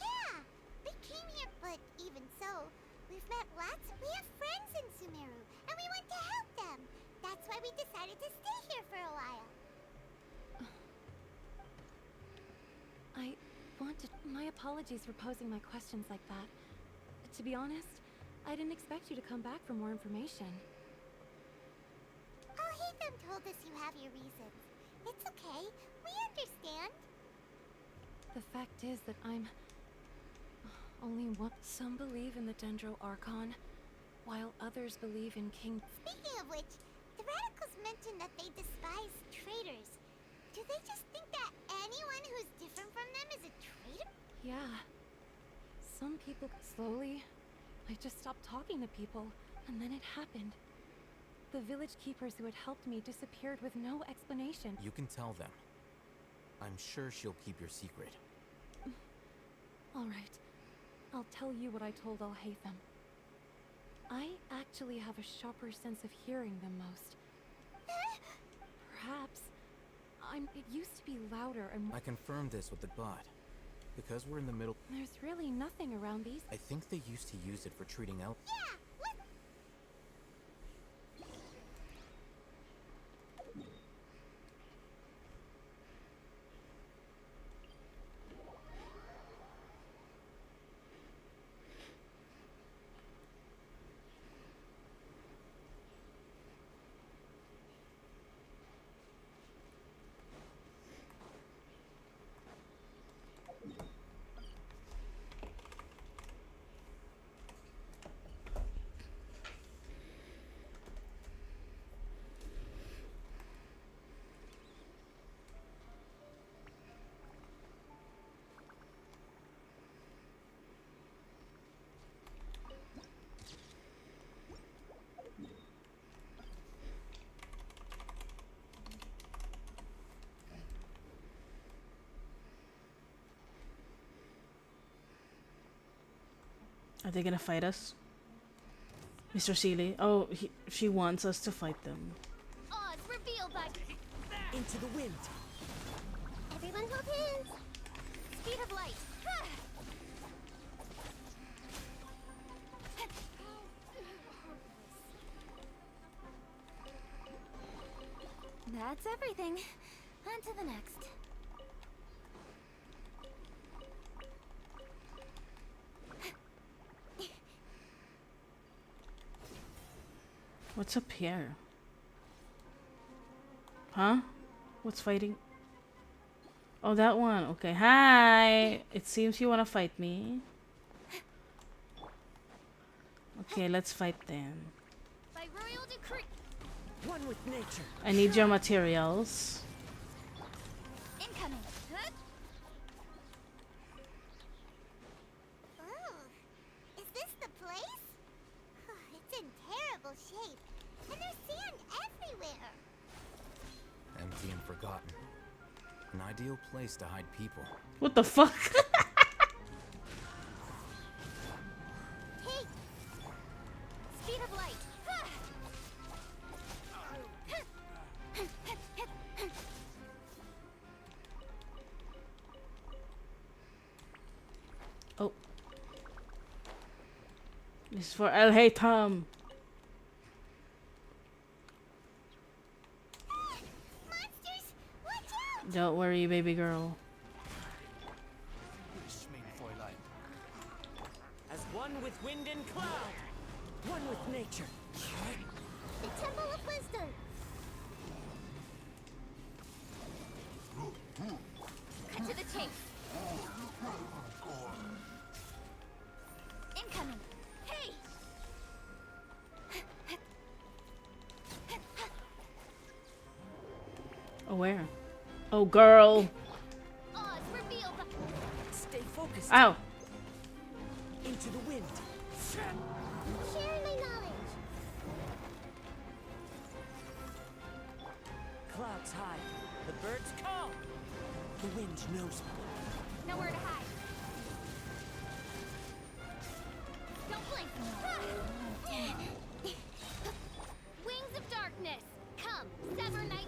Yeah! We came here, but even so, we've met lots... We have friends in Sumeru, and we want to help them! That's why we decided to stay here for a while. I wanted... My apologies for posing my questions like that. To be honest, I didn't expect you to come back for more information. Alhaitham told us you have your reasons. It's okay. We understand. The fact is that I'm... only one... Some believe in the Dendro Archon, while others believe in King... Speaking of which, the radicals mentioned that they despise traitors. Do they just think that anyone who's different from them is a traitor? Yeah. Some people... Slowly, I just stopped talking to people, and then it happened. The village keepers who had helped me disappeared with no explanation. You can tell them. I'm sure she'll keep your secret. All right. I'll tell you what I told Alhaitham. I actually have a sharper sense of hearing than most. Perhaps. It used to be louder and more... I confirmed this with the bot. Because we're in the middle... There's really nothing around these... I think they used to use it for treating out... Yeah! Are they gonna fight us? Mr. Seeley? Oh, she wants us to fight them. Odds revealed by Into the wind. Everyone hold hands. speed of light. That's everything. On to the next. What's up here? Huh? What's fighting? Oh, that one. Okay. Hi. It seems you want to fight me. Okay, let's fight then. By royal decree. One with nature. I need your materials. Incoming. Oh, is this the place? It's in terrible shape, and there's sand everywhere. Empty and forgotten. An ideal place to hide people. What the fuck? Hey! Speed of light. Oh. This is for El Haytham. Monsters, watch out! Don't worry, baby girl. As one with wind and cloud. One with nature. The Temple of Wisdom. Cut to the chase. Incoming. Hey! Oh, where? Oh, girl. Odds revealed by Stay focused. Ow. Into the wind. Sharing my knowledge. Clouds high. The birds call. The wind knows me. nowhere to hide. Don't blink. Wings of darkness. Come, sever night.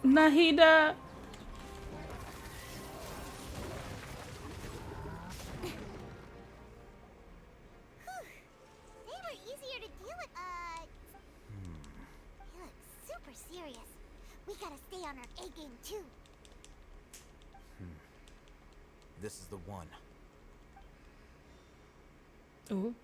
Nahida. They were easier to deal with. He looks super serious. We gotta stay on our A game too. This is the one. Ooh.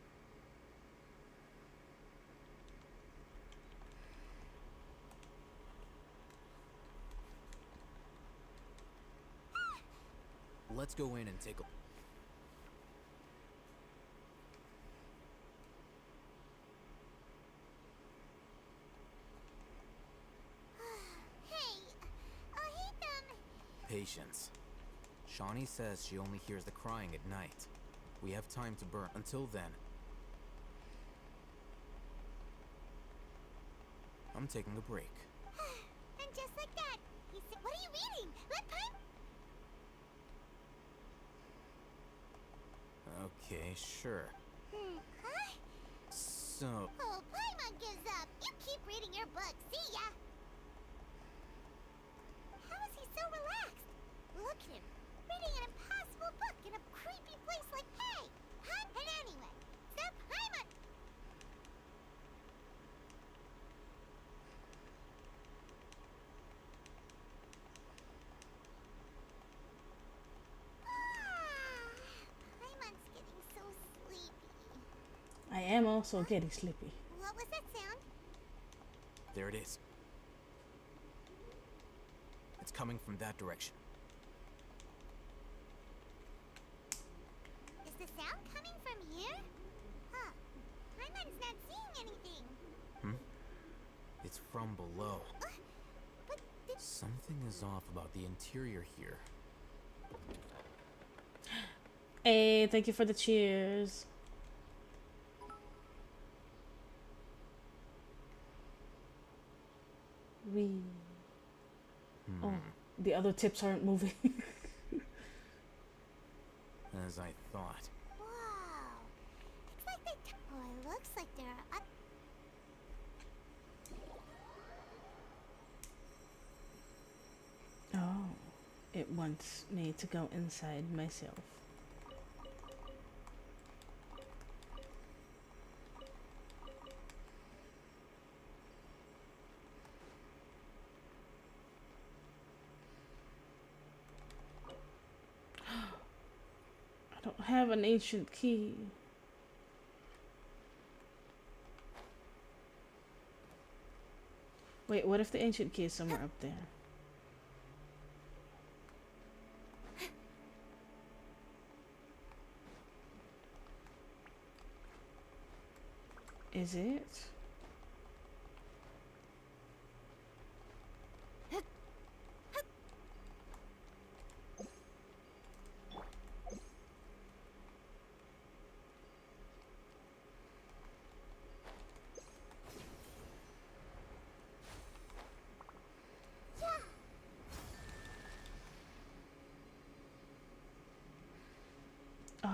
Let's go in and take a... Hey, I'll hate them. Patience. Shawnee says she only hears the crying at night. We have time to burn. Until then, I'm taking a break. And just like that, he said, "What are you reading? Let Paimon." Okay, sure. Huh? So, Oh, Paimon gives up. You keep reading your book. See ya. How is he so relaxed? Look at him, reading an impossible book in a creepy place like hey, huh? And anyway, so Paimon. Paimon's getting so sleepy. I am also getting sleepy. What was that sound? there it is. It's coming from that direction. Is the sound coming from here? Huh. Paimon's not seeing anything. It's from below. But the Something is off about the interior here. Hey, thank you for the cheers. We. Oh, the other tips aren't moving. as I thought. Wow. Looks like they. Oh, it looks like they're up. Oh, it wants me to go inside myself. I don't have an ancient key. Wait, what if the ancient key is somewhere up there? Is it? Oh.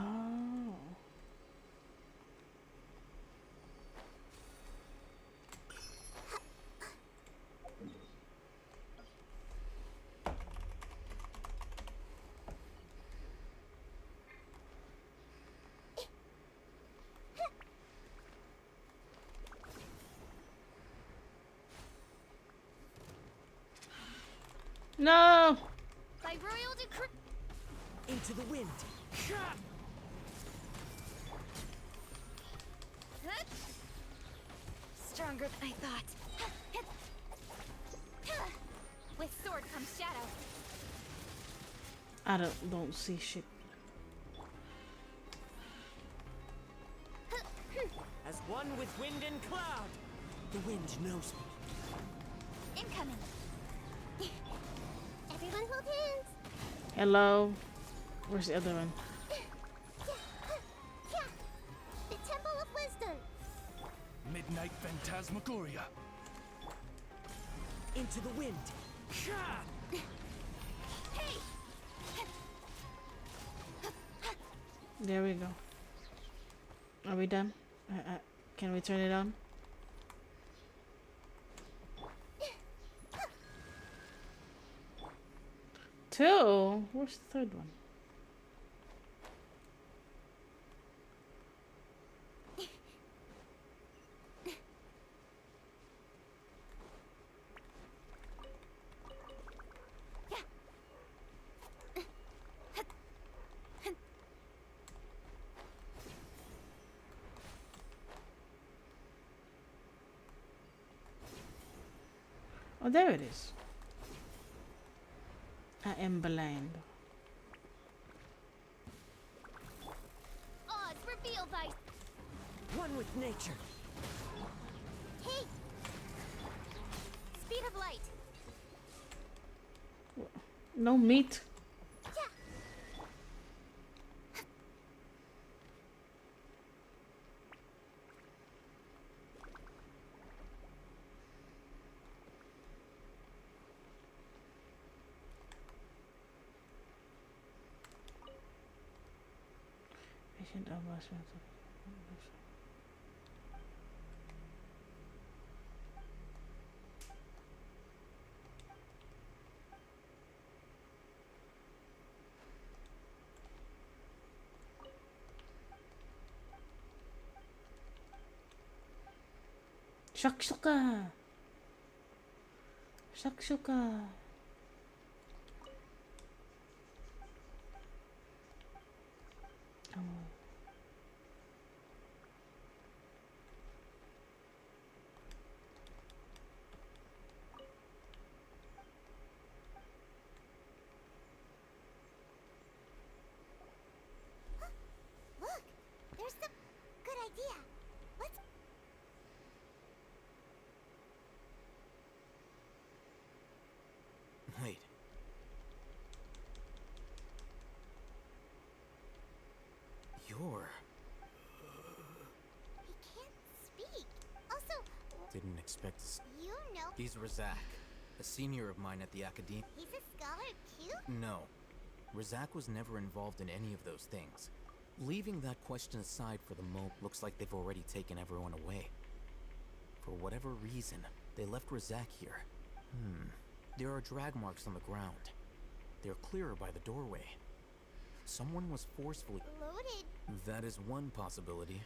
No! By royal decree. Into the wind. Stronger than I thought. With sword comes shadow. I don't see shit. As one with wind and cloud. The wind knows me. Incoming. Everyone hold hands. Hello? Where's the other one? The Temple of Wisdom. Midnight Phantasmagoria. Into the wind. Hey! There we go. Are we done? Can we turn it on? Two? Where's the third one? Oh, there it is. I am blind. Oz, reveal thy. One with nature. Hey. Speed of light. No meat. Patient of us. Shakshuka. Shakshuka. Oh. Look, there's the good idea. Let's. Wait. You're... He can't speak. Also, Didn't expect to... you know He's Razak, a senior of mine at the academy. he's a scholar too. No. Razak was never involved in any of those things. Leaving that question aside for the moment, looks like they've already taken everyone away. For whatever reason, they left Razak here. There are drag marks on the ground. They're clearer by the doorway. Someone was forcefully Loaded. That is one possibility.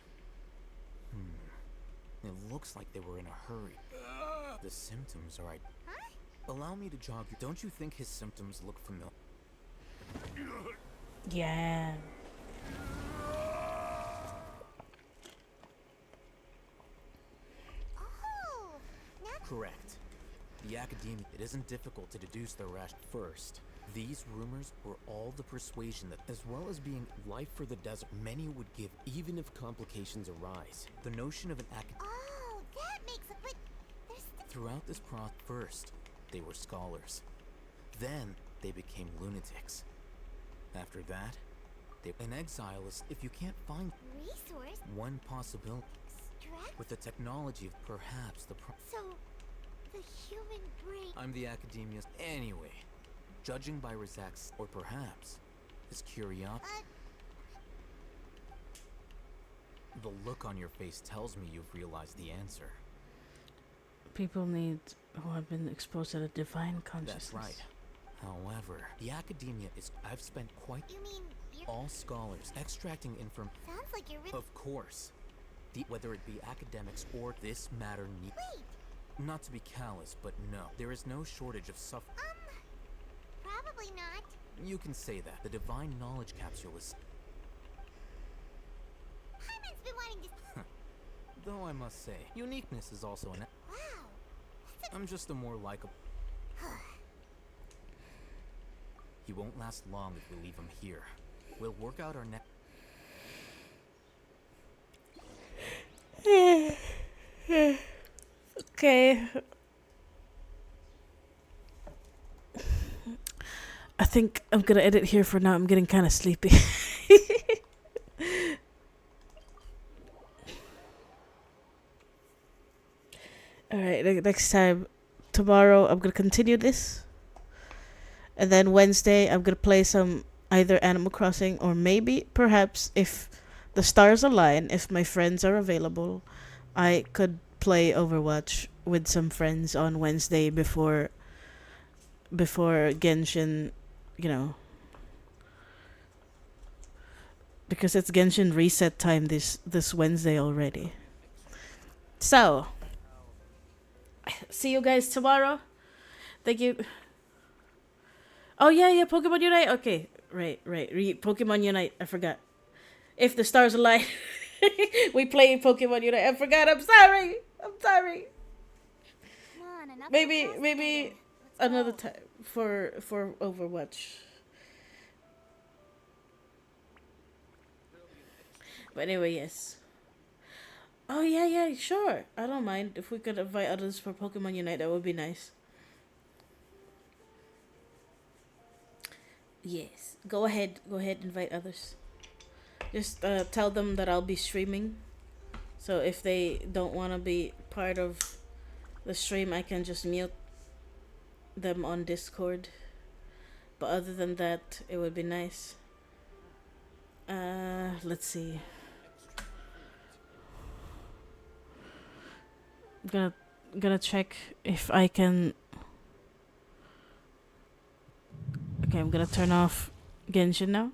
It looks like they were in a hurry. The symptoms are Allow me to jog you. Don't you think his symptoms look familiar? Yeah. Oh, Correct. The Academia, it isn't difficult to deduce their rash. First, these rumors were all the persuasion that, as well as being life for the desert, many would give even if complications arise. The notion of an Oh, that makes it. But there's. Throughout this process, first, they were scholars. Then, they became lunatics. After that, an exile is if you can't find Resource? one possibility. Stress? With the technology of perhaps the So, the human brain. I'm the Academia's anyway. Judging by Razak's, or perhaps his curiosity. The look on your face tells me you've realized the answer. People need who have been exposed to the divine consciousness. That's right. However, the Academia is. I've spent quite. You mean you're. All scholars extracting information. Sounds like you're really. Of course. Whether it be academics or this matter need. Wait. Not to be callous, but no. There is no shortage of suffering. Probably not. You can say that. The divine knowledge capsule is. Hyman's been wanting to. Though I must say, uniqueness is also an. Wow. I'm just a more likable. He won't last long if we leave him here. We'll work out our next. Okay. I think I'm gonna edit here for now. I'm getting kind of sleepy. Alright, next time. Tomorrow, I'm gonna continue this. And then Wednesday, I'm gonna play some either Animal Crossing or maybe, perhaps, if the stars align, if my friends are available, I could play Overwatch with some friends on Wednesday before Genshin, because it's Genshin reset time this Wednesday already. So, see you guys tomorrow. Thank you. Oh yeah, Pokemon Unite. Okay, right. Pokemon Unite. I forgot. If the stars align, we play Pokemon Unite. I forgot. I'm sorry. Come on, enough Maybe another time for Overwatch. But anyway, yes. Oh yeah, sure. I don't mind if we could invite others for Pokemon Unite. That would be nice. Yes, go ahead, invite others. Just tell them that I'll be streaming. So if they don't want to be part of the stream, I can just mute them on Discord. But other than that, it would be nice. Let's see. I'm gonna check if I can. Okay, I'm gonna turn off Genshin now,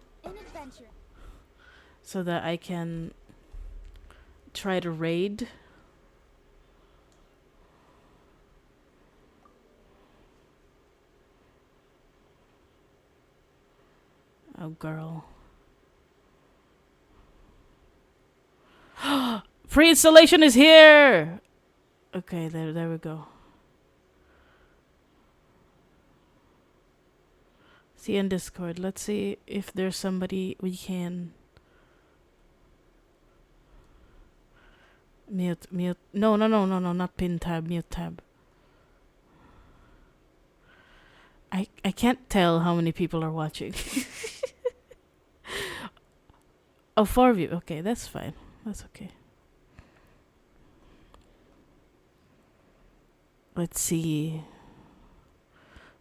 so that I can try to raid. Oh, girl. Pre-installation is here! Okay, there we go. See in Discord. Let's see if there's somebody we can mute. No, not pin tab, mute tab. I can't tell how many people are watching. Oh, 4 of you. Okay, that's fine. That's okay. Let's see.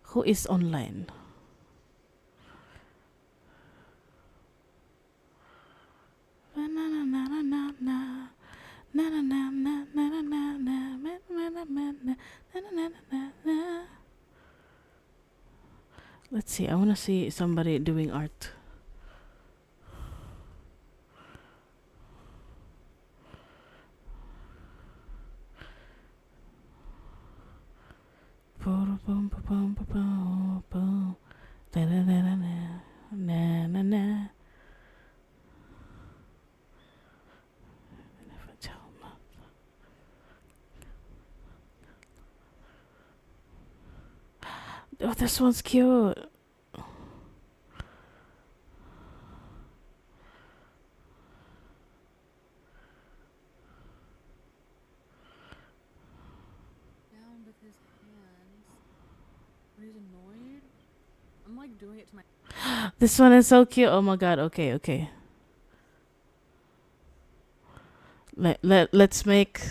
Who is online? Let's see. I want to see somebody doing art. Oh, this one's cute. Down with his hands. When he's annoyed, I'm like doing it to my. This one is so cute. Oh my god. Okay, okay. Let's make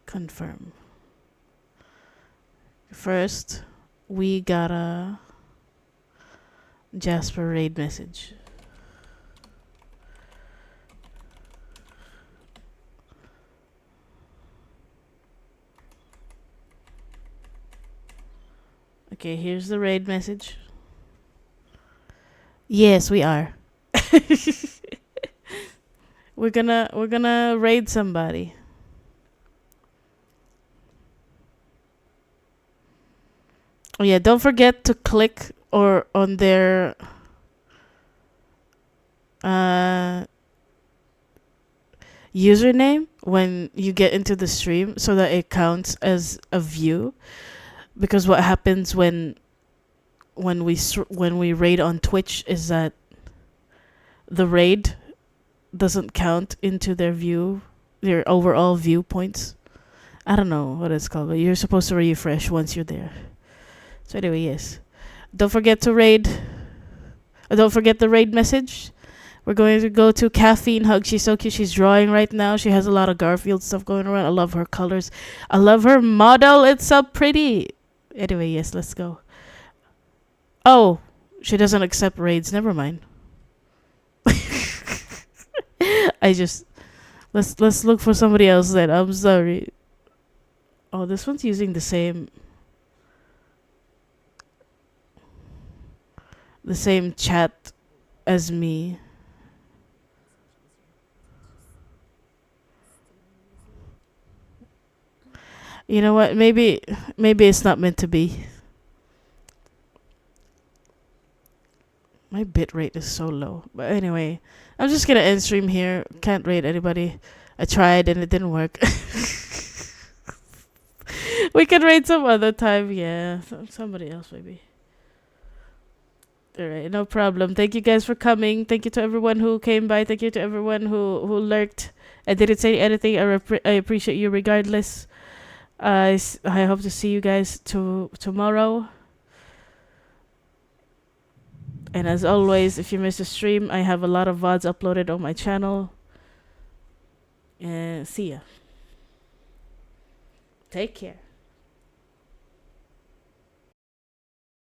confirm. First, we got a Jasper raid message. Okay, here's the raid message. Yes, we are. we're gonna raid somebody. Oh yeah, don't forget to click or on their username when you get into the stream so that it counts as a view, because what happens when we raid on Twitch is that the raid doesn't count into their overall viewpoints. I don't know what it's called, but you're supposed to refresh once you're there. So anyway, yes. Don't forget to raid. Don't forget the raid message. We're going to go to Caffeine Hug. She's so cute. She's drawing right now. She has a lot of Garfield stuff going around. I love her colors. I love her model. It's so pretty. Anyway, yes, let's go. Oh, she doesn't accept raids. Never mind. Let's look for somebody else then. I'm sorry. Oh, this one's using the same chat as me. You know what? Maybe it's not meant to be. My bitrate is so low. But anyway, I'm just gonna end stream here. Can't rate anybody. I tried and it didn't work. We can rate some other time. Yeah, somebody else maybe. All right, no problem. Thank you guys for coming. Thank you to everyone who came by. Thank you to everyone who lurked. I didn't say anything. I appreciate you regardless. I hope to see you guys tomorrow. And as always, if you missed the stream, I have a lot of VODs uploaded on my channel. And see ya. Take care.